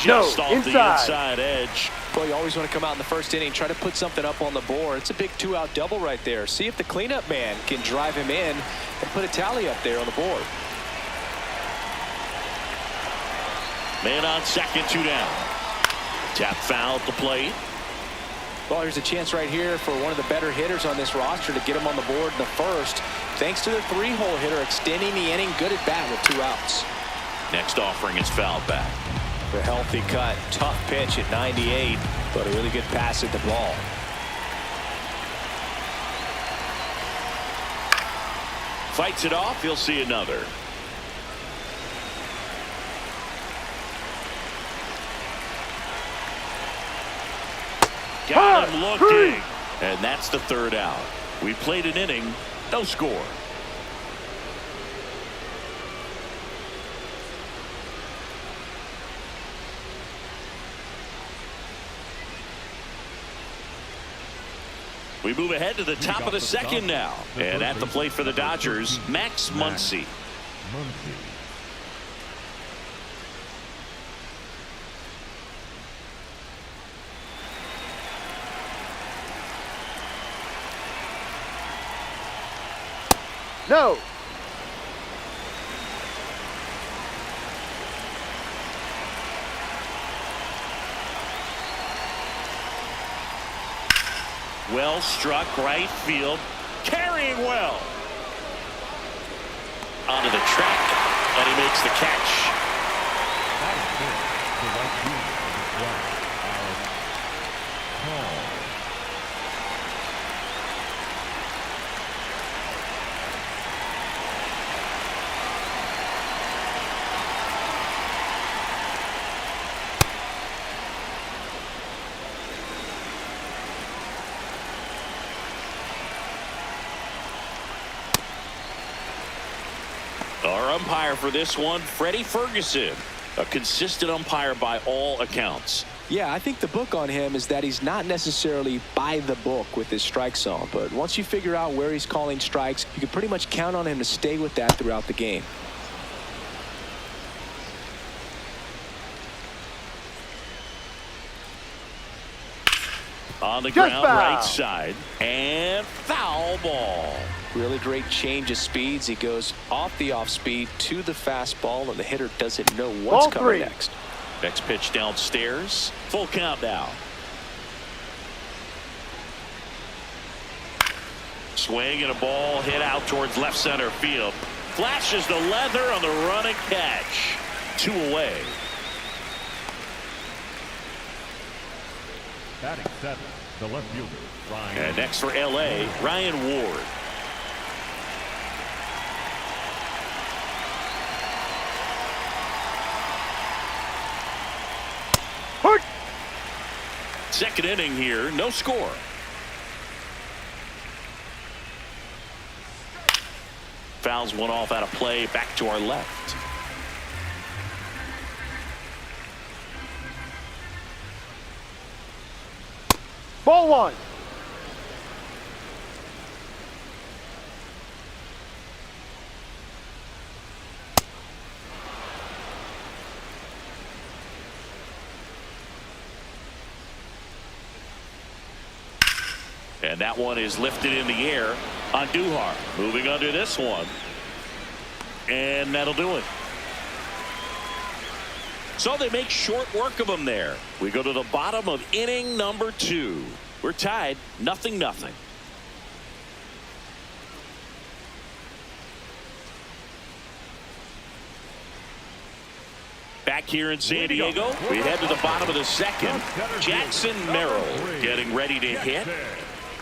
Just off the inside edge. Well, you always want to come out in the first inning, try to put something up on the board. It's a big 2-out double right there. See if the cleanup man can drive him in and put a tally up there on the board. Man on second, 2 down. Tap foul at the plate. Well, here's a chance right here for one of the better hitters on this roster to get him on the board in the first. Thanks to their 3-hole hitter extending the inning. Good at bat with 2 outs. Next offering is fouled back. A healthy cut, tough pitch at 98, but a really good pass at the ball. Fights it off. He'll see another. Got him looking. And that's the 3rd out. We played an inning. No score. We move ahead to the top of the second now. And at the plate for the Dodgers, Max Muncy. No. Well struck right field. Carrying well. Onto the track. And he makes the catch. Our umpire for this one, Freddie Ferguson, a consistent umpire by all accounts. Yeah, I think the book on him is that he's not necessarily by the book with his strike zone, but once you figure out where he's calling strikes, you can pretty much count on him to stay with that throughout the game. On the ground, right side, and foul ball. Really great change of speeds. He goes off the off speed to the fastball, and the hitter doesn't know what's coming next. Next pitch downstairs. Full count now. Swing and a ball hit out towards left center field. Flashes the leather on the running catch. 2 away. Batting 7, the left fielder, Ryan. And next for LA, Ryan Ward. Second inning here, no score. Fouls one off out of play, back to our left. Ball 1. And that one is lifted in the air on Duhar. Moving under this one. And that'll do it. So they make short work of him there. We go to the bottom of inning number 2. We're tied 0-0. Back here in San Diego, we head to the bottom of the second. Jackson Merrill getting ready to hit.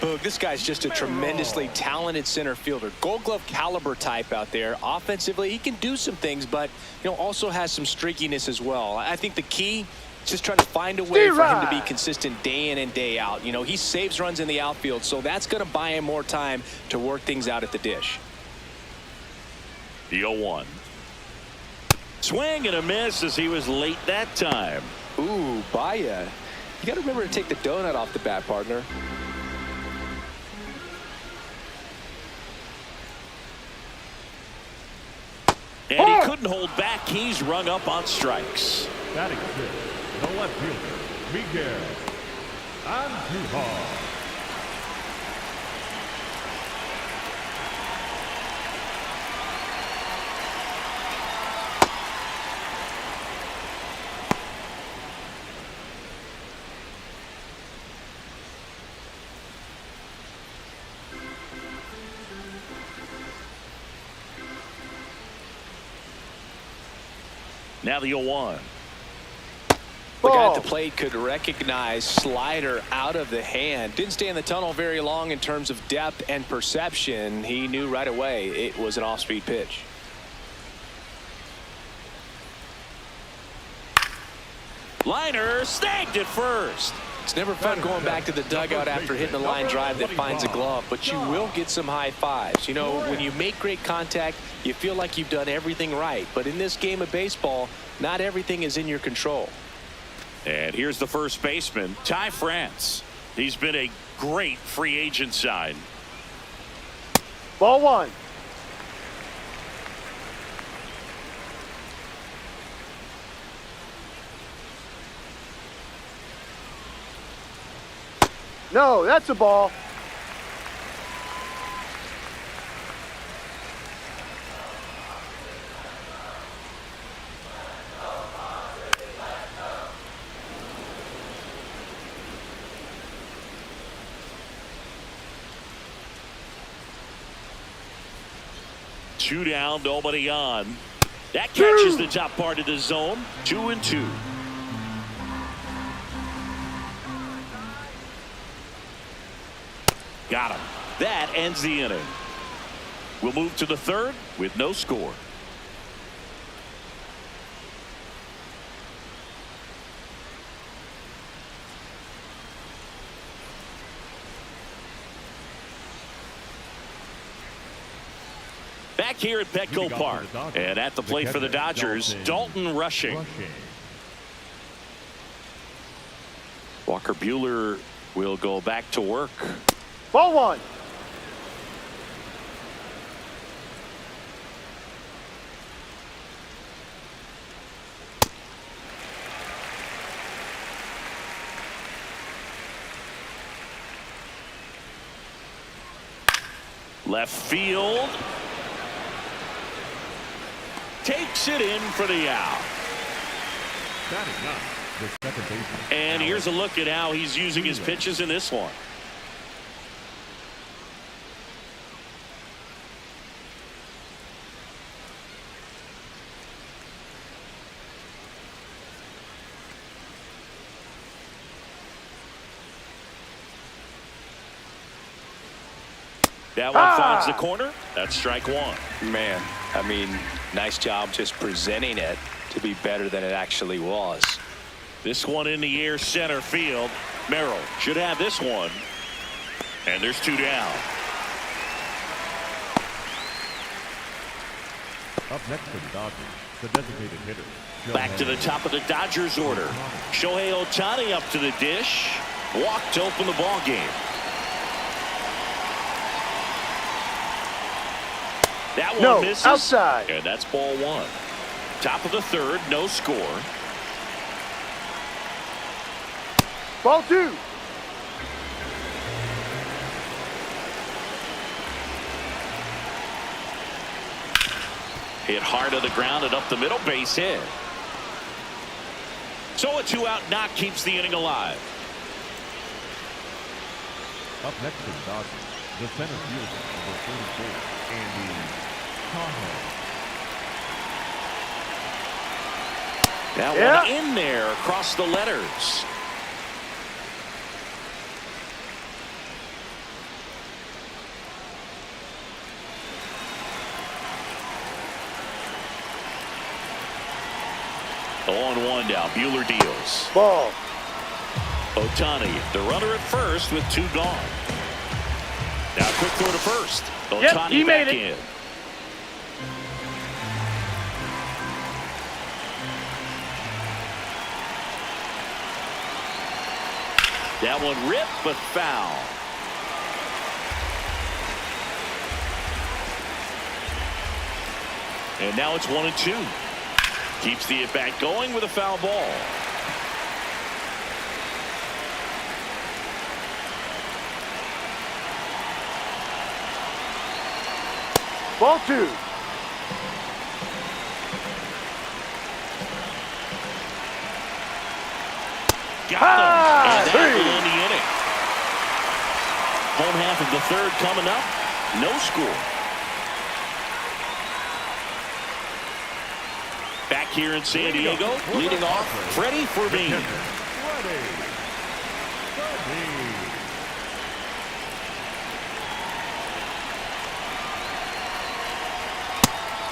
Boog, this guy's just a tremendously talented center fielder. Gold Glove caliber type out there. Offensively, he can do some things, but also has some streakiness as well. I think the key is just trying to find a way for him to be consistent day in and day out. He saves runs in the outfield, so that's going to buy him more time to work things out at the dish. The 0-1. Swing and a miss as he was late that time. Ooh, Baya. You got to remember to take the donut off the bat, partner. And he couldn't hold back. He's rung up on strikes. Batting fifth, the left fielder, Miguel Andujar. Now the 0-1. The guy at the plate could recognize slider out of the hand. Didn't stay in the tunnel very long in terms of depth and perception. He knew right away it was an off-speed pitch. Liner snagged at first. It's never fun going back to the dugout after hitting a line drive that finds a glove, but you will get some high fives. When you make great contact, you feel like you've done everything right. But in this game of baseball, not everything is in your control. And here's the first baseman, Ty France. He's been a great free agent sign. Ball 1. No, that's a ball. Two down, nobody on. That catches the top part of the zone. 2-2. Got him. That ends the inning. We'll move to the third with no score. Back here at Petco Park, and at the plate for the Dodgers, Dalton Rushing. Walker Buehler will go back to work. Ball 1. Left field. Takes it in for the out. And here's a look at how he's using his pitches in this one. That one finds the corner. That's strike 1. Man, I mean, nice job just presenting it to be better than it actually was. This one in the air, center field. Merrill should have this one. And there's 2 down. Up next for the Dodgers, the designated hitter. Back to the top of the Dodgers order. Shohei Ohtani up to the dish. Walk to open the ball game. That one misses. Outside. And that's ball 1. Top of the third, no score. Ball 2. Hit hard to the ground and up the middle, base hit. So a 2-out knock keeps the inning alive. Up next for the Dodgers, the center fielder, number 44, Andy Conway. That one in there across the letters. The 0-1 now. Buehler deals. Ball. Ohtani, the runner at first with 2 gone. Now quick throw to first. Yep, Ohtani he made back it. in. That one ripped but foul. And now it's 1-2. Keeps the at-bat going with a foul ball. Ball 2. Got him. And that will end the inning. Home half of the third coming up. No score. Back here in San Diego, leading off, Freddie Fermin.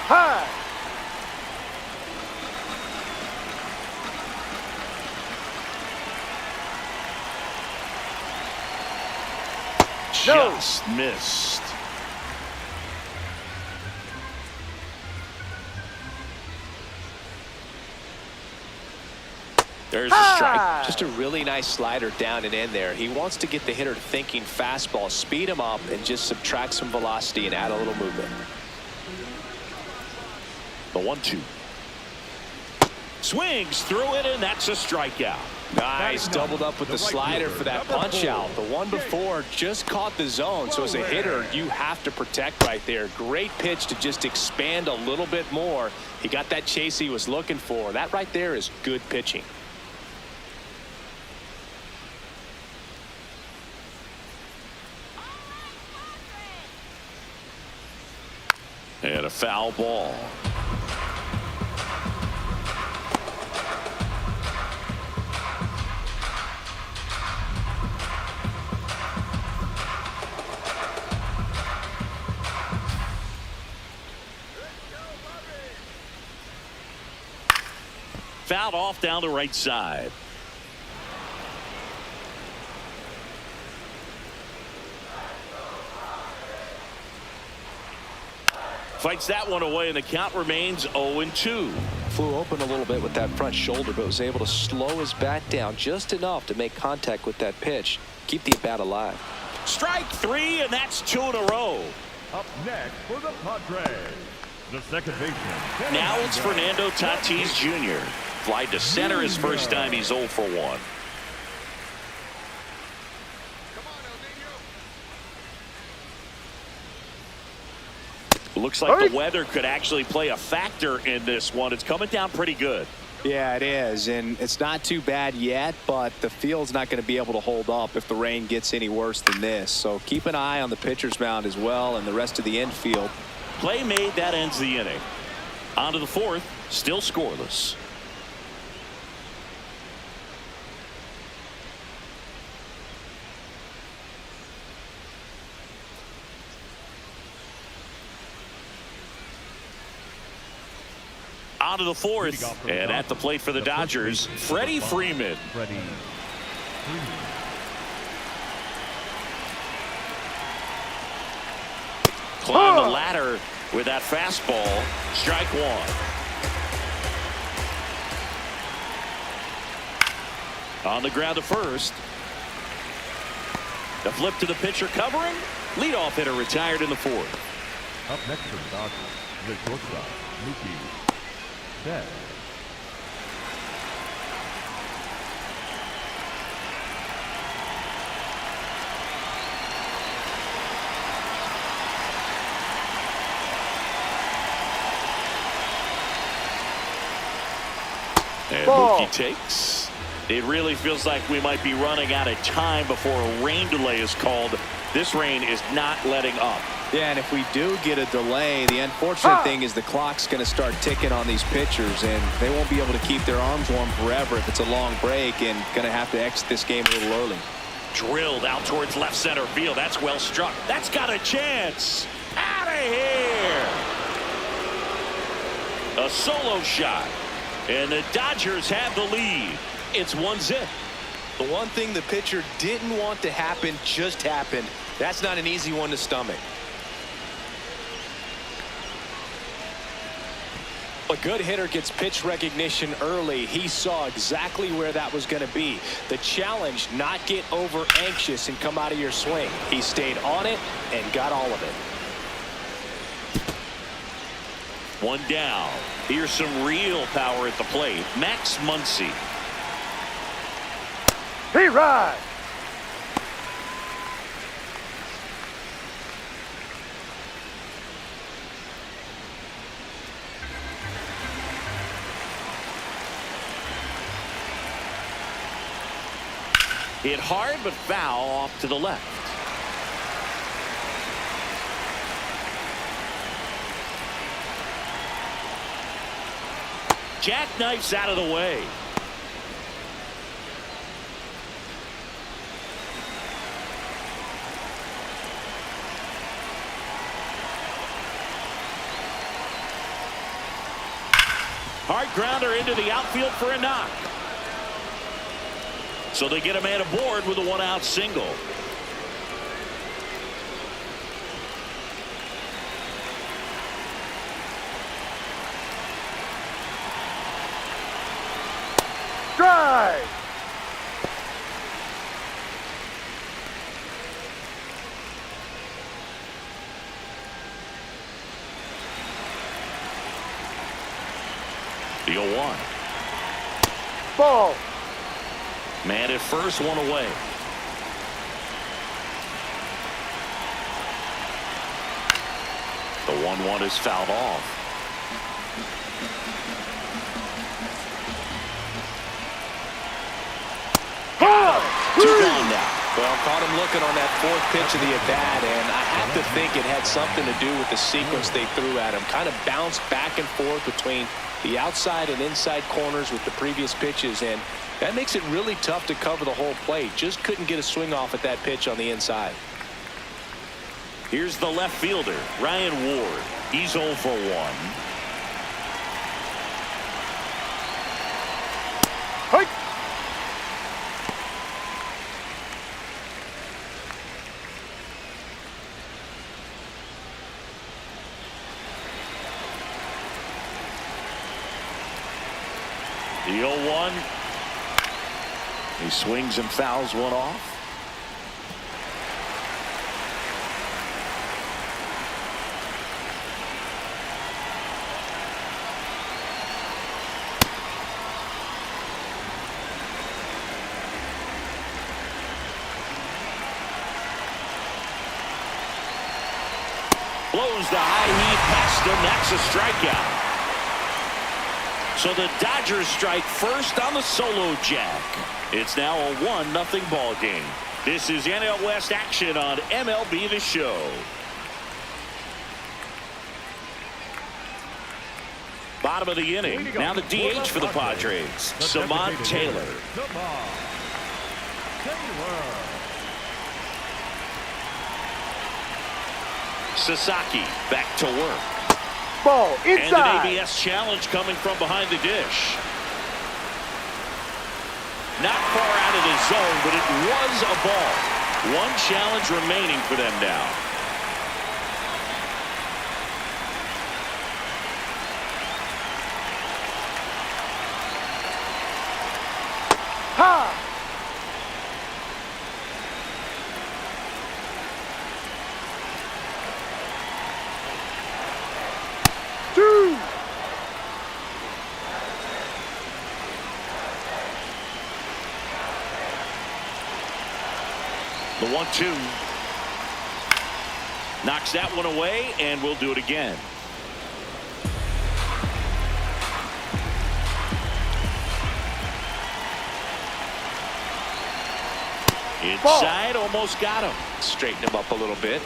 High. Just missed. There's a strike. Just a really nice slider down and in there. He wants to get the hitter thinking fastball, speed him up, and just subtract some velocity and add a little movement. The 1-2. Swings through it, and that's a strikeout. Nice, doubled up with the slider for that punch out. The one before just caught the zone, so as a hitter, you have to protect right there. Great pitch to just expand a little bit more. He got that chase he was looking for. That right there is good pitching. And a foul ball. Fouled off down the right side. Fights that one away, and the count remains 0-2. Flew open a little bit with that front shoulder, but was able to slow his bat down just enough to make contact with that pitch. Keep the bat alive. Strike 3, and that's 2 in a row. Up next for the Padres, the second baseman. Now it's Fernando Tatis Jr. Fly to center his first time. He's 0 for 1. Looks like the weather could actually play a factor in this one. It's coming down pretty good. Yeah, it is, and it's not too bad yet, but the field's not going to be able to hold up if the rain gets any worse than this. So keep an eye on the pitcher's mound as well and the rest of the infield. Play made, that ends the inning. On to the fourth, still scoreless. On to the fourth, and at the plate for the Dodgers, Freddie Freeman. Climb the ladder with that fastball. Strike 1. On the ground to first. The flip to the pitcher covering. Leadoff hitter retired in the fourth. Up next for the Dodgers, the shortstop, Este. And Ball. Mookie takes. It really feels like we might be running out of time before a rain delay is called. This rain is not letting up. Yeah, and if we do get a delay, the unfortunate thing is the clock's going to start ticking on these pitchers, and they won't be able to keep their arms warm forever if it's a long break, and going to have to exit this game a little early. Drilled out towards left center field. That's well struck. That's got a chance. Out of here. A solo shot. And the Dodgers have the lead. It's 1-0. The one thing the pitcher didn't want to happen just happened. That's not an easy one to stomach. A good hitter gets pitch recognition early. He saw exactly where that was going to be. The challenge, not get over anxious and come out of your swing. He stayed on it and got all of it. One down. Here's some real power at the plate. Max Muncy. He rides. Hit hard but foul off to the left. Jackknifes out of the way. Hard grounder into the outfield for a knock. So they get a man aboard with a one-out single. Drive. The 0-1. Ball. Man at first, one away. The 1-1 is fouled off. Two gone now. Well, caught him looking on that fourth pitch of the at-bat, and I have to think it had something to do with the sequence they threw at him. Kind of bounced back and forth between the outside and inside corners with the previous pitches, and that makes it really tough to cover the whole plate. Just couldn't get a swing off at that pitch on the inside. Here's the left fielder, Ryan Ward. He's 0 for 1. Hey. The 0-1. He swings and fouls one off. Blows the high heat past him. That's a strikeout. So the Dodgers strike first on the solo jack. It's now a 1-0 ball game. This is NL West action on MLB The Show. Bottom of the inning. Now the DH for the Padres, Samad Taylor. Sasaki back to work. Ball And inside. an ABS challenge coming from behind the dish. Not far out of the zone, but it was a ball. One challenge remaining for them now. Ha! Two. The 1-2. Knocks that one away, and we'll do it again. Inside, almost got him. Straighten him up a little bit.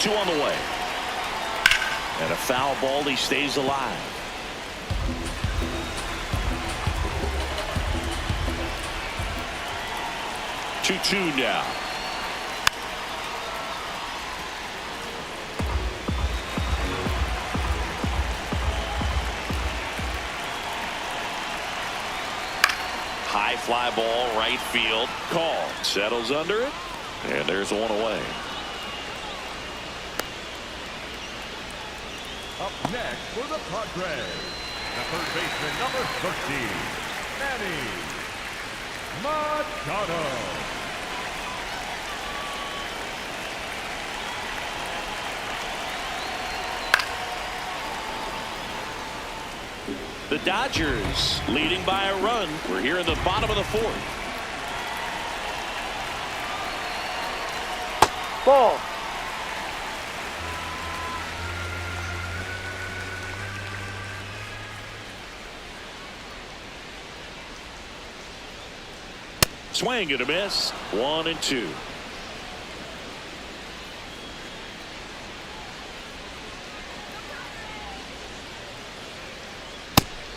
Two on the way. And a foul ball. He stays alive. Two now. High fly ball, right field. Call. Settles under it. And there's one away. Up next for the Padres, the third baseman, number 13, Manny Machado. The Dodgers leading by a run. We're here in the bottom of the fourth. Ball. Swing and a miss. 1-2.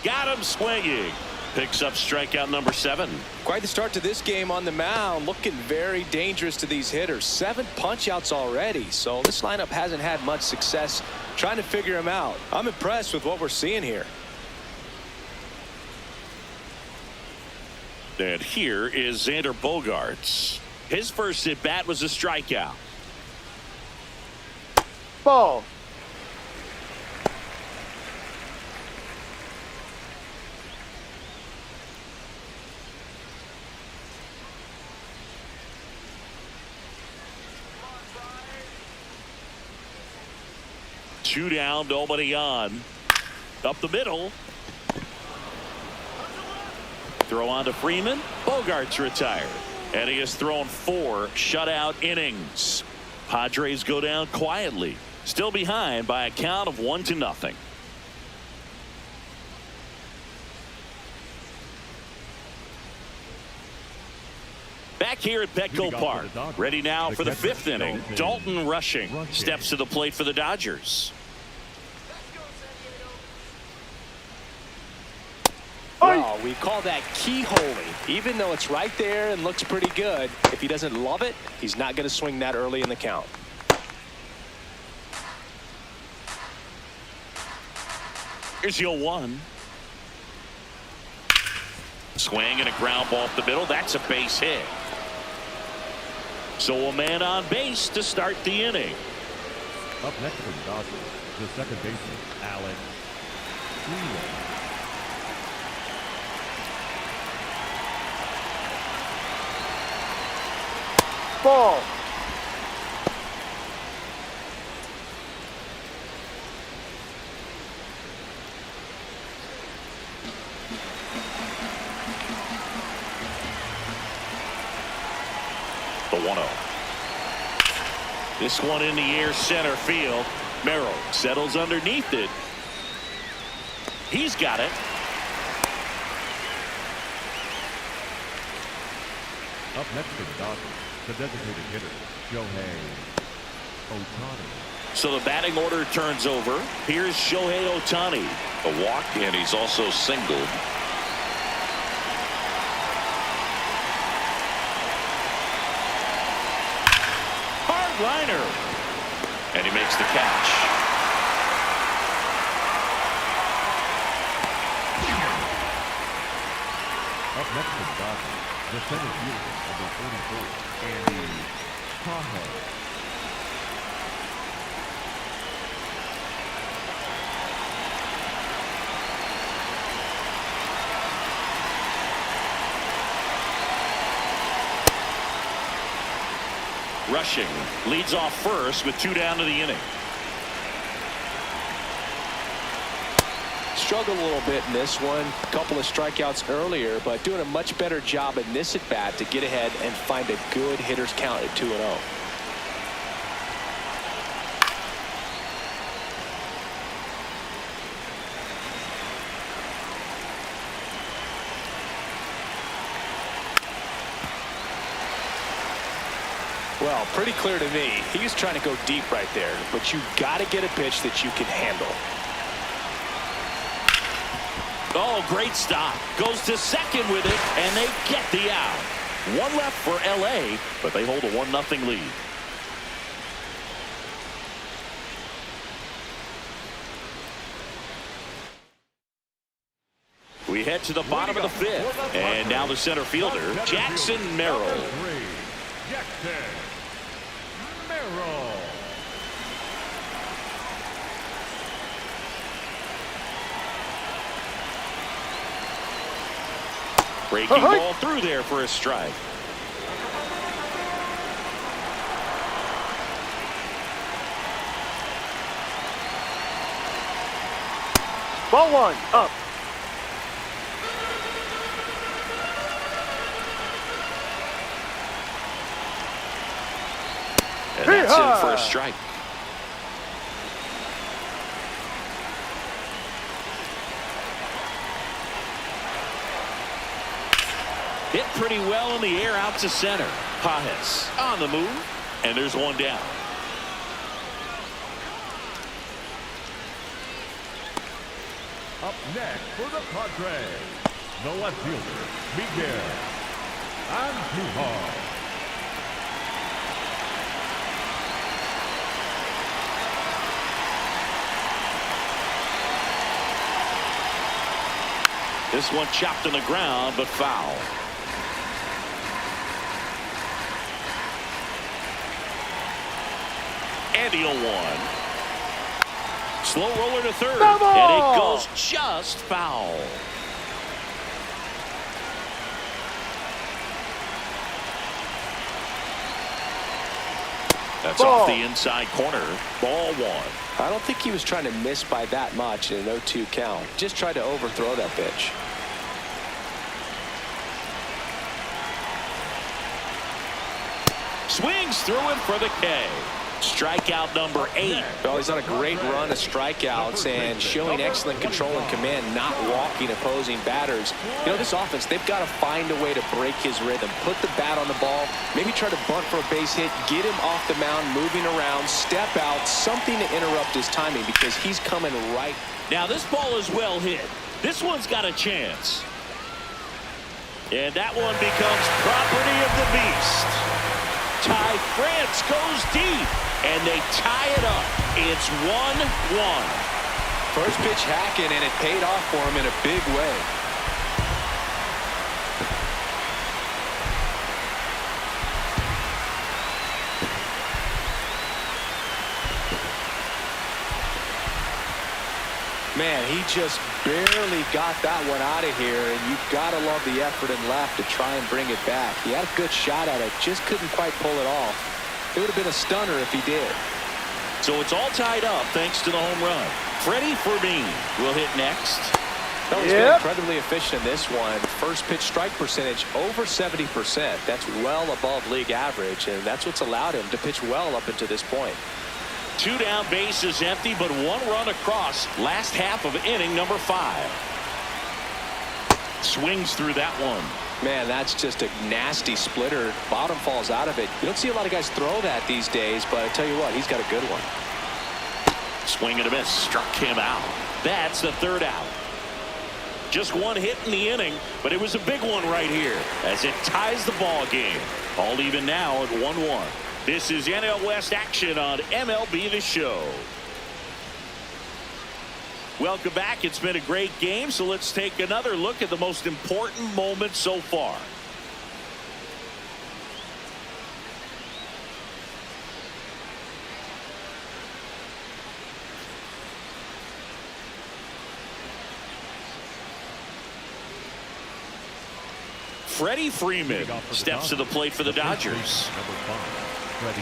Got him swinging. Picks up strikeout number 7. Quite the start to this game on the mound. Looking very dangerous to these hitters. 7 punch outs already. So this lineup hasn't had much success trying to figure him out. I'm impressed with what we're seeing here. And here is Xander Bogaerts. His first at bat was a strikeout. Ball. Two down, nobody on. Up the middle. Throw on to Freeman. Bogaerts retired. And he has thrown 4 shutout innings. Padres go down quietly. Still behind by a count of 1-0. Back here at Petco Park. Ready now for the 5th inning. Dalton Rushing steps to the plate for the Dodgers. Well, we call that keyholing. Even though it's right there and looks pretty good, if he doesn't love it, he's not going to swing that early in the count. Here's your 1. Swing and a ground ball up the middle. That's a base hit. So a man on base to start the inning. Up next for the Dodgers, the second baseman, Alex Junio. Ball. The 1-0. This one in the air, center field. Merrill settles underneath it. He's got it. Up next for the Dodgers, the designated hitter, Shohei Ohtani. So the batting order turns over. Here's Shohei Ohtani. A walk, and he's also singled. Hard liner. And he makes the catch. Up next for the Dodgers, the center fielder, number 44, Andy Tahoe. Rushing leads off first with 2 down to the inning. Struggled a little bit in this one. A couple of strikeouts earlier, but doing a much better job in this at bat to get ahead and find a good hitter's count at 2-0. Well, pretty clear to me. He's trying to go deep right there, but you got to get a pitch that you can handle. Oh, great stop. Goes to second with it, and they get the out. One left for L.A., but they hold a 1-0 lead. We head to the bottom of the fifth, and now the center fielder, Jackson Merrill. Jackson Merrill. Breaking ball through there for a strike. Ball one, up. And that's in for a strike. Hit pretty well in the air out to center. Padres on the move, and there's one down. Up next for the Padres, the left fielder, Miguel Andujar. This one chopped on the ground, but foul. And the 0-1. Slow roller to third, and it goes just foul. That's off the inside corner. Ball one. I don't think he was trying to miss by that much in an 0-2 count. Just tried to overthrow that pitch. Swings through it for the K. Strikeout number 8. Well, he's on a great run of strikeouts and showing excellent control and command, not walking opposing batters. You know, this offense, they've got to find a way to break his rhythm, put the bat on the ball, maybe try to bunt for a base hit, get him off the mound, moving around, step out, something to interrupt his timing because he's coming right. Now, this ball is well hit. This one's got a chance. And that one becomes property of the beast. Ty France goes deep, and they tie it up. It's 1-1. First pitch hacking, and it paid off for him in a big way. Man, he just barely got that one out of here, and you've got to love the effort and left to try and bring it back. He had a good shot at it, just couldn't quite pull it off. It would have been a stunner if he did. So it's all tied up thanks to the home run. Freddie Fermin will hit next. He's been incredibly efficient in this one. First pitch strike percentage over 70%. That's well above league average, and that's what's allowed him to pitch well up until this point. 2 down, bases empty, but 1 run across last half of inning number 5. Swings through that one. Man, that's just a nasty splitter. Bottom falls out of it. You don't see a lot of guys throw that these days, but I tell you what, he's got a good one. Swing and a miss, struck him out. That's the 3rd out. Just 1 hit in the inning, but it was a big one right here as it ties the ball game. All even now at 1-1. This is NL West action on MLB The Show. Welcome back. It's been a great game, so let's take another look at the most important moments so far. Freddie Freeman steps to the plate for the Dodgers. Number 5, Freddie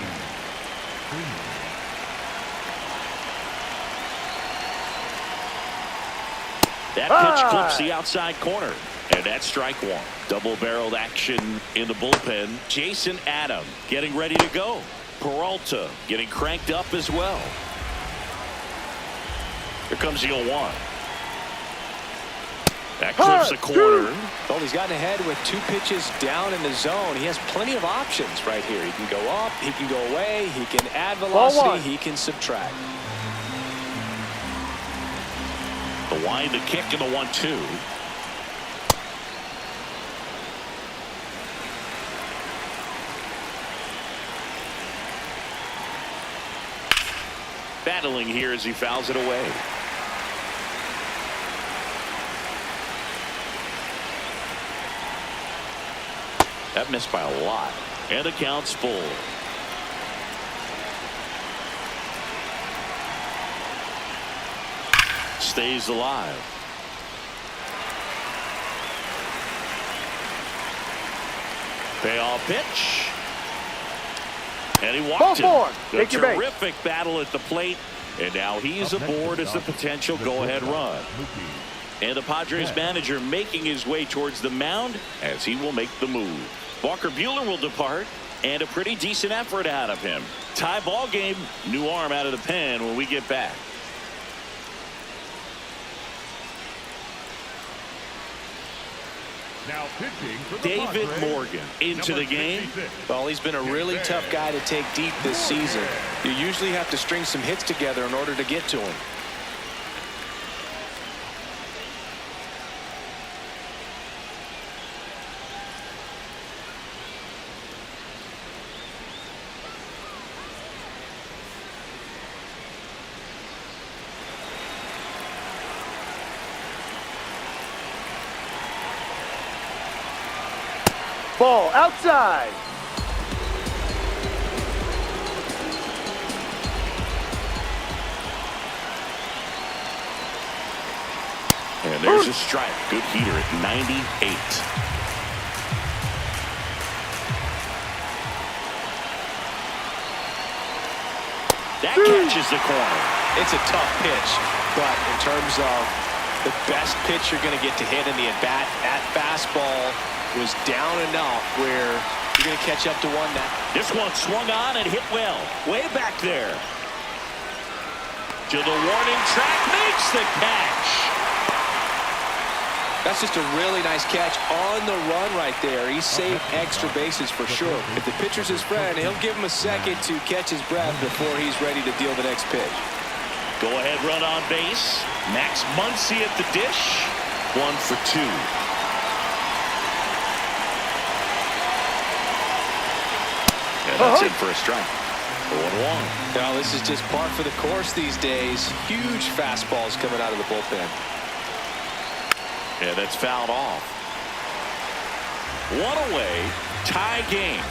Freeman. That pitch clips the outside corner, and that's strike 1. Double-barreled action in the bullpen. Jason Adam getting ready to go. Peralta getting cranked up as well. Here comes the 0-1. That clips the corner. Well, he's gotten ahead with 2 pitches down in the zone. He has plenty of options right here. He can go up, he can go away, he can add velocity, he can subtract. The wind, the kick, and the 1-2. Battling here as he fouls it away. That missed by a lot. And the count's full. Stays alive. Payoff pitch. And he walked it. A terrific battle at the plate. And now he's aboard as the potential go-ahead run. And the Padres manager making his way towards the mound as he will make the move. Walker Buehler will depart, and a pretty decent effort out of him. Tie ball game, new arm out of the pen when we get back. Now pitching for the David Padres, Morgan into the game. 66. Well, he's been a really tough guy to take deep this season. You usually have to string some hits together in order to get to him. Ball outside. And there's a strike. Good heater at 98. That catches the corner. It's a tough pitch, but in terms of the best pitch you're going to get to hit in the at-bat, that fastball was down enough where you're going to catch up to one now. This one swung on and hit well. Way back there. To the warning track, makes the catch. That's just a really nice catch on the run right there. He saved extra bases for sure. If the pitcher's his friend, he'll give him a second to catch his breath before he's ready to deal the next pitch. Go ahead run on base. Max Muncy at the dish. 1 for 2. And that's it for a strike. 1-1. Now this is just par for the course these days. Huge fastballs coming out of the bullpen. And that's fouled off. 1 away. Tie game.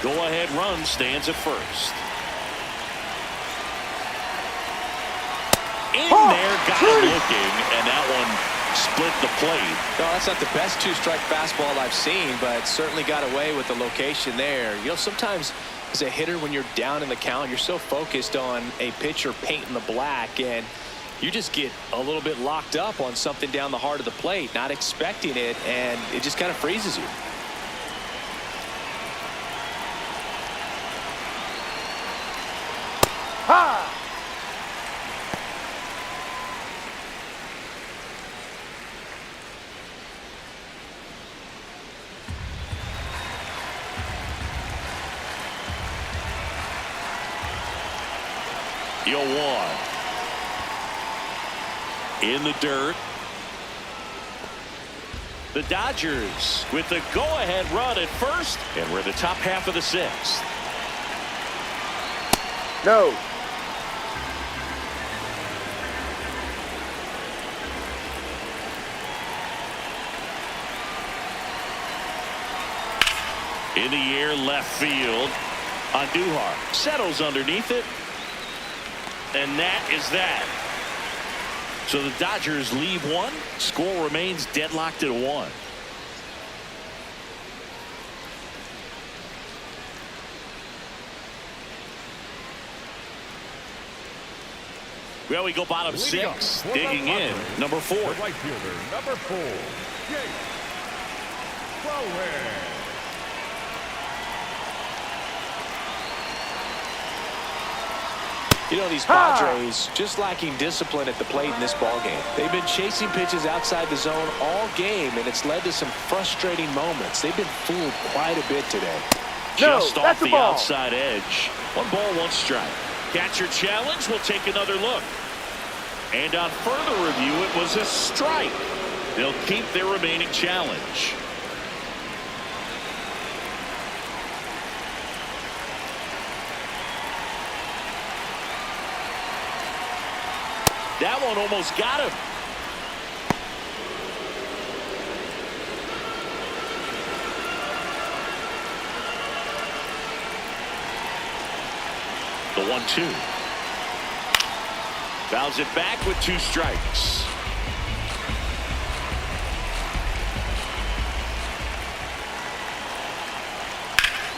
Go ahead run stands at first. In there, got it looking, and that one split the plate. No, that's not the best 2-strike fastball I've seen, but certainly got away with the location there. You know, sometimes as a hitter, when you're down in the count, you're so focused on a pitcher painting the black, and you just get a little bit locked up on something down the heart of the plate, not expecting it, and it just kind of freezes you. Ha! Yo, 1. In the dirt. The Dodgers with the go-ahead run at first, and we're in the top half of the 6th. No. In the air, left field. Andujar settles underneath it. And that is that. So the Dodgers leave 1. Score remains deadlocked at 1. Well, we go bottom 6. Digging in, number 4. The right fielder, number 4, Jake Crawford. You know, these Padres just lacking discipline at the plate in this ballgame. They've been chasing pitches outside the zone all game, and it's led to some frustrating moments. They've been fooled quite a bit today. Just off the outside edge. 1 ball, 1 strike. Catcher challenge. We'll take another look. And on further review, it was a strike. They'll keep their remaining challenge. That one almost got him. The 1-2. Fouls it back with 2 strikes.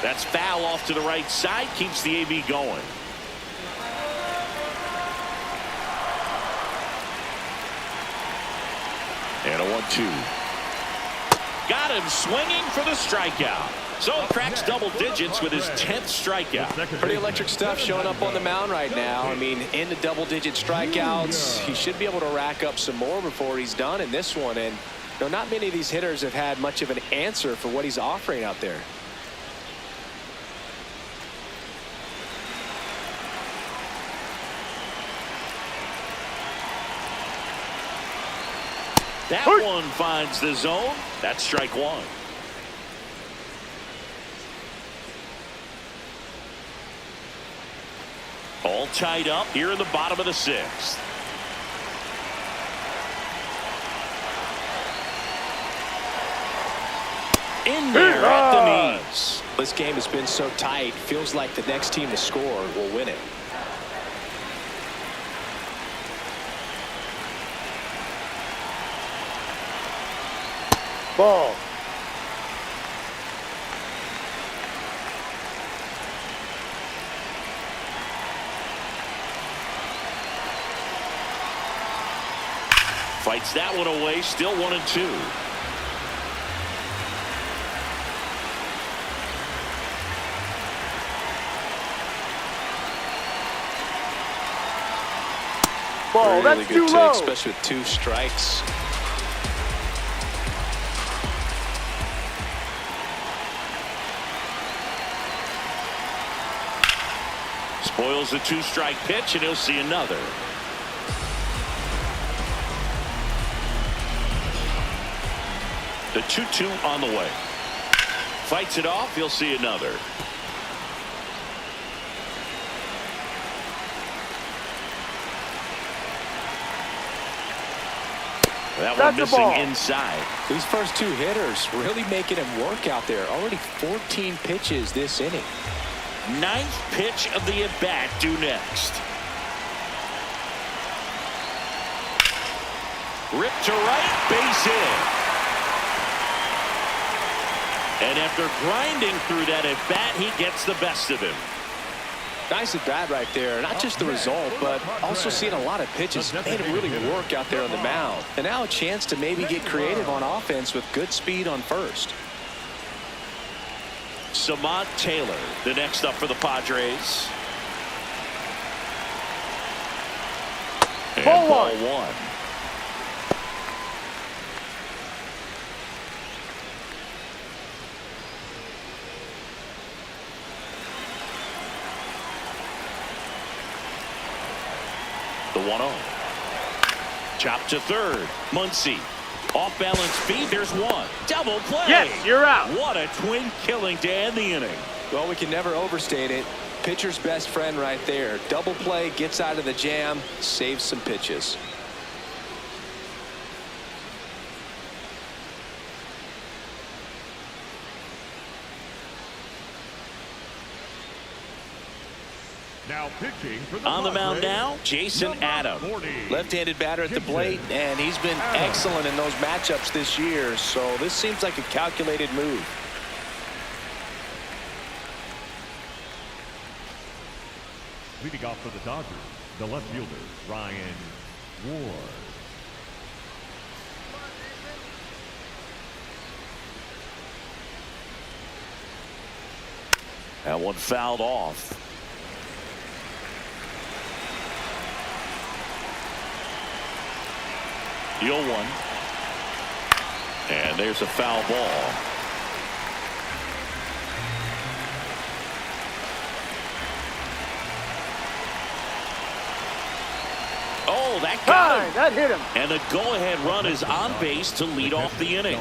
That's foul off to the right side. Keeps the AB going. And a 1-2. Got him swinging for the strikeout. So cracks double digits with his 10th strikeout. Pretty electric stuff showing up on the mound right now. I mean, into double-digit strikeouts. He should be able to rack up some more before he's done in this one. And you know, not many of these hitters have had much of an answer for what he's offering out there. That one finds the zone. That's strike 1. All tied up here in the bottom of the 6th. In there at the knees. This game has been so tight. Feels like the next team to score will win it. Ball. Fights that one away. Still 1-2. Ball. Really That's good too low. take, especially with 2 strikes. Spoils the 2-strike pitch, and he'll see another. The 2-2 on the way. Fights it off. He'll see another. That one missing inside. These first 2 hitters really making him work out there. Already 14 pitches this inning. 9th pitch of the at-bat due next. Ripped to right, base hit. And after grinding through that at-bat, he gets the best of him. Nice at bat right there. Not just the result, but also seeing a lot of pitches. Made him really work out there on the mound. And now a chance to maybe get creative on offense with good speed on first. Samant Taylor, the next up for the Padres. And ball 1. The 1-0. Chop to third. Muncy. Off balance feed. There's one. Double play. Yes, you're out. What a twin killing to end the inning. Well, we can never overstate it. Pitcher's best friend right there. Double play, gets out of the jam, saves some pitches. Now pitching for the On the mound Padres, now, Jason number Adam. 40. Left-handed batter at the plate, and he's been excellent in those matchups this year, so this seems like a calculated move. Leading off for the Dodgers, the left fielder, Ryan Ward. That one fouled off. The 0-1. And there's a foul ball. Oh, that got him. That hit him. And the go-ahead run is on base to lead off the inning.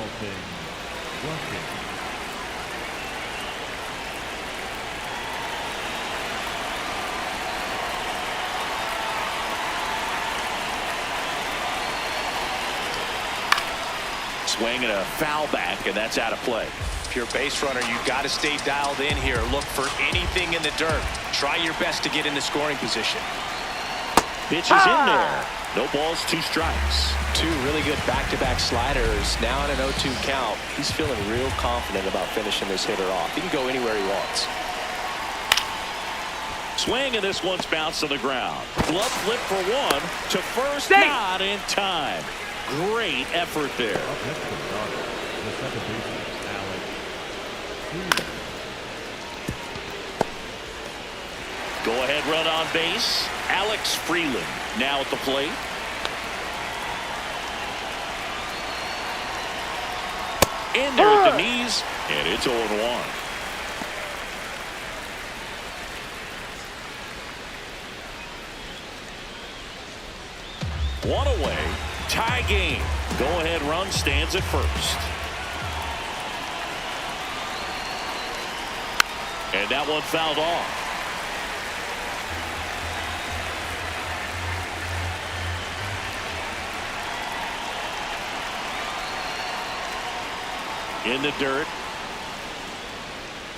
Swing and a foul back, and that's out of play. If you're a base runner, you've got to stay dialed in here. Look for anything in the dirt. Try your best to get in the scoring position. Pitch is in there. No balls, 2 strikes. 2 really good back-to-back sliders. Now in an 0-2 count. He's feeling real confident about finishing this hitter off. He can go anywhere he wants. Swing, and this one's bounced to the ground. Glove flip for 1 to first, Stay. not in time. Great effort there. Go ahead run on base. Alex Freeland now at the plate. In there at the knees, and it's 0-1. One away. Tie game. Go ahead run stands at first. And that one fouled off. In the dirt.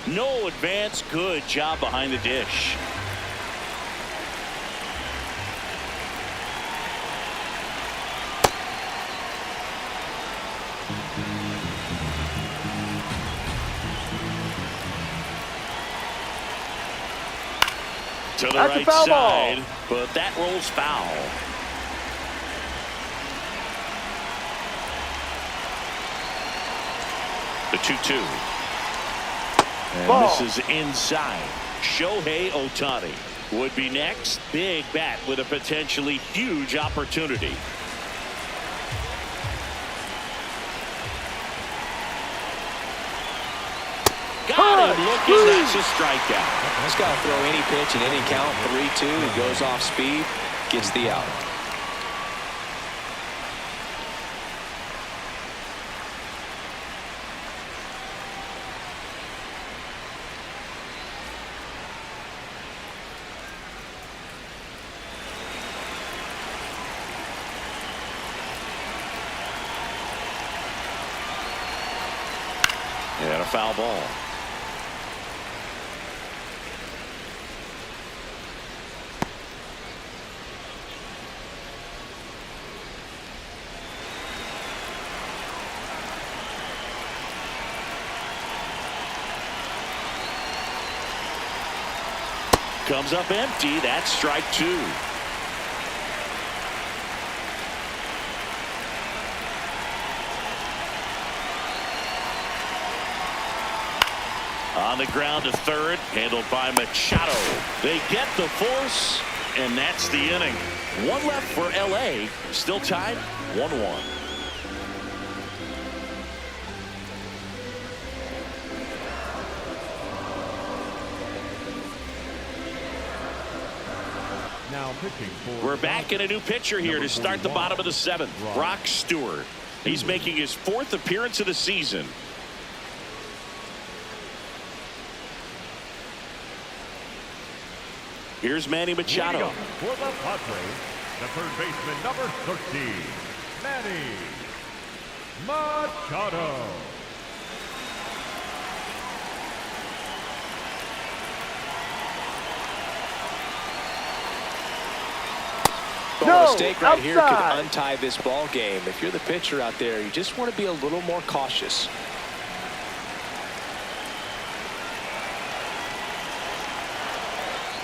No advance. Good job behind the dish. To the That's a right foul side, ball. but that rolls foul. The 2-2. And Ball. this is inside. Shohei Ohtani would be next. Big bat with a potentially huge opportunity. Got him looking. That's a strikeout. He's got to throw any pitch in any count. 3-2. He goes off speed. Gets the out. And a foul ball. Comes up empty. That's strike 2. On the ground to third, handled by Machado. They get the force, and that's the inning. 1 left for LA. Still tied 1-1. Now pitching for We're back in a new pitcher here to start the bottom of the 7th. Brock Stewart. He's making his 4th appearance of the season. Here's Manny Machado. For the Padres, the third baseman, number 13, Manny Machado. Well, a mistake right here could outside. untie this ball game. If you're the pitcher out there, you just want to be a little more cautious.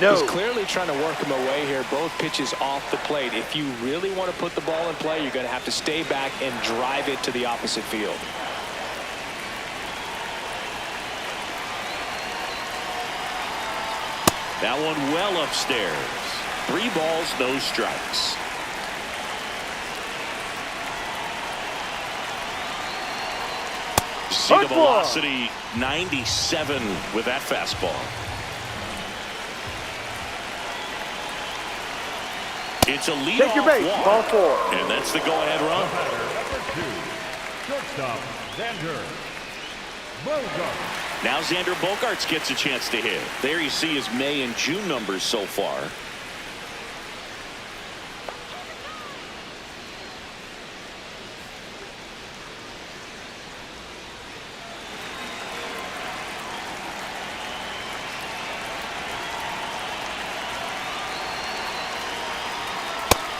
No. He's clearly trying to work him away here. Both pitches off the plate. If you really want to put the ball in play, you're going to have to stay back and drive it to the opposite field. That one well upstairs. 3 balls, no strikes. See the velocity 97 with that fastball. It's a leadoff walk. Ball 4. And that's the go-ahead run. Number 2, shortstop, Xander Bogaerts. Now Xander Bogaerts gets a chance to hit. There you see his May and June numbers so far.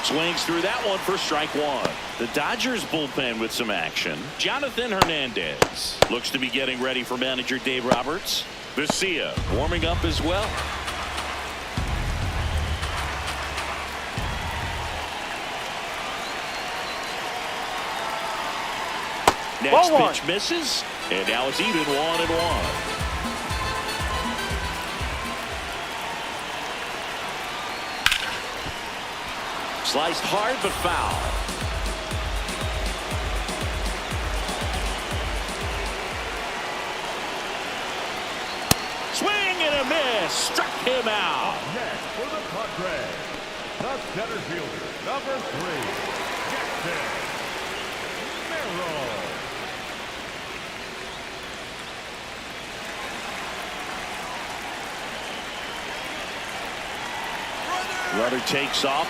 Swings through that one for strike 1. The Dodgers bullpen with some action. Jonathan Hernandez looks to be getting ready for manager Dave Roberts. Vesia warming up as well. Next pitch misses, and now it's even 1-1. Sliced hard but foul. Swing and a miss. Struck him out. Next for the Padres, the center fielder, number 3, Este. Runner takes off.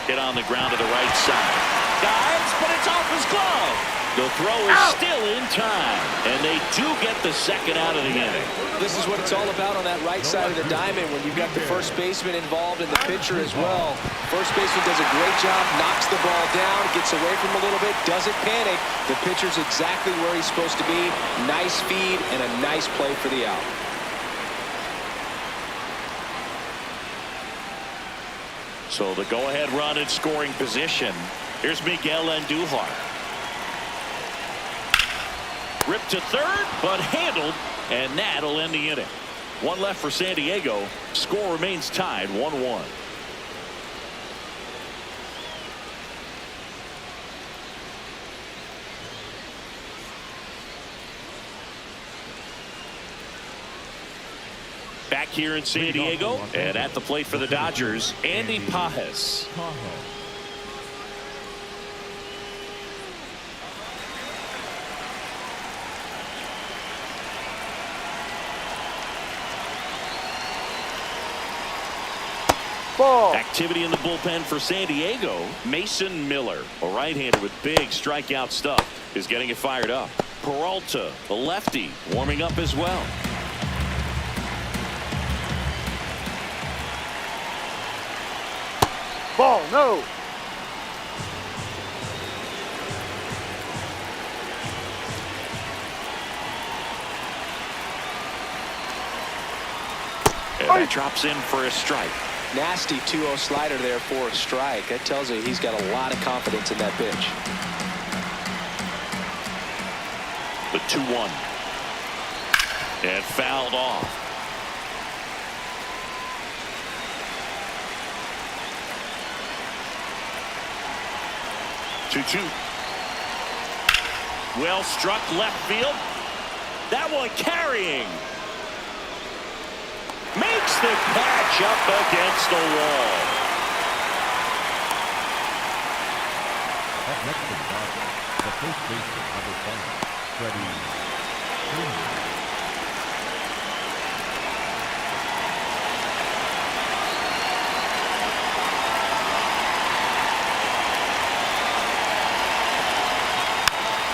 Hit on the ground to the right side. Dives, but it's off his glove. The throw is still in time, and they do get the second out of the inning. This is what it's all about on that right side of the diamond when you've got the first baseman involved and the pitcher as well. First baseman does a great job, knocks the ball down, gets away from him a little bit, doesn't panic. The pitcher's exactly where he's supposed to be. Nice feed and a nice play for the out. So the go-ahead run in scoring position. Here's Miguel Andujar. Ripped to third, but handled, and that'll end the inning. One left for San Diego. Score remains tied 1-1. Back here in San Diego, and at the plate for the Dodgers, Andy Pajes. Ball. Activity in the bullpen for San Diego. Mason Miller, a right-hander with big strikeout stuff, is getting it fired up. Peralta, the lefty, warming up as well. Ball, no. And that drops in for a strike. Nasty 2-0 slider there for a strike. That tells you he's got a lot of confidence in that pitch. The 2-1. And fouled off. Two. Well struck left field. That one carrying. Makes the catch up against the wall. Up next to the Padres, the first baseman, number 5, Freddie Junio.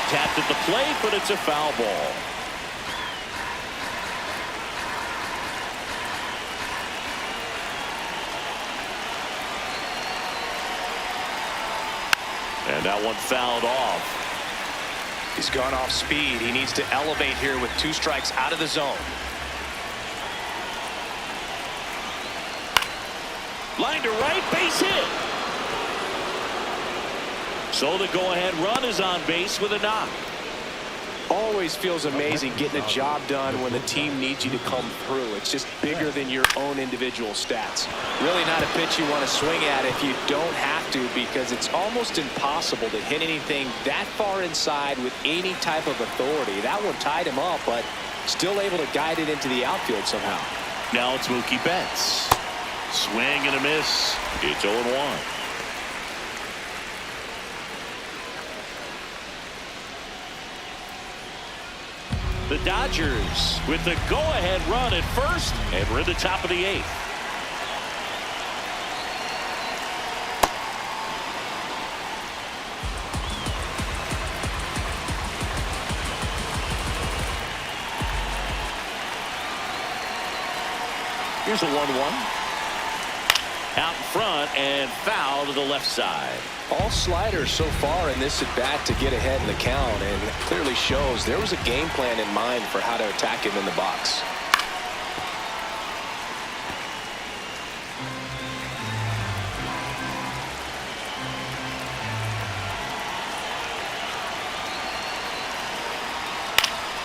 Tapped at the plate, but it's a foul ball. And that one fouled off. He's gone off speed. He needs to elevate here with 2 strikes out of the zone. Line to right, base hit. So the go-ahead run is on base with a knock. Always always feels amazing getting a job done when the team needs you to come through. It's just bigger than your own individual stats. Really not a pitch you want to swing at if you don't have to, because it's almost impossible to hit anything that far inside with any type of authority. That one tied him up, but still able to guide it into the outfield somehow. Now it's Mookie Betts. Swing and a miss. It's 0-1. The Dodgers with the go-ahead run at first, and we're at the top of the 8th. Here's a 1-1. Out in front and foul to the left side. All sliders so far in this at-bat to get ahead in the count, and it clearly shows there was a game plan in mind for how to attack him in the box.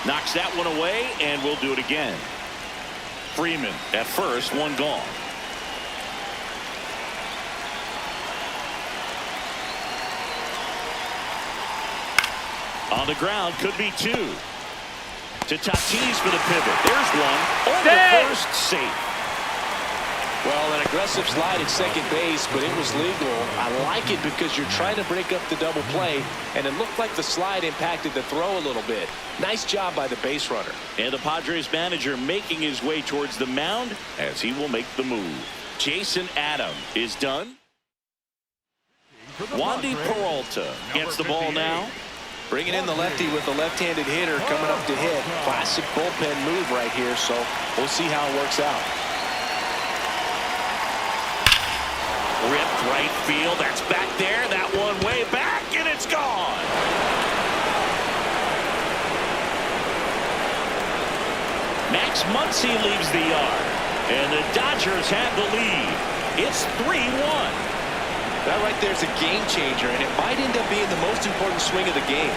Knocks that one away, and we'll do it again. Freeman at first, one gone. On the ground, could be 2. To Tatis for the pivot. There's one. Over the first, safe. Well, an aggressive slide at second base, but it was legal. I like it because you're trying to break up the double play, and it looked like the slide impacted the throw a little bit. Nice job by the base runner. And the Padres manager making his way towards the mound as he will make the move. Jason Adam is done. Wandy Peralta gets the ball now. Bringing in the lefty with the left-handed hitter coming up to hit. Classic bullpen move right here, so we'll see how it works out. Ripped right field. That's back there. That one way back, and it's gone. Max Muncy leaves the yard, and the Dodgers have the lead. It's 3-1. That right there is a game changer, and it might end up being the most important swing of the game.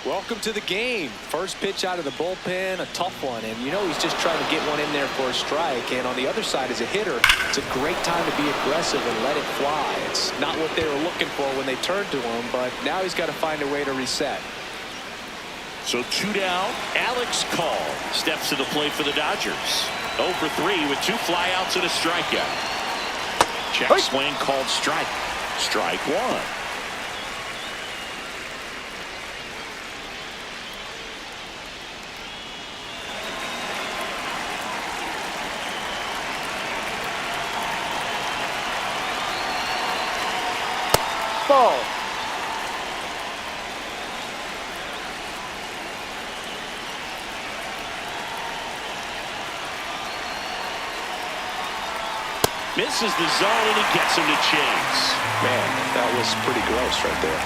Welcome to the game. First pitch out of the bullpen, a tough one, and you know he's just trying to get one in there for a strike. And on the other side, as a hitter, it's a great time to be aggressive and let it fly. It's not what they were looking for when they turned to him, but now he's got to find a way to reset. So 2 down. Alex Call steps to the plate for the Dodgers. 0 for 3 with 2 flyouts and a strikeout. Check swing called strike. Strike 1. Ball. Misses the zone, and he gets him to chase. Man, that was pretty gross right there.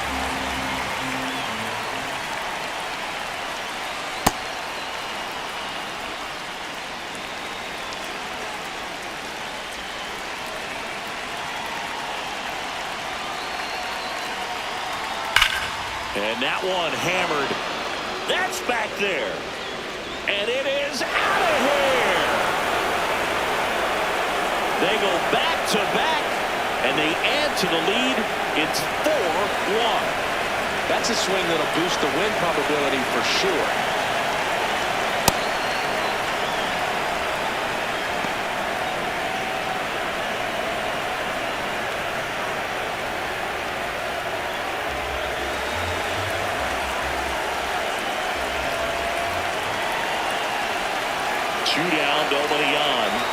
And that one hammered. That's back there. And it is out of here. They go back to back, and they add to the lead. It's 4-1. That's a swing that'll boost the win probability for sure. Two down, nobody on.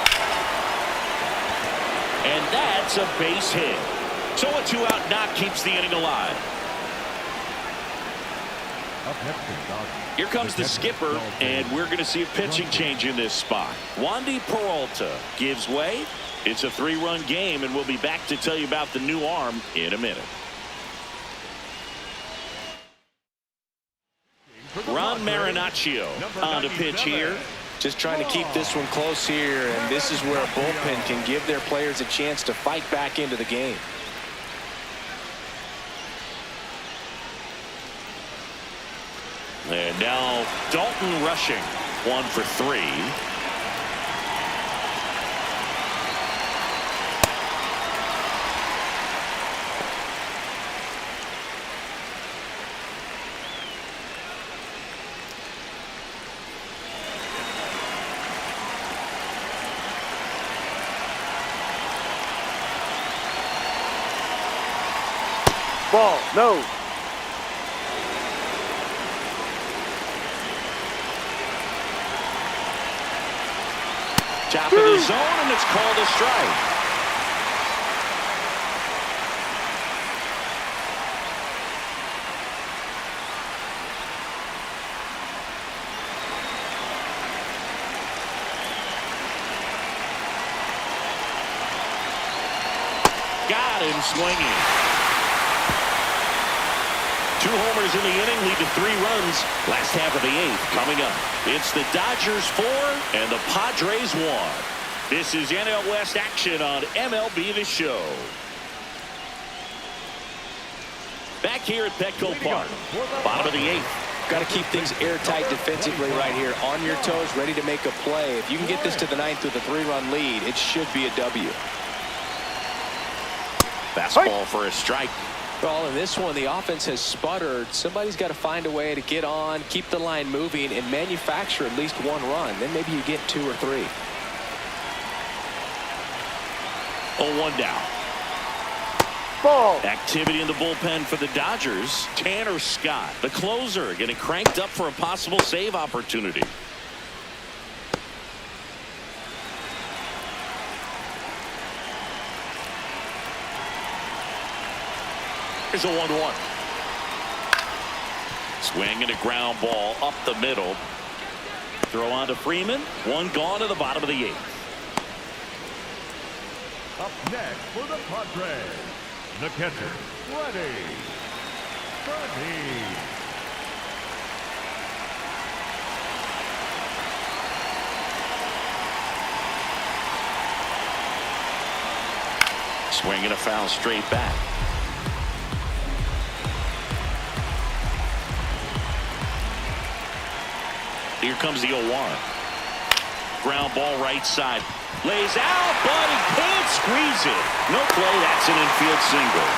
And that's a base hit. So a 2-out knock keeps the inning alive. Here comes the skipper, and we're going to see a pitching change in this spot. Wandy Peralta gives way. It's a 3-run game, and we'll be back to tell you about the new arm in a minute. Ron Marinaccio on to pitch here. Just trying to keep this one close here, and this is where a bullpen can give their players a chance to fight back into the game. And now Dalton rushing, 1 for 3. Ball, no. Top of the zone, and it's called a strike. Got him swinging. 2 homers in the inning lead to 3 runs. Last half of the 8th coming up. It's the Dodgers 4 and the Padres 1. This is NL West action on MLB The Show. Back here at Petco Park. Bottom of the 8th. Got to keep things airtight defensively right here. On your toes, ready to make a play. If you can get this to the 9th with a 3-run lead, it should be a W. Fastball for a strike. Well, in this one, the offense has sputtered. Somebody's got to find a way to get on, keep the line moving, and manufacture at least 1 run. Then maybe you get 2 or 3. 0-1 down. Ball. Activity in the bullpen for the Dodgers. Tanner Scott, the closer, getting cranked up for a possible save opportunity. Here's a 1-1. Swing and a ground ball up the middle. Throw on to Freeman. 1 gone to the bottom of the 8th. Up next for the Padres, the catcher, ready. Swing and a foul straight back. Here comes the 0-1. Ground ball right side. Lays out, but he can't squeeze it. No play. That's an infield single.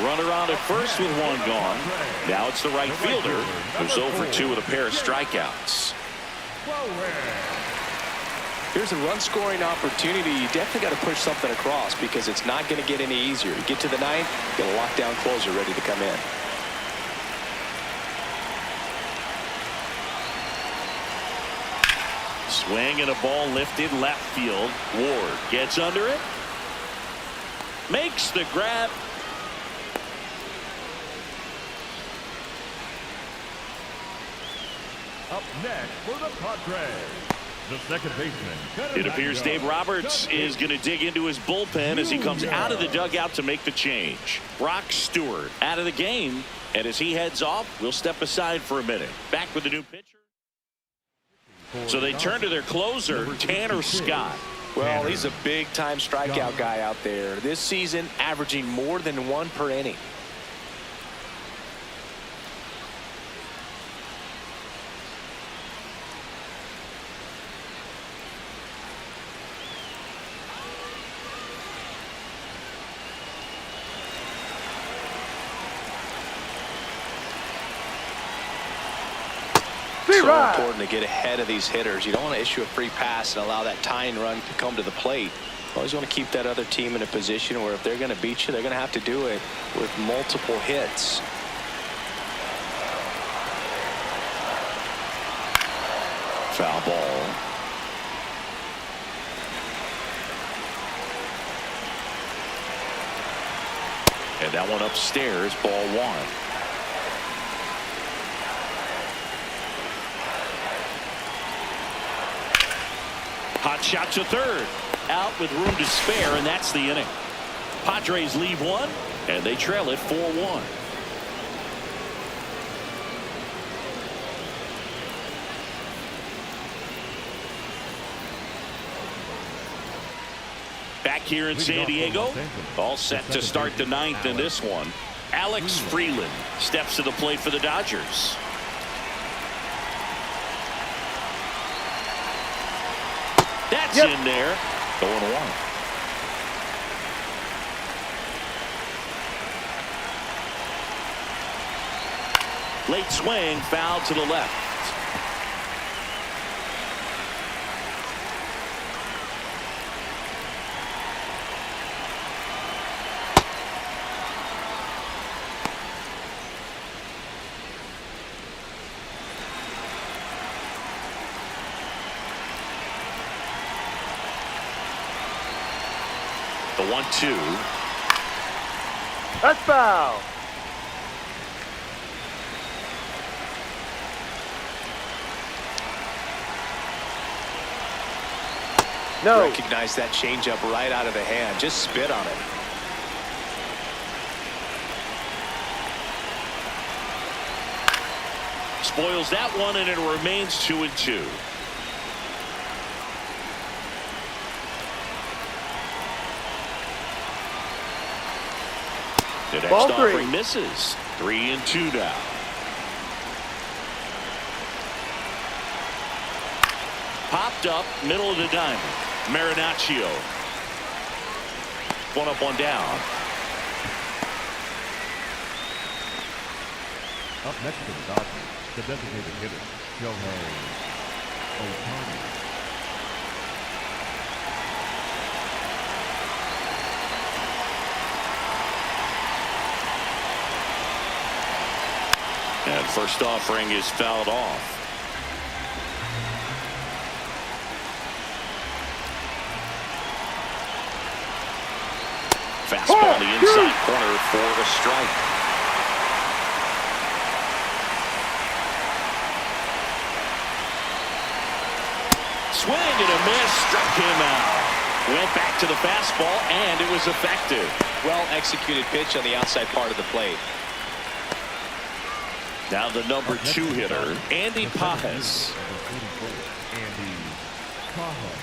Runner on at first with 1 gone. Now it's the right fielder who's 0 for 2 with a pair of strikeouts. Here's a run-scoring opportunity. You definitely got to push something across because it's not going to get any easier. You get to the 9th, get a lockdown closer ready to come in. Swing and a ball lifted left field. Ward gets under it. Makes the grab. Up next for the Padres, the second baseman. It appears Dave Roberts is going to dig into his bullpen as he comes out of the dugout to make the change. Brock Stewart out of the game, and as he heads off, we'll step aside for a minute. Back with the new pitcher. So they turn to their closer, Tanner Scott. Well, he's a big-time strikeout guy out there. This season, averaging more than 1 per inning. So important to get ahead of these hitters. You don't want to issue a free pass and allow that tying run to come to the plate. You always want to keep that other team in a position where if they're going to beat you, they're going to have to do it with multiple hits. Foul ball. And that one upstairs, ball 1. Hot shot to third. Out with room to spare, and that's the inning. Padres leave one, and they trail it 4-1. Back here in San Diego, all set to start the ninth in this one. Alex Freeland steps to the plate for the Dodgers. That's in there. 0-1. Late swing, foul to the left. The 1-2. That's foul. No. Recognize that changeup right out of the hand. Just spit on it. Spoils that one, and it remains 2-2. The next offering misses. 3-2 now. Popped up, middle of the diamond. Marinaccio. One up, one down. Up next to the Dodgers, the designated hitter, Shohei Ohtani. And first offering is fouled off. Fastball on the inside corner for a strike. Swing and a miss, struck him out. Went back to the fastball, and it was effective. Well executed pitch on the outside part of the plate. Now the number 2 hitter, Andy Pajes. Andy Pajes.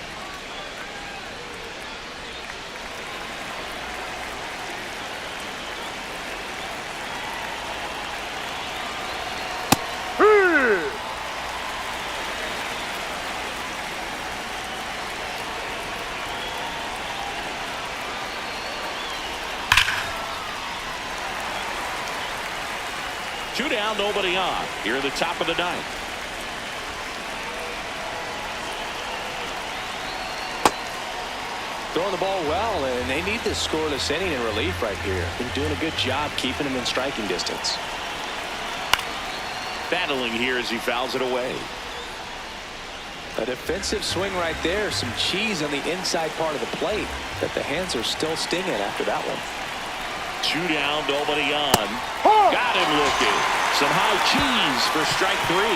Two down, nobody on. Here at the top of the ninth. Throwing the ball well, and they need this scoreless inning in relief right here. Been doing a good job keeping him in striking distance. Battling here as he fouls it away. A defensive swing right there. Some cheese on the inside part of the plate, but the hands are still stinging after that one. Two down, nobody on. Got him looking. Some high cheese for strike 3.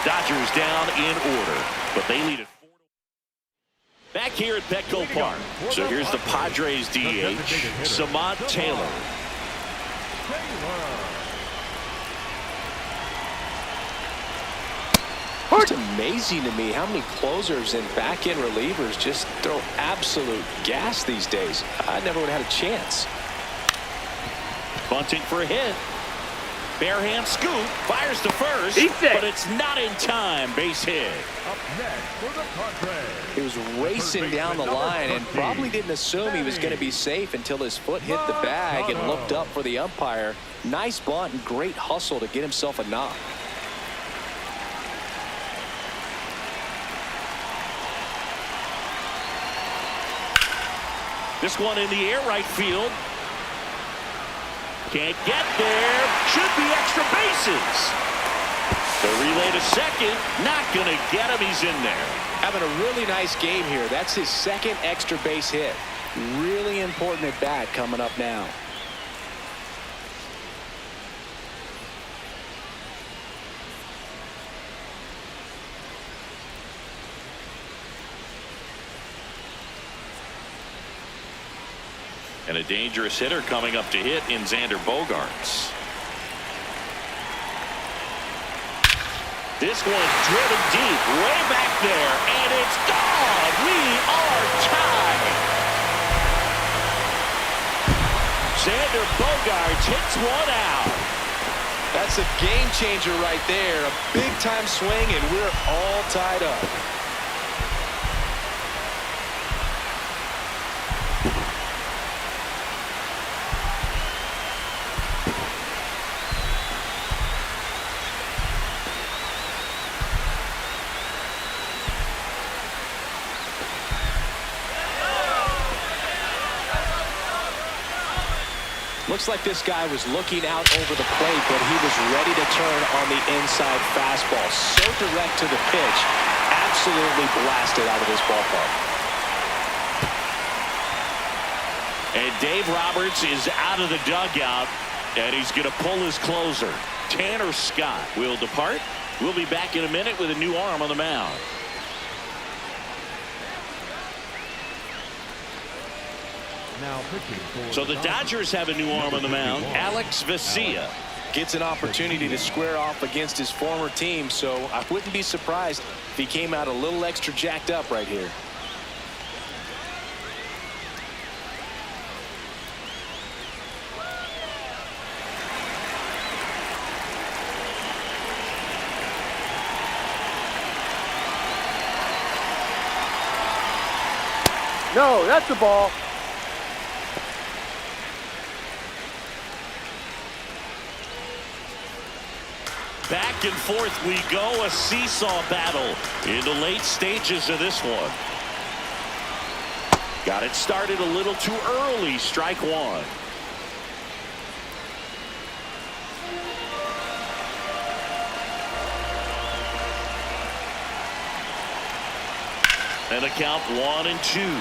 Dodgers down in order, but they lead it 4-1. Back here at Petco Park. So here's the Padres DH, Samad Taylor. It's amazing to me how many closers and back-end relievers just throw absolute gas these days. I never would have had a chance. Bunting for a hit. Bare hand scoop. Fires to first. But it's not in time. Base hit. Up next for the Padres. He was racing down the line and probably didn't assume he was going to be safe until his foot hit the bag and looked up for the umpire. Nice bunt and great hustle to get himself a knock. This one in the air, right field. Can't get there. Should be extra bases. The relay to second. Not going to get him. He's in there. Having a really nice game here. That's his second extra base hit. Really important at bat coming up now. And a dangerous hitter coming up to hit in Xander Bogaerts. This one driven deep, way back there, and it's gone. We are tied. Xander Bogaerts hits one out. That's a game changer right there. A big time swing, and we're all tied up. Looks like this guy was looking out over the plate, but he was ready to turn on the inside fastball. So direct to the pitch. Absolutely blasted out of this ballpark. And Dave Roberts is out of the dugout, and he's going to pull his closer. Tanner Scott will depart. We'll be back in a minute with a new arm on the mound. Now pitching for So the Dodgers have a new arm on the mound, Alex Vesia. Gets an opportunity to square off against his former team, so I wouldn't be surprised if he came out a little extra jacked up right here. No, that's the ball. Back and forth we go, a seesaw battle in the late stages of this one. Got it started a little too early, strike one. And a count 1-2.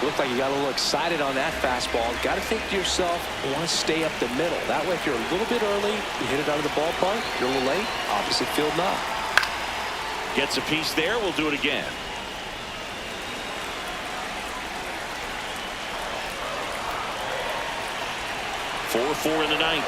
Looked like you got a little excited on that fastball. Got to think to yourself, I want to stay up the middle. That way, if you're a little bit early, you hit it out of the ballpark. You're a little late, opposite field knock. Gets a piece there. We'll do it again. Four in the ninth.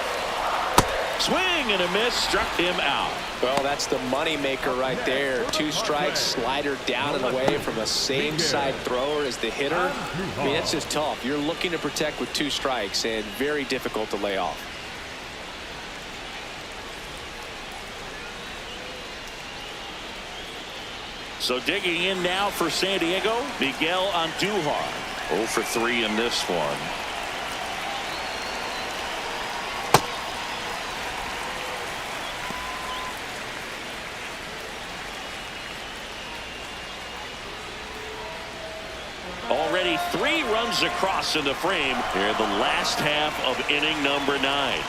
Swing and a miss, struck him out. Well, that's the money maker right there. 2 strikes, slider down and away from a same side thrower as the hitter. I mean, it's just tough. You're looking to protect with 2 strikes and very difficult to lay off. So digging in now for San Diego, Miguel Andujar. 0 for 3 in this one. Already 3 runs across in the frame here in the last half of inning number 9.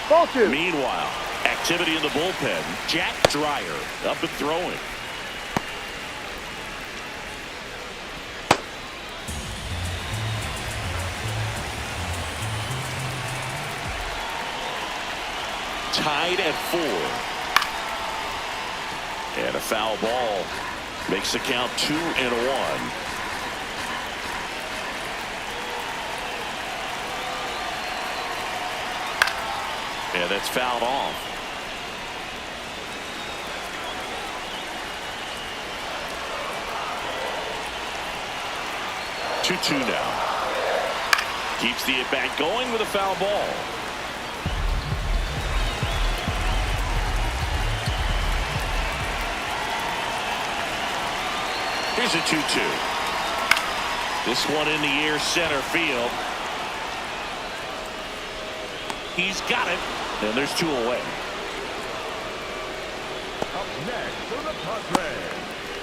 Ball 2. Meanwhile, activity in the bullpen. Jack Dreyer up and throwing. Tied at 4. And a foul ball. Makes the count 2-1. And that's fouled off. Two now. Keeps the at-bat going with a foul ball. Here's a 2-2. This one in the air, center field. He's got it, and there's 2 away. Up next for the Padres,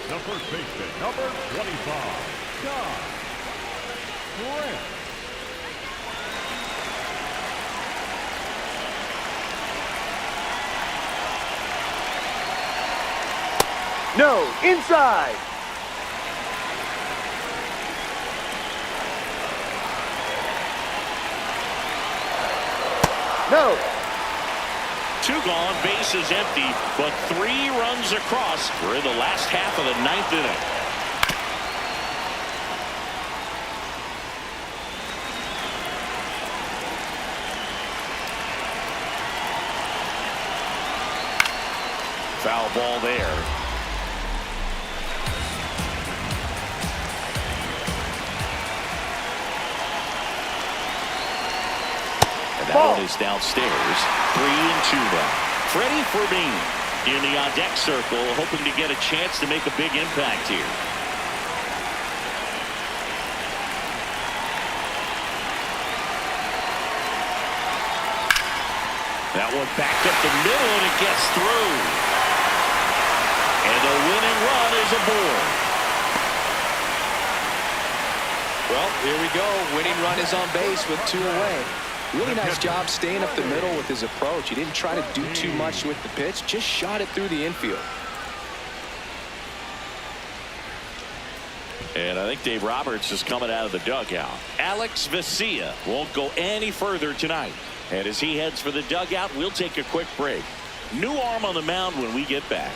the first baseman, number 25, John Grant. No, inside. No. 2 gone, bases empty, but 3 runs across. We're in the last half of the 9th inning. Foul ball there. And that one is downstairs. 3-2 now. Freddie Fermin in the on-deck circle, hoping to get a chance to make a big impact here. That one backed up the middle, and it gets through. And the winning run is aboard. Well, here we go. Winning run is on base with 2 away. Really nice job staying up the middle with his approach. He didn't try to do too much with the pitch, just shot it through the infield. And I think Dave Roberts is coming out of the dugout. Alex Vesia won't go any further tonight. And as he heads for the dugout, we'll take a quick break. New arm on the mound when we get back.